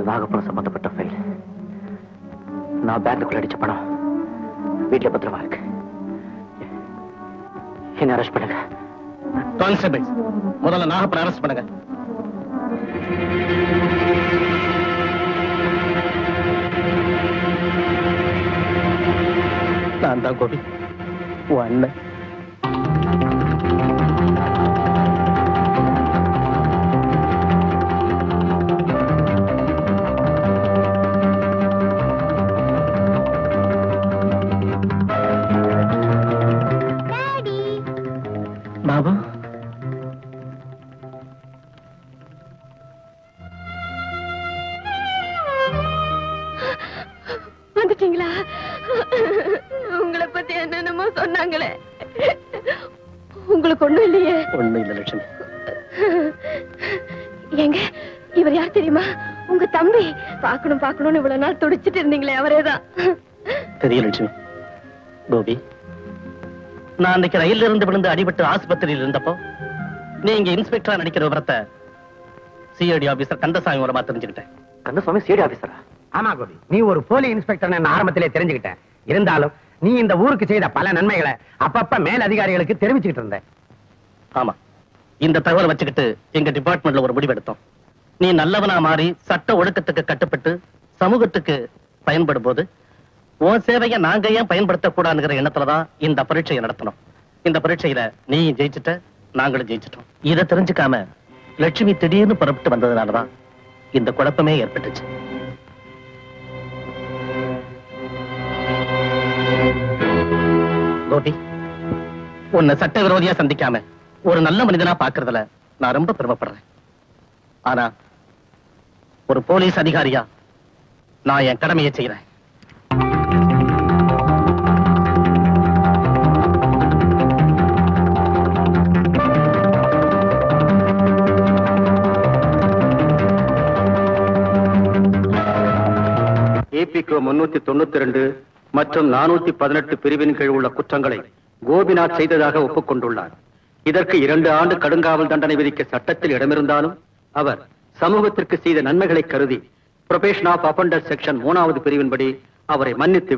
நாகப்பணம் சம்பந்தப்பட்ட ஃபைல். நான் பேங்க்குள்ள அடிச்ச பணம் வீட்டுல பத்திரமா இருக்கு. என்ன அரெஸ்ட் பண்ணுங்க. கான்ஸ்டபிள்ஸ், முதல்ல நாகப்பணம் அரெஸ்ட் பண்ணுங்க. நான் தான் கோபி, உன் அண்ணன். பாபு, வந்துட்டீங்களா? உங்களை பத்தி என்னென்னமோ சொன்னாங்களே, உங்களுக்கு ஒண்ணும் இல்லையே? ஒண்ணும் இல்ல லட்சுமி. எங்க இவர் யார் தெரியுமா? உங்க தம்பி. பாக்கணும் பாக்கணும்னு இவ்வளவு நாள் துடிச்சிட்டு இருந்தீங்களே, அவரேதான். தெரியல லட்சுமி. கோபி, நான் அன்னைக்கு ரயில்ல இருந்து விழுந்து அடிபட்டு ஆஸ்பத்திரியில் இருந்தப்போ நீங்க இன்ஸ்பெக்டரா நடிக்கிற விவரத்தை சிஐடி ஆபீசர் கந்தசாமி மூலமா தெரிஞ்சுக்கிட்டேன். கந்தசாமி சிஐடி ஆபீசரா? ஆமா கோபி, நீ ஒரு போலி இன்ஸ்பெக்டர் நான் ஆரம்பத்திலே தெரிஞ்சுக்கிட்டேன். இருந்தாலும் நீ இந்த ஊருக்கு செய்த பல நன்மைகளை அப்பப்ப மேல் அதிகாரிகளுக்கு தெரிவிச்சுக்கிட்டு இருந்த. ஆமா, இந்த தகவலை வச்சுக்கிட்டு எங்க டிபார்ட்மெண்ட்ல ஒரு முடிவு எடுத்தோம். நீ நல்லவனா மாறி சட்ட ஒழுக்கத்துக்கு கட்டுப்பட்டு சமூகத்துக்கு பயன்படும் போது உன் சேவையை நாங்க ஏன் பயன்படுத்தக்கூடாதுங்கிற எண்ணத்துலதான் இந்த பரீட்சையை நடத்தணும். இந்த பரீட்சையில நீயும் ஜெயிச்சுட்ட, நாங்களும் ஜெயிச்சிட்டோம். இதை தெரிஞ்சுக்காம லட்சுமி திடீர்னு புறப்பட்டு வந்ததுனாலதான் இந்த குழப்பமே ஏற்பட்டுச்சு. கோபி, உன்னை சட்டவிரோதியா சந்திக்காம ஒரு நல்ல மனிதனா பாக்குறதுல நான் ரொம்ப பெருமைப்படுறேன். ஆனா ஒரு போலீஸ் அதிகாரியா நான் என் கடமையை செய்யறேன். ஏபிகோ 392 மற்றும் 418 பிரிவின் கீழ் உள்ள குற்றங்களை கோபிநாத் செய்ததாக ஒப்புக்கொண்டுள்ளார். இதற்கு 2 ஆண்டு கடுங்காவல் தண்டனை விதிக்க சட்டத்தில் இடமிருந்தாலும் அவர் சமூகத்திற்கு செய்த நன்மைகளை கருதி புரொபேஷன் ஆஃப் அஃபெண்டர் செக்ஷன் 3வது பிரிவின்படி அவரை மன்னித்து